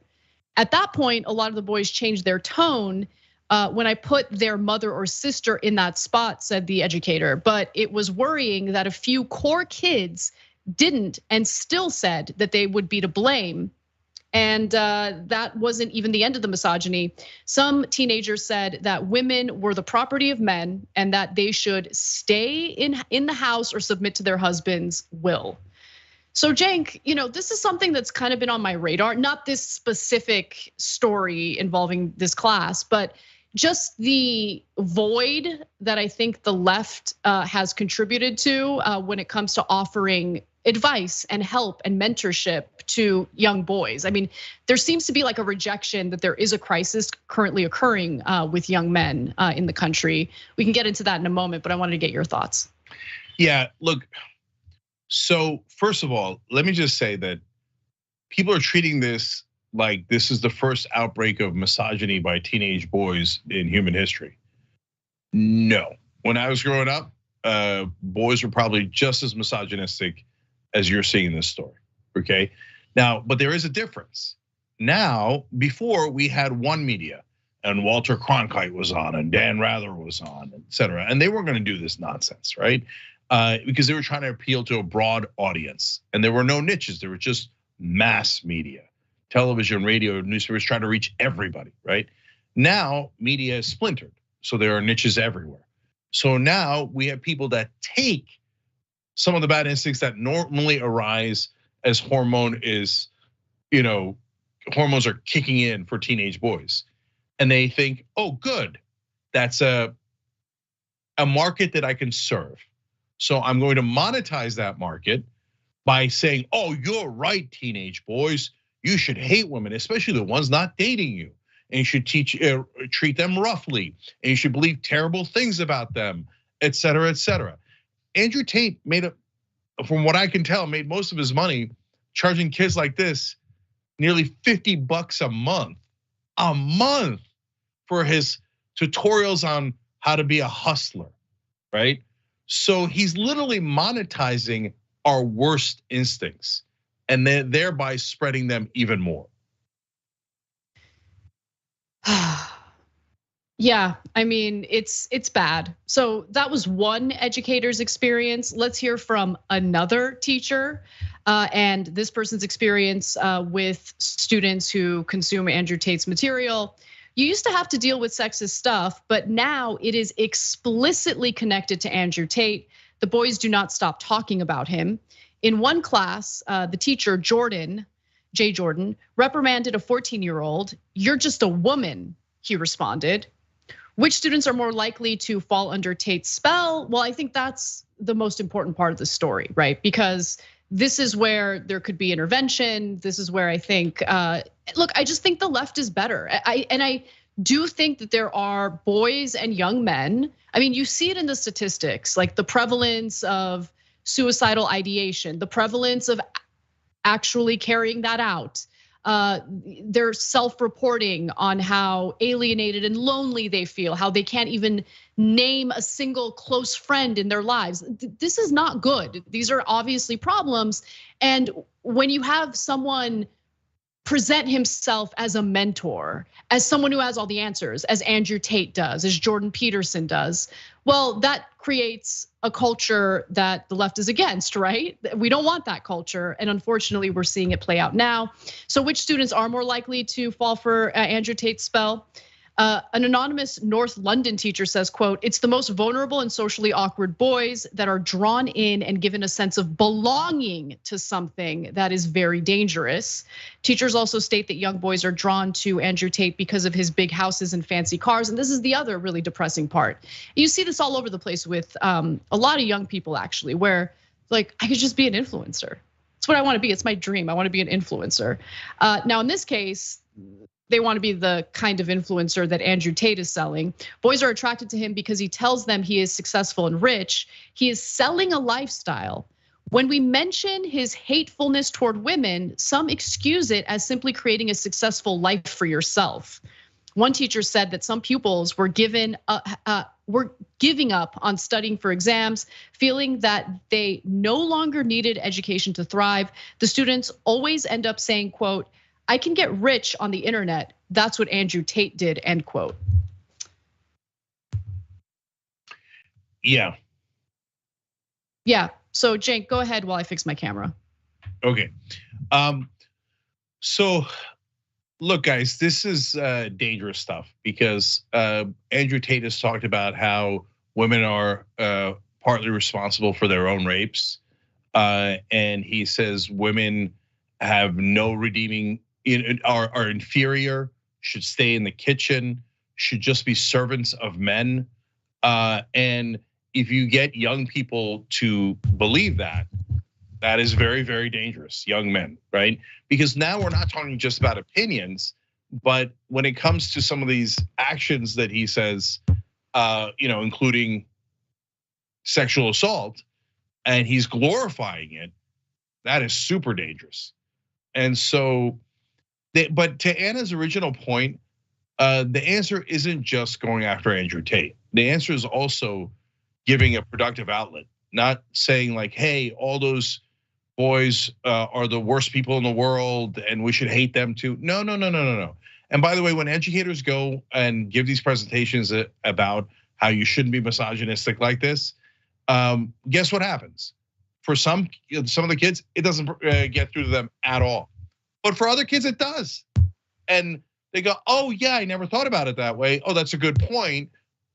Speaker 11: At that point, a lot of the boys changed their tone. When I put their mother or sister in that spot, said the educator, but it was worrying that a few core kids didn't and still said that they would be to blame. And that wasn't even the end of the misogyny. Some teenagers said that women were the property of men and that they should stay in the house or submit to their husband's will. So Cenk, this is something that's kind of been on my radar, not this specific story involving this class, but just the void that I think the left has contributed to when it comes to offering advice and help and mentorship to young boys? I mean, there seems to be like a rejection that there is a crisis currently occurring with young men in the country. We can get into that in a moment, but I wanted to get your thoughts.
Speaker 12: Yeah, look, so first of all, let me just say that people are treating this like this is the first outbreak of misogyny by teenage boys in human history. No, when I was growing up, boys were probably just as misogynistic as you're seeing in this story, okay? Now, but there is a difference. Now, before we had one media, and Walter Cronkite was on, and Dan Rather was on, et cetera, and they weren't gonna do this nonsense, right? Because they were trying to appeal to a broad audience, and there were no niches, there were just mass media. Television, radio, newspapers trying to reach everybody, right? Now, media is splintered, so there are niches everywhere. So now we have people that take some of the bad instincts that normally arise as hormones are kicking in for teenage boys. And they think, oh, good, that's a market that I can serve. So I'm going to monetize that market by saying, oh, you're right, teenage boys. You should hate women, especially the ones not dating you. And you should treat them roughly. And you should believe terrible things about them, et cetera, et cetera. Andrew Tate from what I can tell, made most of his money charging kids like this nearly $50 a month for his tutorials on how to be a hustler, right? So he's literally monetizing our worst instincts and then thereby spreading them even more.
Speaker 11: Yeah, I mean, it's bad. So that was one educator's experience. Let's hear from another teacher and this person's experience with students who consume Andrew Tate's material. You used to have to deal with sexist stuff, but now it is explicitly connected to Andrew Tate. The boys do not stop talking about him. In one class, the teacher, Jay Jordan, reprimanded a 14-year-old. "You're just a woman," he responded. Which students are more likely to fall under Tate's spell? Well, I think that's the most important part of the story, right? Because this is where there could be intervention. This is where I think, look, I just think the left is better. I do think that there are boys and young men. I mean, you see it in the statistics, like the prevalence of suicidal ideation, the prevalence of actually carrying that out. They're self-reporting on how alienated and lonely they feel, how they can't even name a single close friend in their lives. This is not good. These are obviously problems. And when you have someone present himself as a mentor, as someone who has all the answers, as Andrew Tate does, as Jordan Peterson does, well, that creates a culture that the left is against, right? We don't want that culture, and unfortunately, we're seeing it play out now. So, which students are more likely to fall for Andrew Tate's spell? An anonymous North London teacher says, quote, "It's the most vulnerable and socially awkward boys that are drawn in and given a sense of belonging to something that is very dangerous." Teachers also state that young boys are drawn to Andrew Tate because of his big houses and fancy cars. And this is the other really depressing part. You see this all over the place with a lot of young people, actually, where like, I could just be an influencer. It's what I want to be. It's my dream. I want to be an influencer. Now, in this case, they want to be the kind of influencer that Andrew Tate is selling. Boys are attracted to him because he tells them he is successful and rich. He is selling a lifestyle. When we mention his hatefulness toward women, some excuse it as simply creating a successful life for yourself. One teacher said that some pupils were giving up on studying for exams, feeling that they no longer needed education to thrive. The students always end up saying, quote, "I can get rich on the internet. That's what Andrew Tate did," end quote.
Speaker 12: Yeah.
Speaker 11: Yeah, so Cenk, go ahead while I fix my camera.
Speaker 12: Okay, so look guys, this is dangerous stuff because Andrew Tate has talked about how women are partly responsible for their own rapes. And he says women have no redeeming, are inferior, should stay in the kitchen, should just be servants of men. And if you get young people to believe that, That is very, very dangerous, young men, right? Because now we're not talking just about opinions, but when it comes to some of these actions that he says, including sexual assault, and he's glorifying it, that is super dangerous. And so, but to Anna's original point, the answer isn't just going after Andrew Tate. The answer is also giving a productive outlet, not saying like, hey, all those boys are the worst people in the world and we should hate them too. No. And by the way, when educators go and give these presentations about how you shouldn't be misogynistic like this, guess what happens? For some of the kids, it doesn't get through to them at all. But for other kids, it does. And they go, oh yeah, I never thought about it that way. Oh, that's a good point.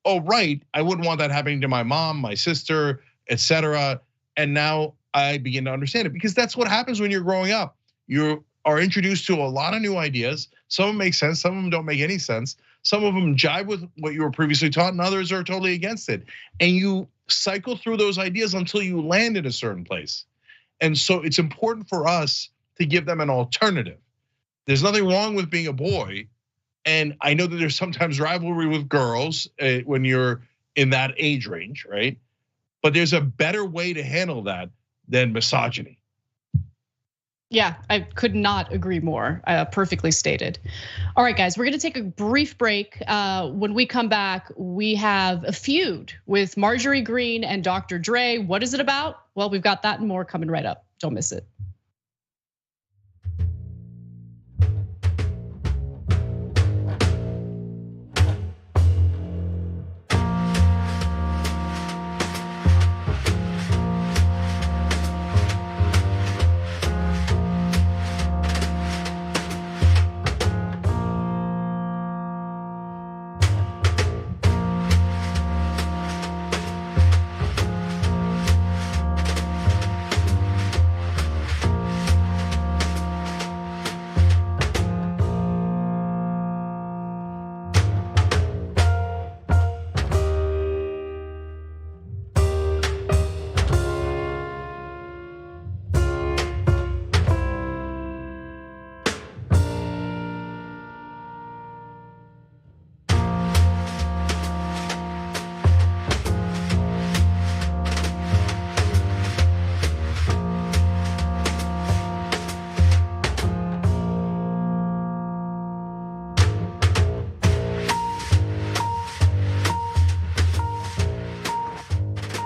Speaker 12: Oh, right, I wouldn't want that happening to my mom, my sister, etc. And now I begin to understand it, because that's what happens when you're growing up. You are introduced to a lot of new ideas. Some of them make sense, some of them don't make any sense. Some of them jive with what you were previously taught, and others are totally against it. And you cycle through those ideas until you land in a certain place. And so it's important for us to give them an alternative. There's nothing wrong with being a boy. And I know that there's sometimes rivalry with girls when you're in that age range, right? But there's a better way to handle that than misogyny.
Speaker 11: Yeah, I could not agree more. Perfectly stated. All right, guys, we're gonna take a brief break. When we come back, we have a feud with Marjorie Greene and Dr. Dre. What is it about? Well, we've got that and more coming right up. Don't miss it.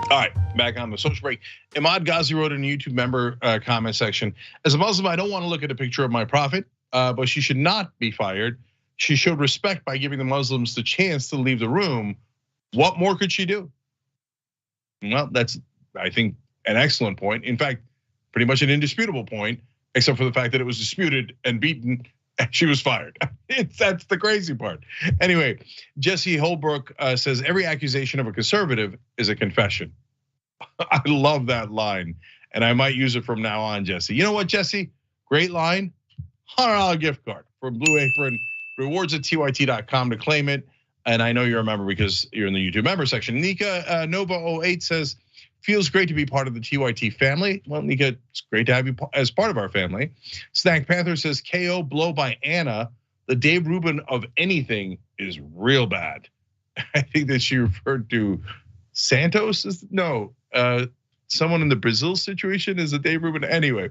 Speaker 12: All right, back on the social break. Imad Ghazi wrote in the YouTube member comment section, as a Muslim, I don't want to look at a picture of my prophet, but she should not be fired. She showed respect by giving the Muslims the chance to leave the room. What more could she do? Well, that's, I think, an excellent point. In fact, pretty much an indisputable point, except for the fact that it was disputed and beaten and she was fired. That's the crazy part. Anyway, Jesse Holbrook says every accusation of a conservative is a confession. I love that line, and I might use it from now on, Jesse. You know what, Jesse? Great line. $100 gift card for Blue Apron. Rewards at tyt.com to claim it. And I know you're a member because you're in the YouTube member section. Nika Nova 08 says, feels great to be part of the TYT family. Well, Nika, it's great to have you as part of our family. Snack Panther says, KO blow by Anna. The Dave Rubin of anything is real bad. I think that she referred to Santos. Someone in the Brazil situation is a Dave Rubin. Anyway.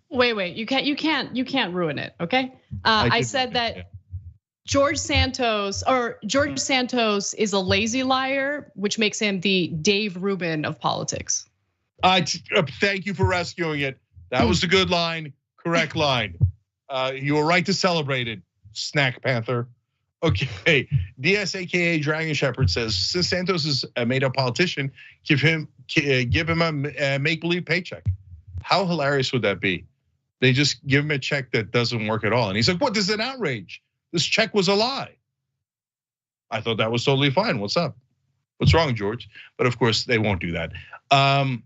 Speaker 11: Wait, you can't ruin it, okay? I said that George Santos is a lazy liar, which makes him the Dave Rubin of politics.
Speaker 12: Thank you for rescuing it. That was a good line, correct line. You were right to celebrate it, Snack Panther. Okay, DS aka Dragon Shepherd says, since Santos is a made-up politician, give him a make-believe paycheck. How hilarious would that be? They just give him a check that doesn't work at all, and he's like, "What? This is an outrage. This check was a lie." I thought that was totally fine. What's up? What's wrong, George? But of course, they won't do that. I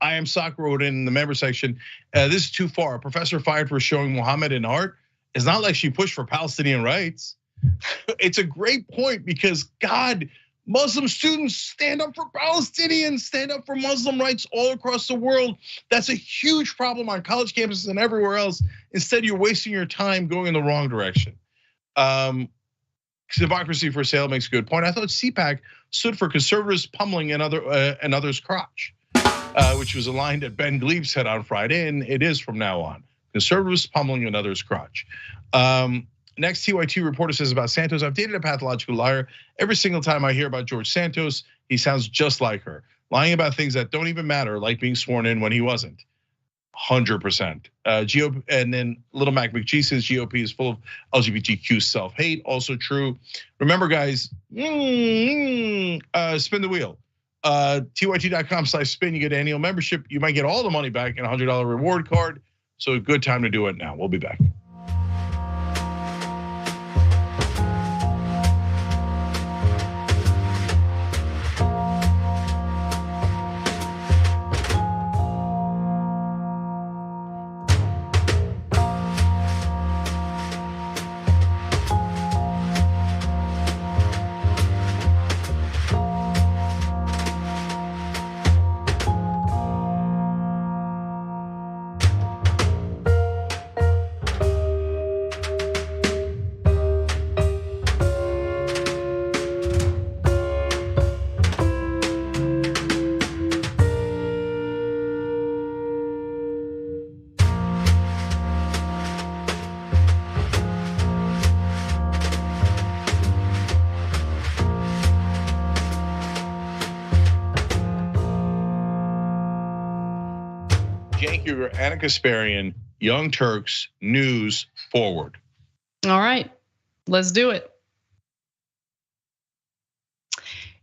Speaker 12: am Sock wrote in the member section. This is too far. A professor fired for showing Muhammad in art. It's not like she pushed for Palestinian rights. It's a great point because God, Muslim students, stand up for Palestinians, stand up for Muslim rights all across the world. That's a huge problem on college campuses and everywhere else. Instead, you're wasting your time going in the wrong direction. Democracy for sale makes a good point. I thought CPAC stood for conservatives pummeling another's crotch, which was a line that Ben Glebe said on Friday, and it is from now on. Conservatives pummeling another's crotch. Next, TYT reporter says about Santos, I've dated a pathological liar. Every single time I hear about George Santos, he sounds just like her. Lying about things that don't even matter, like being sworn in when he wasn't. 100%. GOP, and then Little Mac McGee says GOP is full of LGBTQ self-hate. Also true. Remember, guys, spin the wheel. TYT.com/spin, you get annual membership. You might get all the money back in a $100 reward card. So a good time to do it now. We'll be back. Anna Kasparian, Young Turks, news forward.
Speaker 11: All right, let's do it.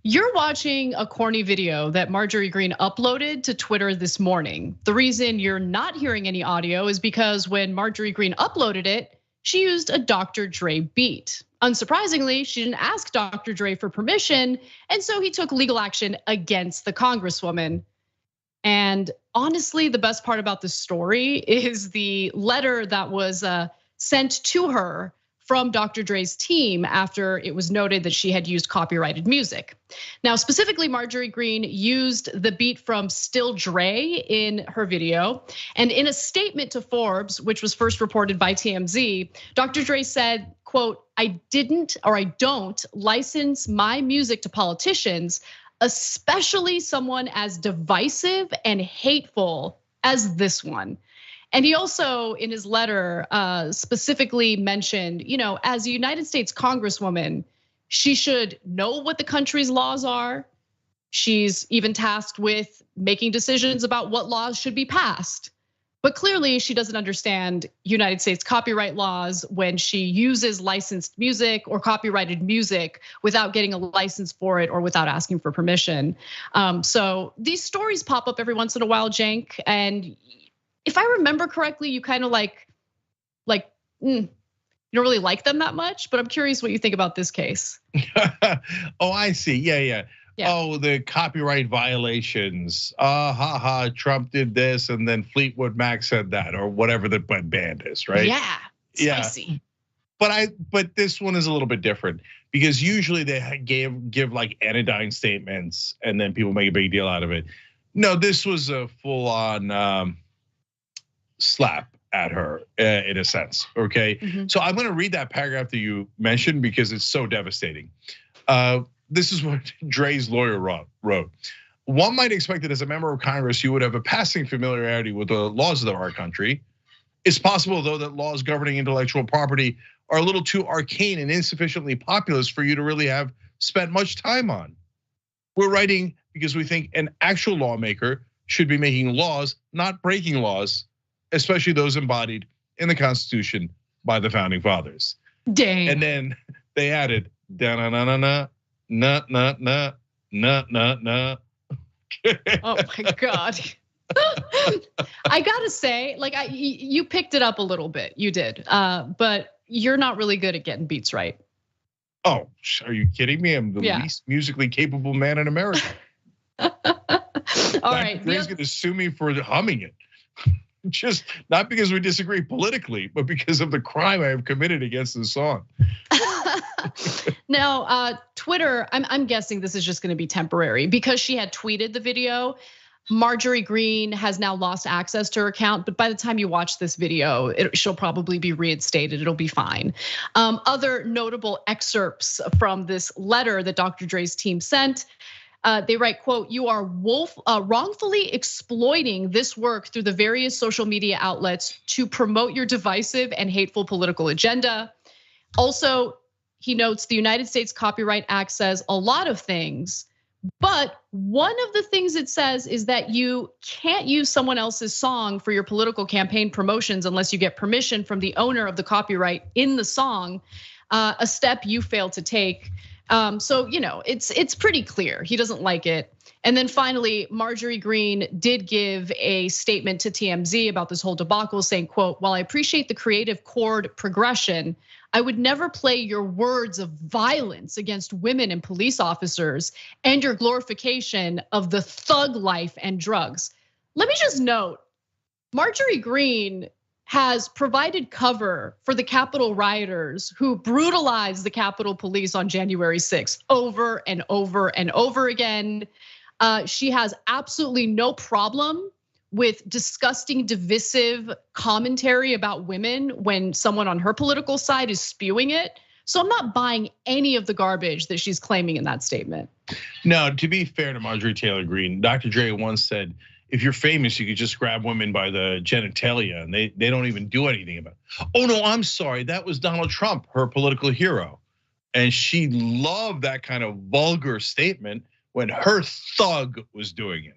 Speaker 11: You're watching a corny video that Marjorie Greene uploaded to Twitter this morning. The reason you're not hearing any audio is because when Marjorie Greene uploaded it, she used a Dr. Dre beat. Unsurprisingly, she didn't ask Dr. Dre for permission, and so he took legal action against the Congresswoman. And honestly, the best part about this story is the letter that was sent to her from Dr. Dre's team after it was noted that she had used copyrighted music. Now, specifically, Marjorie Greene used the beat from Still Dre in her video. And in a statement to Forbes, which was first reported by TMZ, Dr. Dre said, quote, I don't license my music to politicians, especially someone as divisive and hateful as this one. And he also, in his letter, specifically mentioned, as a United States Congresswoman, she should know what the country's laws are. She's even tasked with making decisions about what laws should be passed. But clearly, she doesn't understand United States copyright laws when she uses licensed music or copyrighted music without getting a license for it or without asking for permission. So these stories pop up every once in a while, Cenk. And if I remember correctly, you kind of you don't really like them that much. But I'm curious what you think about this case.
Speaker 12: Oh, I see. Yeah. Oh, the copyright violations. Trump did this, and then Fleetwood Mac said that, or whatever the band is, right?
Speaker 11: Yeah, spicy.
Speaker 12: But this one is a little bit different because usually they give like anodyne statements, and then people make a big deal out of it. No, this was a full-on slap at her in a sense. Okay, so I'm going to read that paragraph that you mentioned because it's so devastating. This is what Dre's lawyer wrote. One might expect that as a member of Congress, you would have a passing familiarity with the laws of our country. It's possible, though, that laws governing intellectual property are a little too arcane and insufficiently populous for you to really have spent much time on. We're writing because we think an actual lawmaker should be making laws, not breaking laws, especially those embodied in the Constitution by the founding fathers.
Speaker 11: Dang.
Speaker 12: And then they added, da-na-na-na-na. Nah.
Speaker 11: Oh my God. I gotta say, you picked it up a little bit, you did. But you're not really good at getting beats right.
Speaker 12: Oh, are you kidding me? I'm the least musically capable man in America.
Speaker 11: All right.
Speaker 12: Dre's gonna sue me for humming it. Just not because we disagree politically, but because of the crime I have committed against the song.
Speaker 11: Now, Twitter, I'm guessing this is just gonna be temporary because she had tweeted the video. Marjorie Greene has now lost access to her account, but by the time you watch this video, she'll probably be reinstated. It'll be fine. Other notable excerpts from this letter that Dr. Dre's team sent. They write, quote, "You are wrongfully exploiting this work through the various social media outlets to promote your divisive and hateful political agenda." Also, he notes the United States Copyright Act says a lot of things, but one of the things it says is that you can't use someone else's song for your political campaign promotions unless you get permission from the owner of the copyright in the song, a step you failed to take. So, it's pretty clear. He doesn't like it. And then finally, Marjorie Greene did give a statement to TMZ about this whole debacle saying, quote, "While I appreciate the creative chord progression, I would never play your words of violence against women and police officers and your glorification of the thug life and drugs." Let me just note, Marjorie Greene has provided cover for the Capitol rioters who brutalized the Capitol Police on January 6th over and over and over again. She has absolutely no problem with disgusting, divisive commentary about women when someone on her political side is spewing it. So I'm not buying any of the garbage that she's claiming in that statement.
Speaker 12: No, to be fair to Marjorie Taylor Greene, Dr. Dre once said, if you're famous, you could just grab women by the genitalia and they don't even do anything about it. Oh no, I'm sorry, that was Donald Trump, her political hero. And she loved that kind of vulgar statement when her thug was doing it.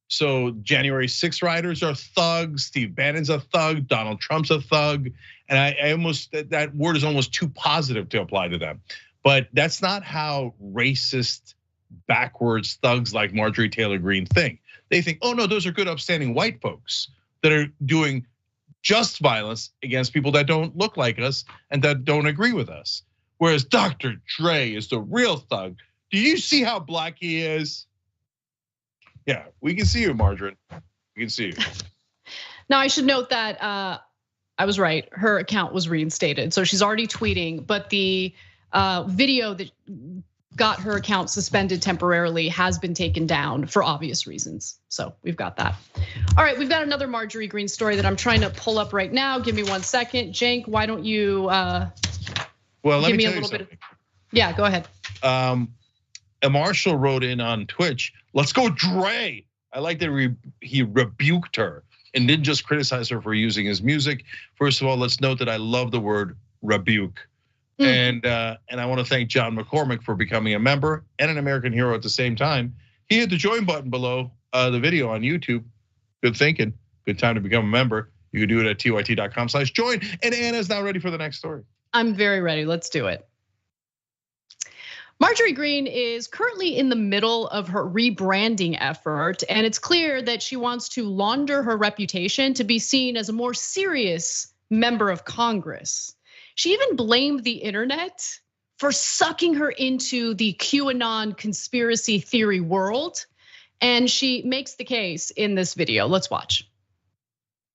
Speaker 12: So January 6th rioters are thugs, Steve Bannon's a thug, Donald Trump's a thug. And I almost, that word is almost too positive to apply to them. But that's not how racist, backwards thugs like Marjorie Taylor Greene think. They think, oh no, those are good upstanding white folks that are doing just violence against people that don't look like us and that don't agree with us. Whereas Dr. Dre is the real thug. Do you see how black he is? Yeah, we can see you, Marjorie. We can see you.
Speaker 11: Now, I should note that I was right. Her account was reinstated. So she's already tweeting, but the video that got her account suspended temporarily has been taken down for obvious reasons. So we've got that. All right, we've got another Marjorie Greene story that I'm trying to pull up right now. Give me 1 second. Cenk, why don't you
Speaker 12: well, let
Speaker 11: give
Speaker 12: me
Speaker 11: me a
Speaker 12: tell you
Speaker 11: little bit
Speaker 12: something.
Speaker 11: Yeah, go ahead.
Speaker 12: A Marshall wrote in on Twitch, "Let's go Dre." I like that he rebuked her and didn't just criticize her for using his music. First of all, let's note that I love the word rebuke. And I want to thank John McCormick for becoming a member and an American hero at the same time. He hit the join button below the video on YouTube. Good thinking, good time to become a member. You can do it at tyt.com/join. And Anna's now ready for the next story.
Speaker 11: I'm very ready, let's do it. Marjorie Greene is currently in the middle of her rebranding effort, and it's clear that she wants to launder her reputation to be seen as a more serious member of Congress. She even blamed the internet for sucking her into the QAnon conspiracy theory world, and she makes the case in this video. Let's watch.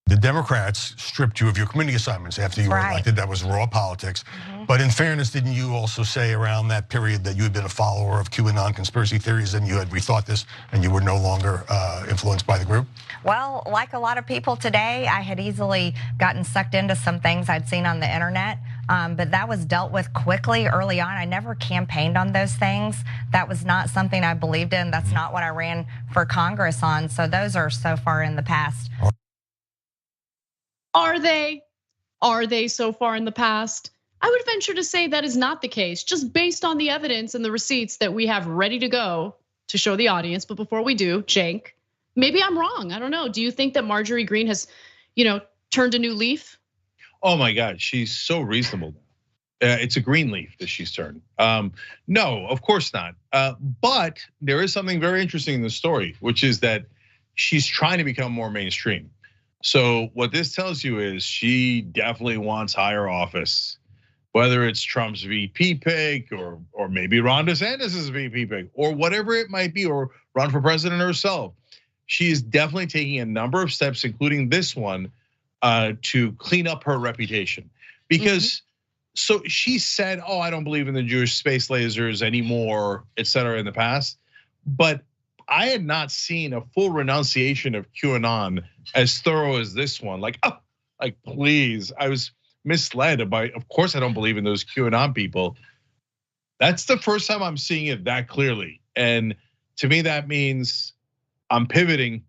Speaker 18: The Democrats stripped you of your community assignments after you were elected. That was raw politics. But in fairness, didn't you also say around that period that you had been a follower of QAnon conspiracy theories and you had rethought this and you were no longer influenced by the group?
Speaker 22: Well, like a lot of people today, I had easily gotten sucked into some things I'd seen on the internet, but that was dealt with quickly early on. I never campaigned on those things. That was not something I believed in. That's not what I ran for Congress on. So those are so far in the past.
Speaker 11: Are they? Are they so far in the past? I would venture to say that is not the case, just based on the evidence and the receipts that we have ready to go to show the audience. But before we do, Cenk, maybe I'm wrong. I don't know. Do you think that Marjorie Greene has, turned a new leaf?
Speaker 12: Oh my God, she's so reasonable. It's a green leaf that she's turned. No, of course not. But there is something very interesting in the story, which is that she's trying to become more mainstream. So what this tells you is she definitely wants higher office, whether it's Trump's VP pick or maybe Ron DeSantis' VP pick or whatever it might be, or run for president herself. She is definitely taking a number of steps, including this one, to clean up her reputation. Because So she said, "Oh, I don't believe in the Jewish space lasers anymore," et cetera, in the past. But I had not seen a full renunciation of QAnon as thorough as this one. Like, oh, like please, I was misled by. Of course, I don't believe in those QAnon people. That's the first time I'm seeing it that clearly, and to me, that means I'm pivoting.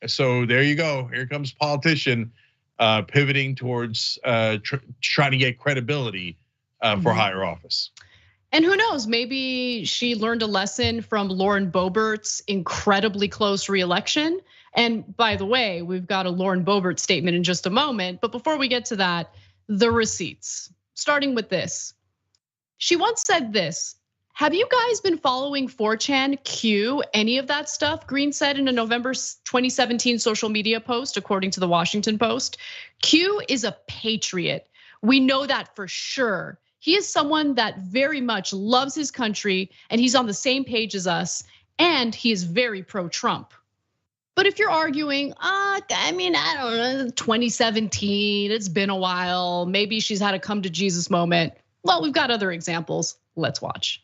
Speaker 12: So there you go. Here comes politician pivoting towards trying to get credibility for higher office.
Speaker 11: And who knows, maybe she learned a lesson from Lauren Boebert's incredibly close reelection. And by the way, we've got a Lauren Boebert statement in just a moment. But before we get to that, the receipts, starting with this. She once said this: "Have you guys been following 4chan, Q, any of that stuff?" Green said in a November 2017 social media post, according to the Washington Post. "Q is a patriot. We know that for sure. He is someone that very much loves his country, and he's on the same page as us, and he is very pro-Trump." But if you're arguing, I don't know, 2017, it's been a while, maybe she's had a come to Jesus moment. Well, we've got other examples. Let's watch.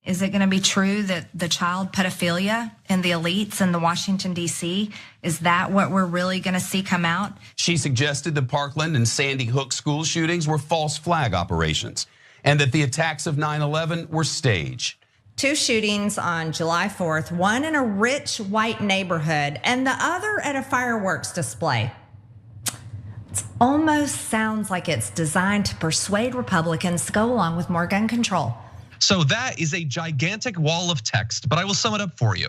Speaker 22: Is it going to be true that the child pedophilia in the elites in the Washington, D.C., is that what we're really going to see come out?
Speaker 2: She suggested the Parkland and Sandy Hook school shootings were false flag operations and that the attacks of 9/11 were staged.
Speaker 22: 2 shootings on July 4th, one in a rich white neighborhood and the other at a fireworks display. It almost sounds like it's designed to persuade Republicans to go along with more gun control.
Speaker 4: So that is a gigantic wall of text, but I will sum it up for you.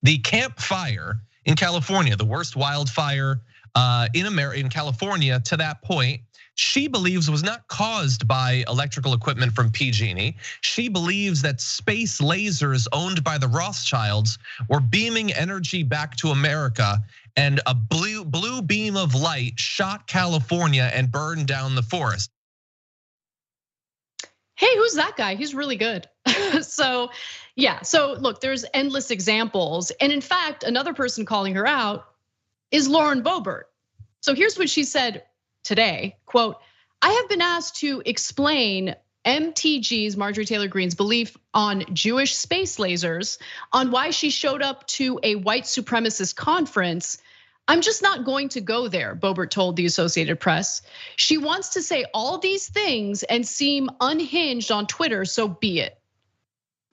Speaker 4: The Camp Fire in California, the worst wildfire in California to that point, she believes was not caused by electrical equipment from PG&E. She believes that space lasers owned by the Rothschilds were beaming energy back to America, and a blue beam of light shot California and burned down the forest.
Speaker 11: Hey, who's that guy? He's really good. So look, there's endless examples. And in fact, another person calling her out is Lauren Boebert. So here's what she said today, quote, "I have been asked to explain MTG's, Marjorie Taylor Greene's, belief on Jewish space lasers, on why she showed up to a white supremacist conference. I'm just not going to go there," Boebert told the Associated Press. "She wants to say all these things and seem unhinged on Twitter, so be it."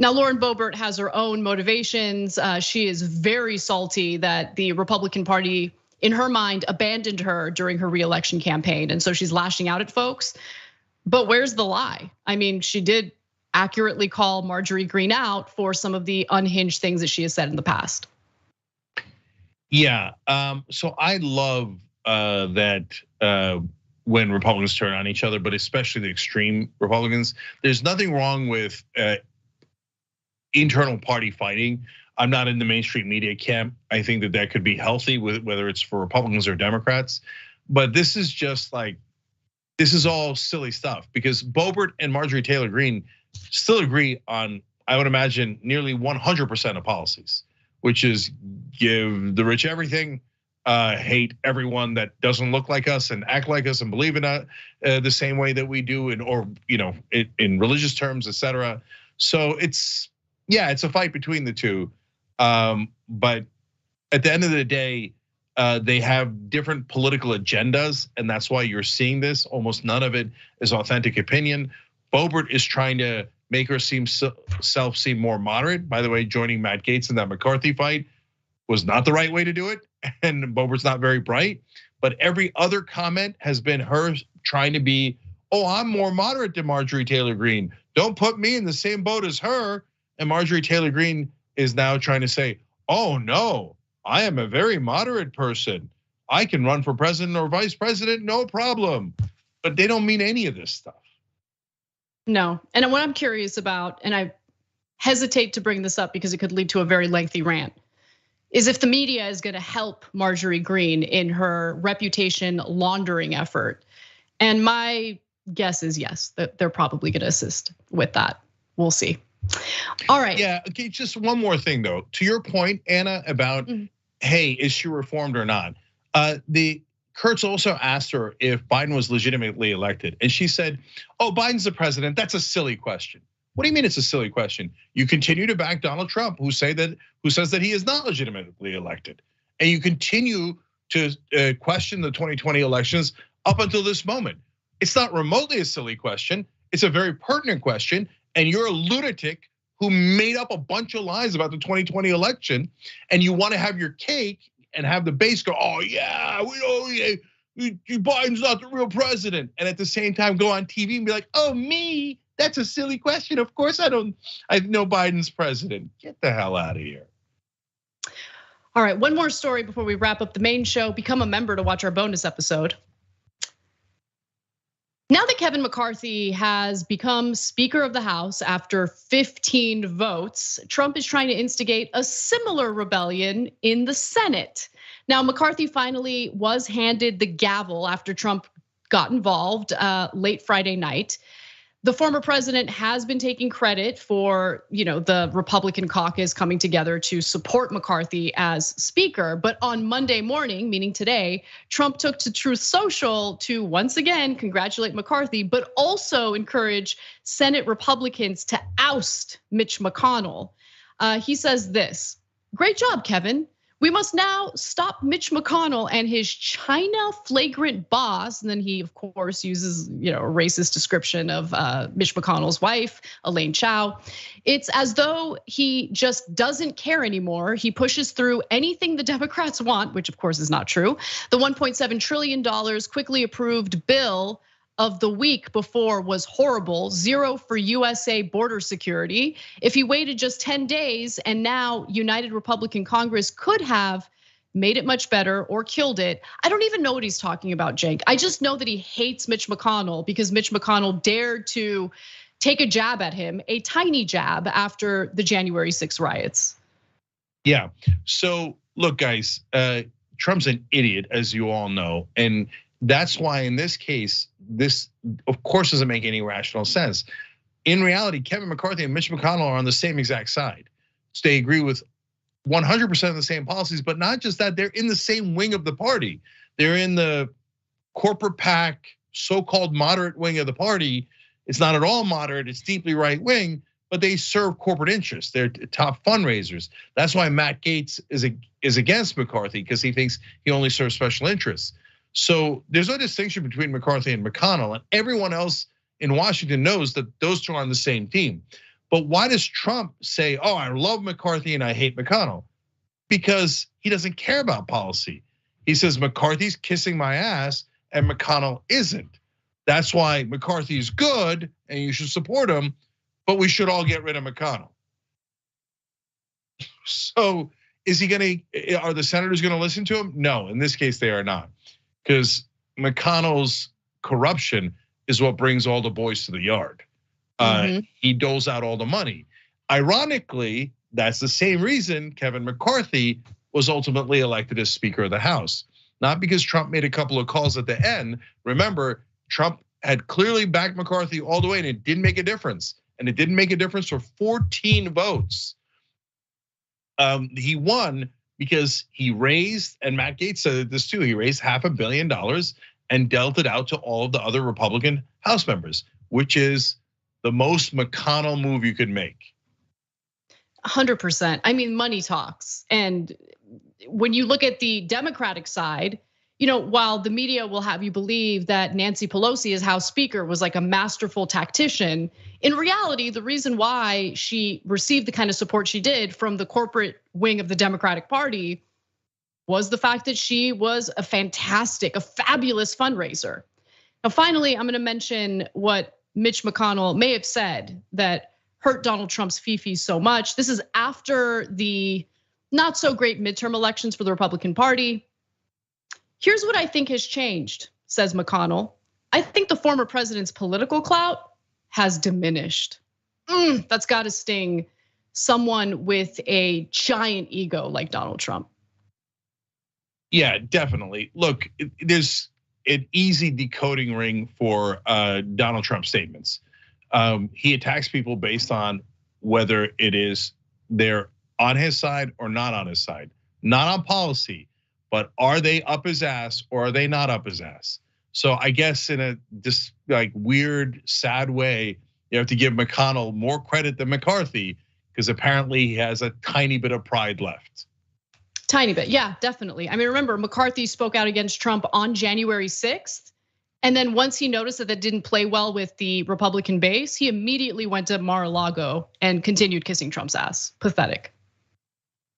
Speaker 11: Now, Lauren Boebert has her own motivations. She is very salty that the Republican Party, in her mind, abandoned her during her reelection campaign. And so she's lashing out at folks. But where's the lie? I mean, she did accurately call Marjorie Greene out for some of the unhinged things that she has said in the past.
Speaker 12: Yeah, so I love that when Republicans turn on each other, but especially the extreme Republicans. There's nothing wrong with internal party fighting. I'm not in the mainstream media camp. I think that could be healthy, whether it's for Republicans or Democrats. But this is just like, this is all silly stuff, because Boebert and Marjorie Taylor Greene still agree on, I would imagine, nearly 100% of policies, which is give the rich everything, hate everyone that doesn't look like us and act like us and believe in the same way that we do, or in religious terms, etc. So it's a fight between the two, but at the end of the day, they have different political agendas, and that's why you're seeing this. Almost none of it is authentic opinion. Boebert is trying to make herself seem more moderate. By the way, joining Matt Gaetz in that McCarthy fight was not the right way to do it, and Boebert's not very bright. But every other comment has been her trying to be, oh, I'm more moderate than Marjorie Taylor Greene. Don't put me in the same boat as her. And Marjorie Taylor Greene is now trying to say, oh no, I am a very moderate person. I can run for president or vice president, no problem. But they don't mean any of this stuff.
Speaker 11: No, and what I'm curious about, and I hesitate to bring this up because it could lead to a very lengthy rant, is if the media is gonna help Marjorie Greene in her reputation laundering effort. And my guess is yes, that they're probably gonna assist with that. We'll see. All right.
Speaker 12: Yeah, okay, just one more thing though. To your point, Anna, about, hey, is she reformed or not? The Kurtz also asked her if Biden was legitimately elected. And she said, oh, Biden's the president. That's a silly question. What do you mean it's a silly question? You continue to back Donald Trump, who says that he is not legitimately elected. And you continue to question the 2020 elections up until this moment. It's not remotely a silly question. It's a very pertinent question. And you're a lunatic who made up a bunch of lies about the 2020 election. And you want to have your cake and have the base go, oh yeah, Biden's not the real president. And at the same time go on TV and be like, oh me, that's a silly question. Of course I know Biden's president. Get the hell out of here.
Speaker 11: All right, one more story before we wrap up the main show. Become a member to watch our bonus episode. Now that Kevin McCarthy has become Speaker of the House after 15 votes, Trump is trying to instigate a similar rebellion in the Senate. Now, McCarthy finally was handed the gavel after Trump got involved late Friday night. The former president has been taking credit for, the Republican caucus coming together to support McCarthy as Speaker. But on Monday morning, meaning today, Trump took to Truth Social to once again congratulate McCarthy, but also encourage Senate Republicans to oust Mitch McConnell. He says this: "Great job, Kevin. We must now stop Mitch McConnell and his China flagrant boss." And then he, of course, uses a racist description of Mitch McConnell's wife, Elaine Chao. It's as though he just doesn't care anymore. He pushes through anything the Democrats want, which of course is not true. The $1.7 trillion quickly approved bill of the week before was horrible, zero for USA border security. If he waited just 10 days and now United Republican Congress could have made it much better or killed it. I don't even know what he's talking about, Cenk. I just know that he hates Mitch McConnell because Mitch McConnell dared to take a jab at him, a tiny jab, after the January 6 riots.
Speaker 12: Yeah, so look guys, Trump's an idiot, as you all know. And that's why in this case, this of course doesn't make any rational sense. In reality, Kevin McCarthy and Mitch McConnell are on the same exact side. So they agree with 100% of the same policies, but not just that, they're in the same wing of the party. They're in the corporate PAC, so-called moderate wing of the party. It's not at all moderate, it's deeply right wing, but they serve corporate interests. They're top fundraisers. That's why Matt Gaetz is against McCarthy, because he thinks he only serves special interests. So there's no distinction between McCarthy and McConnell, and everyone else in Washington knows that those two are on the same team. But why does Trump say, oh, I love McCarthy and I hate McConnell? Because he doesn't care about policy. He says McCarthy's kissing my ass and McConnell isn't. That's why McCarthy is good and you should support him, but we should all get rid of McConnell. So are the senators gonna listen to him? No, in this case they are not. Because McConnell's corruption is what brings all the boys to the yard. He doles out all the money. Ironically, that's the same reason Kevin McCarthy was ultimately elected as Speaker of the House. Not because Trump made a couple of calls at the end. Remember, Trump had clearly backed McCarthy all the way and it didn't make a difference. And it didn't make a difference for 14 votes. He won because he raised, and Matt Gaetz said this too, he raised $500 million and dealt it out to all of the other Republican House members, which is the most McConnell move you could make.
Speaker 11: 100%. I mean, money talks. And when you look at the Democratic side, while the media will have you believe that Nancy Pelosi as House Speaker was like a masterful tactician, in reality, the reason why she received the kind of support she did from the corporate wing of the Democratic Party was the fact that she was a fabulous fundraiser. Now, finally, I'm gonna mention what Mitch McConnell may have said that hurt Donald Trump's fifi so much. This is after the not so great midterm elections for the Republican Party. Here's what I think has changed, says McConnell. I think the former president's political clout has diminished. That's gotta sting someone with a giant ego like Donald Trump.
Speaker 12: Yeah, definitely. Look, there's an easy decoding ring for Donald Trump statements. He attacks people based on whether it is they're on his side or not on his side, not on policy, but are they up his ass or are they not up his ass? So I guess in a this like weird, sad way, you have to give McConnell more credit than McCarthy because apparently he has a tiny bit of pride left.
Speaker 11: Tiny bit, yeah, definitely. I mean, remember, McCarthy spoke out against Trump on January 6th. And then once he noticed that didn't play well with the Republican base, he immediately went to Mar-a-Lago and continued kissing Trump's ass. Pathetic.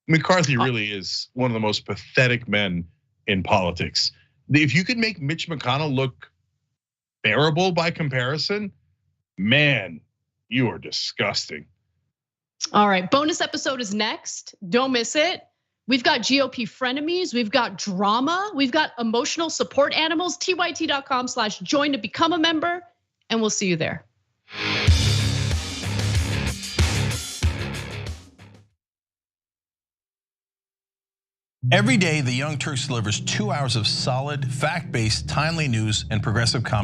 Speaker 12: McCarthy really is one of the most pathetic men in politics. If you could make Mitch McConnell look bearable by comparison, man, you are disgusting.
Speaker 11: All right, bonus episode is next. Don't miss it. We've got GOP frenemies, we've got drama, we've got emotional support animals, tyt.com/join to become a member, and we'll see you there.
Speaker 5: Every day, the Young Turks delivers 2 hours of solid, fact-based, timely news and progressive commentary.